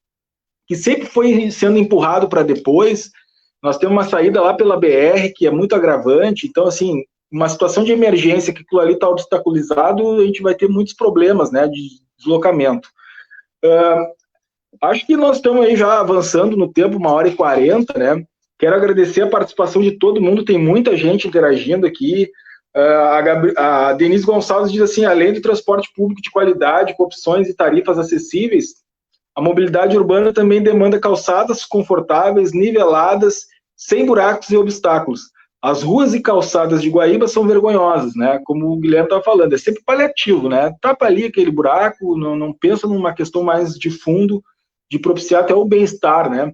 S1: que sempre foi sendo empurrado para depois. Nós temos uma saída lá pela BR, que é muito agravante. Então, assim, uma situação de emergência que aquilo ali está obstaculizado, a gente vai ter muitos problemas, né, de deslocamento. Acho que nós estamos aí já avançando no tempo, 1h40, né? Quero agradecer a participação de todo mundo, tem muita gente interagindo aqui. A Denise Gonçalves diz assim: além do transporte público de qualidade, com opções e tarifas acessíveis, a mobilidade urbana também demanda calçadas confortáveis, niveladas, sem buracos e obstáculos. As ruas e calçadas de Guaíba são vergonhosas, né? Como o Guilherme estava falando, é sempre paliativo, né? Tapa ali aquele buraco, não pensa numa questão mais de fundo, de propiciar até o bem-estar, né?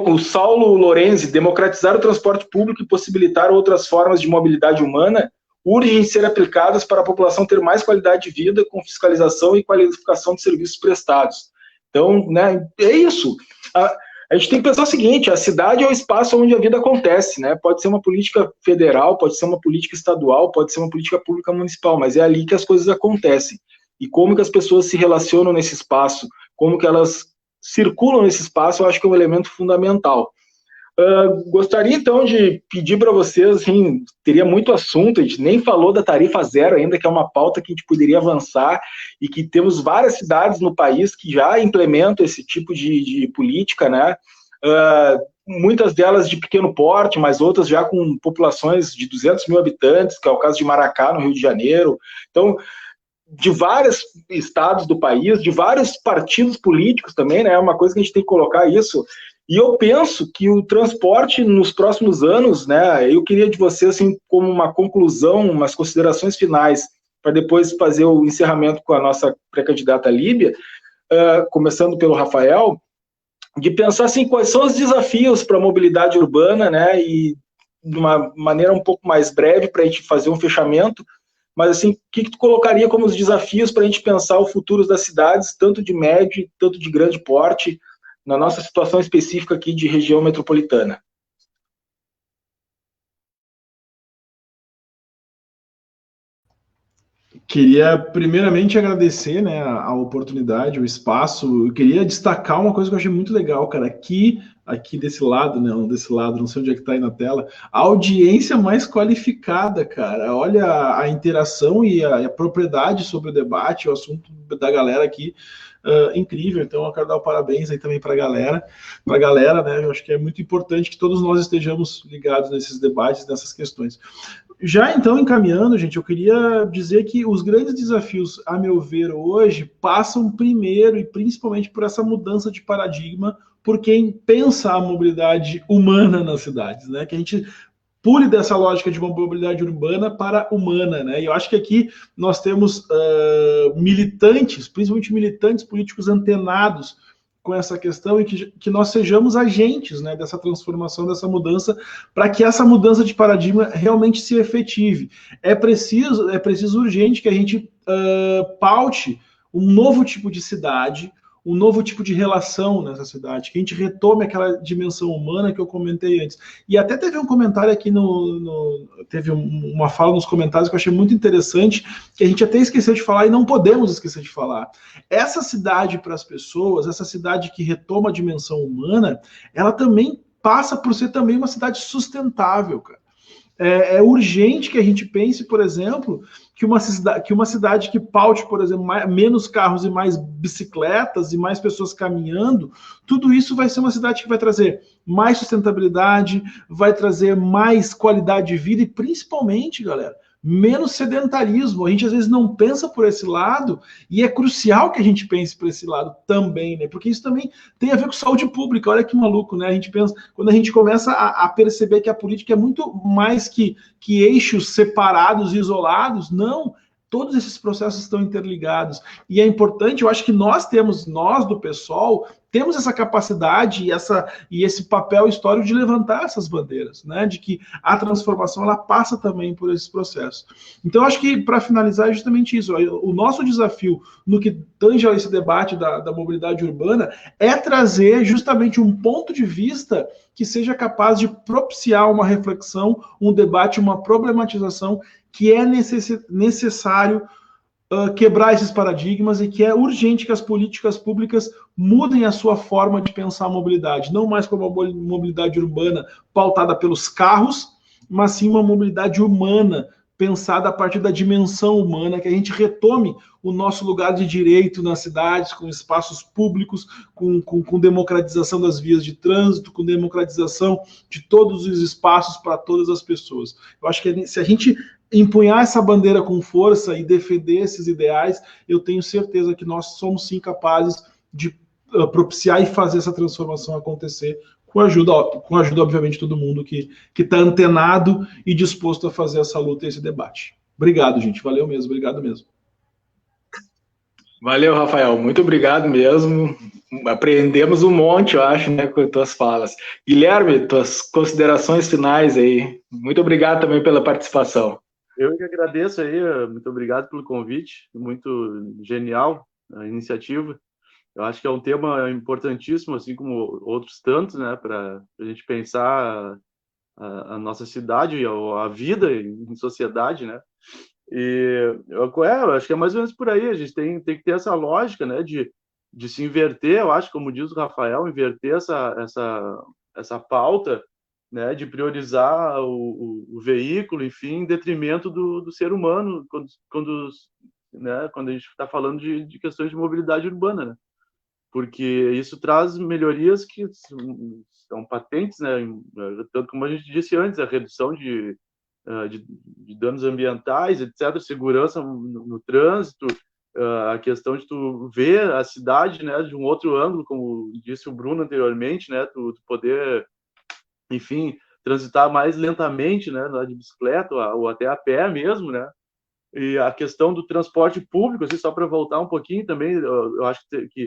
S1: O Saulo Lorenzi: democratizar o transporte público e possibilitar outras formas de mobilidade humana urgem ser aplicadas para a população ter mais qualidade de vida, com fiscalização e qualificação de serviços prestados. Então, né, é isso. A gente tem que pensar o seguinte: a cidade é o espaço onde a vida acontece, né? Pode ser uma política federal, pode ser uma política estadual, pode ser uma política pública municipal, mas é ali que as coisas acontecem. E como que as pessoas se relacionam nesse espaço, como que elas circulam nesse espaço, eu acho que é um elemento fundamental. Gostaria, então, de pedir para vocês, assim, teria muito assunto, a gente nem falou da tarifa zero ainda, que é uma pauta que a gente poderia avançar, e que temos várias cidades no país que já implementam esse tipo de política, né? Muitas delas de pequeno porte, mas outras já com populações de 200 mil habitantes, que é o caso de Maracá, no Rio de Janeiro. Então, de vários estados do país, de vários partidos políticos também, né? É uma coisa que a gente tem que colocar isso. E eu penso que o transporte nos próximos anos, né? Eu queria de você, assim, como uma conclusão, umas considerações finais, para depois fazer o encerramento com a nossa pré-candidata Líbia, começando pelo Rafael, de pensar, assim, quais são os desafios para a mobilidade urbana, né? E de uma maneira um pouco mais breve, para a gente fazer um fechamento. Mas, assim, o que tu colocaria como os desafios para a gente pensar o futuro das cidades, tanto de médio, tanto de grande porte, na nossa situação específica aqui de região metropolitana?
S4: Queria primeiramente agradecer, né, a oportunidade, o espaço. Eu queria destacar uma coisa que eu achei muito legal, cara. Aqui desse lado, né, desse lado, não sei onde é que tá aí na tela, a audiência mais qualificada, cara. Olha a interação e a propriedade sobre o debate, o assunto da galera aqui, incrível. Então, eu quero dar o parabéns aí também para a galera, né? Eu acho que é muito importante que todos nós estejamos ligados nesses debates, nessas questões. Já então, encaminhando, gente, eu queria dizer que os grandes desafios, a meu ver, hoje, passam primeiro e principalmente por essa mudança de paradigma por quem pensa a mobilidade humana nas cidades, né? Que a gente pule dessa lógica de uma mobilidade urbana para humana, né? E eu acho que aqui nós temos militantes, principalmente militantes políticos antenados com essa questão e que nós sejamos agentes, né, dessa transformação, dessa mudança, para que essa mudança de paradigma realmente se efetive. É preciso urgente que a gente paute um novo tipo de cidade, um novo tipo de relação nessa cidade, que a gente retome aquela dimensão humana que eu comentei antes. E até teve um comentário aqui teve uma fala nos comentários que eu achei muito interessante, que a gente até esqueceu de falar e não podemos esquecer de falar. Essa cidade para as pessoas, essa cidade que retoma a dimensão humana, ela também passa por ser também uma cidade sustentável, cara. É urgente que a gente pense, por exemplo, que uma cidade que paute, por exemplo, menos carros e mais bicicletas e mais pessoas caminhando, tudo isso vai ser uma cidade que vai trazer mais sustentabilidade, vai trazer mais qualidade de vida e, principalmente, galera, menos sedentarismo. A gente às vezes não pensa por esse lado e é crucial que a gente pense por esse lado também, né? Porque isso também tem a ver com saúde pública. Olha que maluco, né? A gente pensa, quando a gente começa a perceber que a política é muito mais que eixos separados e isolados, não. Todos esses processos estão interligados. E é importante, eu acho que nós do PSOL, temos essa capacidade e esse papel histórico de levantar essas bandeiras, né? De que a transformação ela passa também por esses processos. Então, eu acho que, para finalizar, é justamente isso. O nosso desafio no que tange a esse debate da mobilidade urbana é trazer justamente um ponto de vista que seja capaz de propiciar uma reflexão, um debate, uma problematização que é necessário quebrar esses paradigmas e que é urgente que as políticas públicas mudem a sua forma de pensar a mobilidade, não mais como uma mobilidade urbana pautada pelos carros, mas sim uma mobilidade humana, pensada a partir da dimensão humana, que a gente retome o nosso lugar de direito nas cidades, com espaços públicos, com democratização das vias de trânsito, com democratização de todos os espaços para todas as pessoas. Eu acho que se a gente empunhar essa bandeira com força e defender esses ideais, eu tenho certeza que nós somos sim capazes de propiciar e fazer essa transformação acontecer, com ajuda, obviamente, de todo mundo que está antenado e disposto a fazer essa luta e esse debate. Obrigado, gente. Valeu mesmo, obrigado mesmo.
S1: Valeu, Rafael. Muito obrigado mesmo. Aprendemos um monte, eu acho, né, com tuas falas. Guilherme, tuas considerações finais aí. Muito obrigado também pela participação.
S5: Eu que agradeço aí, muito obrigado pelo convite, muito genial a iniciativa. Eu acho que é um tema importantíssimo, assim como outros tantos, né, para a gente pensar a nossa cidade, a vida em sociedade, né. E eu acho que é mais ou menos por aí. A gente tem que ter essa lógica, né, de se inverter. Eu acho, como diz o Rafael, inverter essa pauta, né, de priorizar o veículo, enfim, em detrimento do ser humano, quando a gente está falando de questões de mobilidade urbana, né? Porque isso traz melhorias que são patentes, né? Tanto como a gente disse antes, a redução de danos ambientais, etc., segurança no trânsito, a questão de tu ver a cidade, né, de um outro ângulo, como disse o Bruno anteriormente, né, tu poder, enfim, transitar mais lentamente, né, de bicicleta ou até a pé mesmo, né. E a questão do transporte público, assim, só para voltar um pouquinho também, eu acho que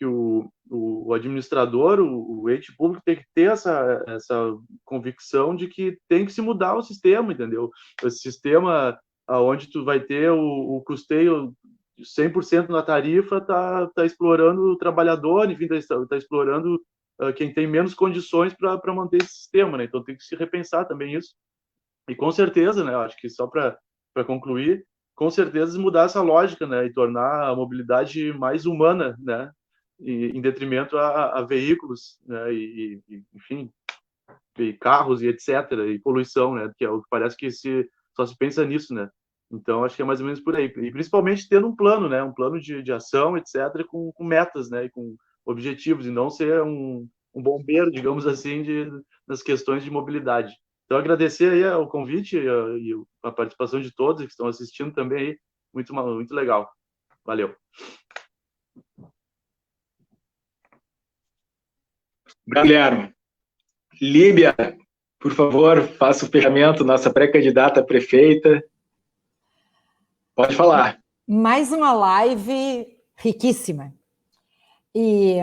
S5: o administrador, o ente público tem que ter essa convicção de que tem que se mudar o sistema, entendeu? Esse sistema onde tu vai ter o custeio 100% na tarifa tá explorando o trabalhador, enfim, tá explorando quem tem menos condições para manter esse sistema, né? Então tem que se repensar também isso. E com certeza, né, acho que só para concluir, com certeza, mudar essa lógica, né, e tornar a mobilidade mais humana, né, em detrimento a veículos, né, enfim, e carros e etc, e poluição, né, que é o que parece que só se pensa nisso, né. Então, acho que é mais ou menos por aí. E principalmente tendo um plano, né, um plano de ação, etc, com metas, né, e com objetivos, e não ser um bombeiro, digamos assim, das questões de mobilidade. Então, agradecer aí o convite e a participação de todos que estão assistindo também aí. Muito legal. Valeu.
S1: Guilherme. Líbia, por favor, faça o fechamento, nossa pré-candidata a prefeita. Pode falar.
S2: Mais uma live riquíssima. E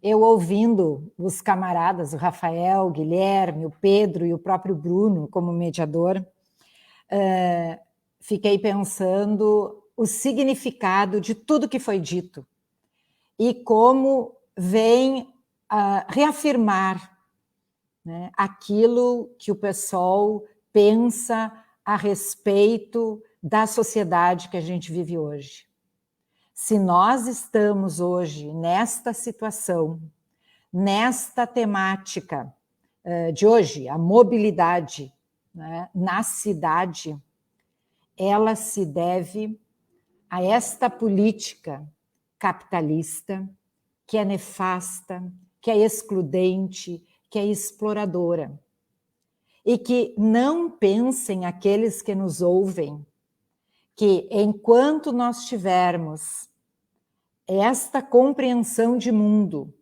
S2: eu ouvindo os camaradas, o Rafael, o Guilherme, o Pedro e o próprio Bruno como mediador, fiquei pensando o significado de tudo que foi dito e como vem reafirmar, né, aquilo que o pessoal pensa a respeito da sociedade que a gente vive hoje. Se nós estamos hoje nesta situação, nesta temática de hoje, a mobilidade, né, na cidade, ela se deve a esta política capitalista que é nefasta, que é excludente, que é exploradora. E que não pensem aqueles que nos ouvem que enquanto nós tivermos esta compreensão de mundo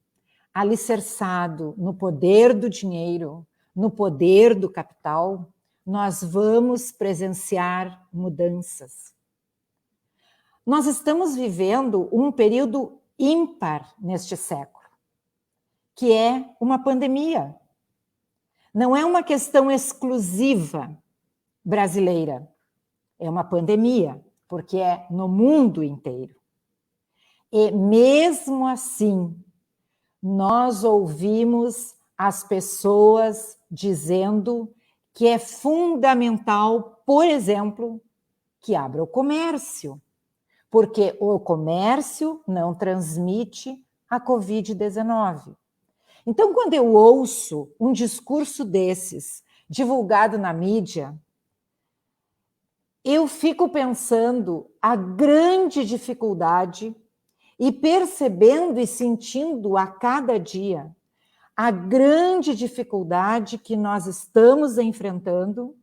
S2: alicerçado no poder do dinheiro, no poder do capital, nós vamos presenciar mudanças. Nós estamos vivendo um período ímpar neste século, que é uma pandemia. Não é uma questão exclusiva brasileira, é uma pandemia, porque é no mundo inteiro. E mesmo assim, nós ouvimos as pessoas dizendo que é fundamental, por exemplo, que abra o comércio, porque o comércio não transmite a Covid-19. Então, quando eu ouço um discurso desses divulgado na mídia, eu fico pensando a grande dificuldade e percebendo e sentindo a cada dia a grande dificuldade que nós estamos enfrentando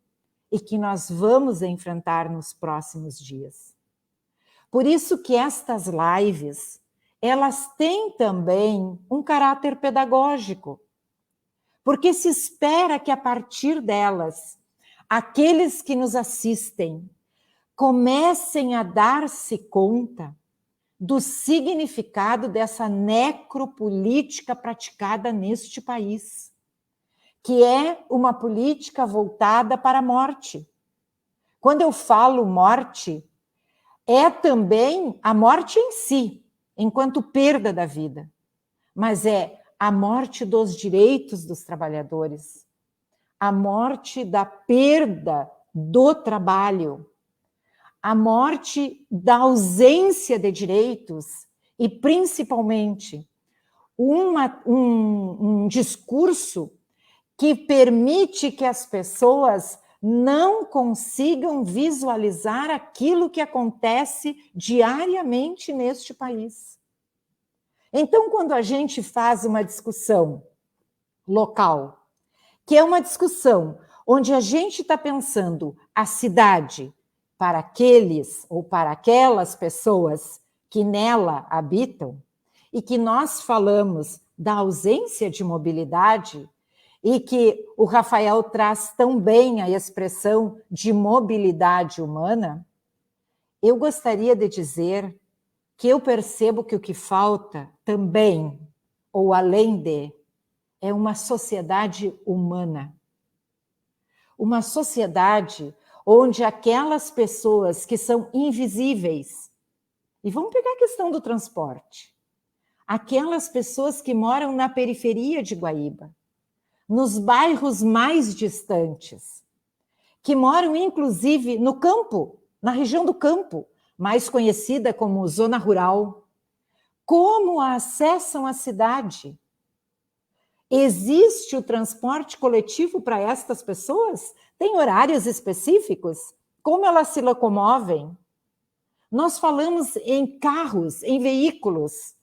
S2: e que nós vamos enfrentar nos próximos dias. Por isso que estas lives, elas têm também um caráter pedagógico, porque se espera que a partir delas, aqueles que nos assistem comecem a dar-se conta do significado dessa necropolítica praticada neste país, que é uma política voltada para a morte. Quando eu falo morte, é também a morte em si, enquanto perda da vida, mas é a morte dos direitos dos trabalhadores, a morte da perda do trabalho, a morte da ausência de direitos e, principalmente, um discurso que permite que as pessoas não consigam visualizar aquilo que acontece diariamente neste país. Então, quando a gente faz uma discussão local, que é uma discussão onde a gente está pensando a cidade para aqueles ou para aquelas pessoas que nela habitam, e que nós falamos da ausência de mobilidade, e que o Rafael traz tão bem a expressão de mobilidade humana, eu gostaria de dizer que eu percebo que o que falta também, ou além de, é uma sociedade humana. Uma sociedade onde aquelas pessoas que são invisíveis, e vamos pegar a questão do transporte, aquelas pessoas que moram na periferia de Guaíba, nos bairros mais distantes, que moram inclusive no campo, na região do campo, mais conhecida como zona rural. Como acessam a cidade? Existe o transporte coletivo para estas pessoas? Tem horários específicos? Como elas se locomovem? Nós falamos em carros, em veículos,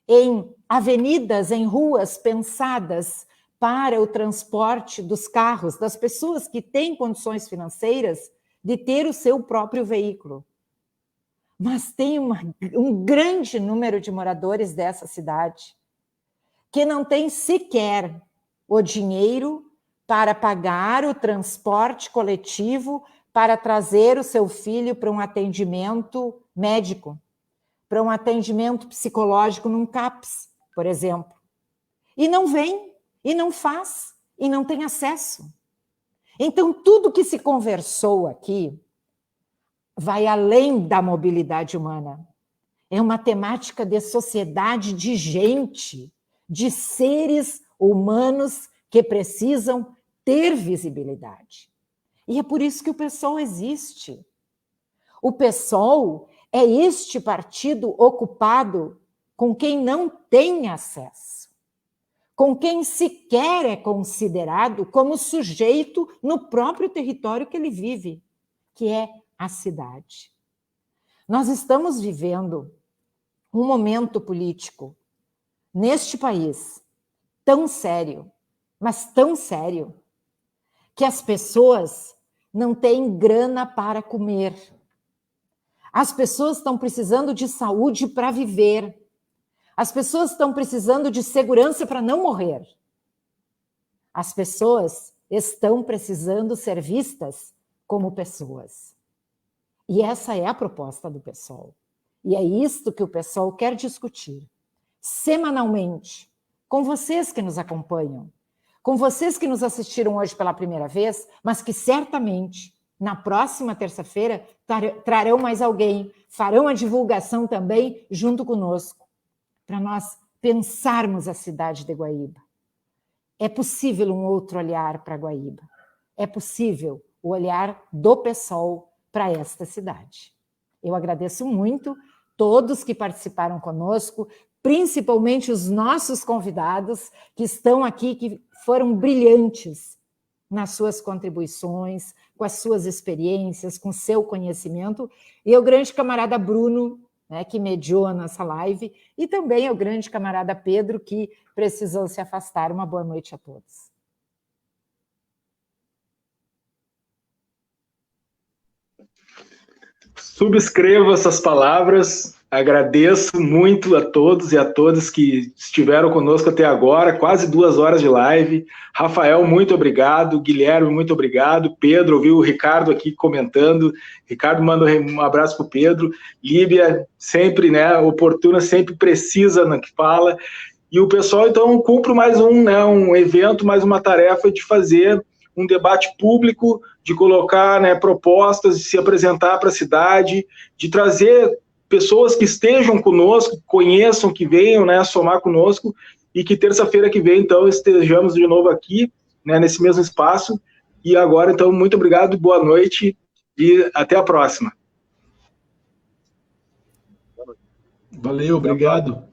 S2: em avenidas, em ruas pensadas para o transporte dos carros, das pessoas que têm condições financeiras de ter o seu próprio veículo. Mas tem um grande número de moradores dessa cidade que não tem sequer o dinheiro para pagar o transporte coletivo para trazer o seu filho para um atendimento médico, para um atendimento psicológico num CAPS, por exemplo. E não vem, e não faz, e não tem acesso. Então, tudo que se conversou aqui vai além da mobilidade humana. É uma temática de sociedade, de gente, de seres humanos que precisam ter visibilidade. E é por isso que o PSOL existe. O PSOL é este partido ocupado com quem não tem acesso, com quem sequer é considerado como sujeito no próprio território que ele vive, que é a cidade. Nós estamos vivendo um momento político neste país tão sério, mas tão sério, que as pessoas não têm grana para comer. As pessoas estão precisando de saúde para viver. As pessoas estão precisando de segurança para não morrer. As pessoas estão precisando ser vistas como pessoas. E essa é a proposta do PSOL. E é isto que o PSOL quer discutir, semanalmente, com vocês que nos acompanham, com vocês que nos assistiram hoje pela primeira vez, mas que certamente, na próxima terça-feira, trarão mais alguém, farão a divulgação também junto conosco, para nós pensarmos a cidade de Guaíba. É possível um outro olhar para Guaíba. É possível o olhar do PSOL para esta cidade. Eu agradeço muito todos que participaram conosco, principalmente os nossos convidados que estão aqui, que foram brilhantes nas suas contribuições, com as suas experiências, com o seu conhecimento, e o grande camarada Bruno, né, que mediou a nossa live, e também o grande camarada Pedro, que precisou se afastar. Uma boa noite a todos.
S1: Subscrevo essas palavras, agradeço muito a todos e a todas que estiveram conosco até agora, quase 2 horas de live. Rafael, muito obrigado. Guilherme, muito obrigado. Pedro, ouvi o Ricardo aqui comentando. Ricardo manda um abraço para o Pedro. Líbia, sempre, né, oportuna, sempre precisa no que fala. E o pessoal, então, cumpre mais um evento, mais uma tarefa de fazer um debate público, de colocar, né, propostas, de se apresentar para a cidade, de trazer pessoas que estejam conosco, conheçam, que venham, né, somar conosco, e que terça-feira que vem, então, estejamos de novo aqui, né, nesse mesmo espaço. E agora, então, muito obrigado, boa noite e até a próxima.
S4: Valeu, obrigado.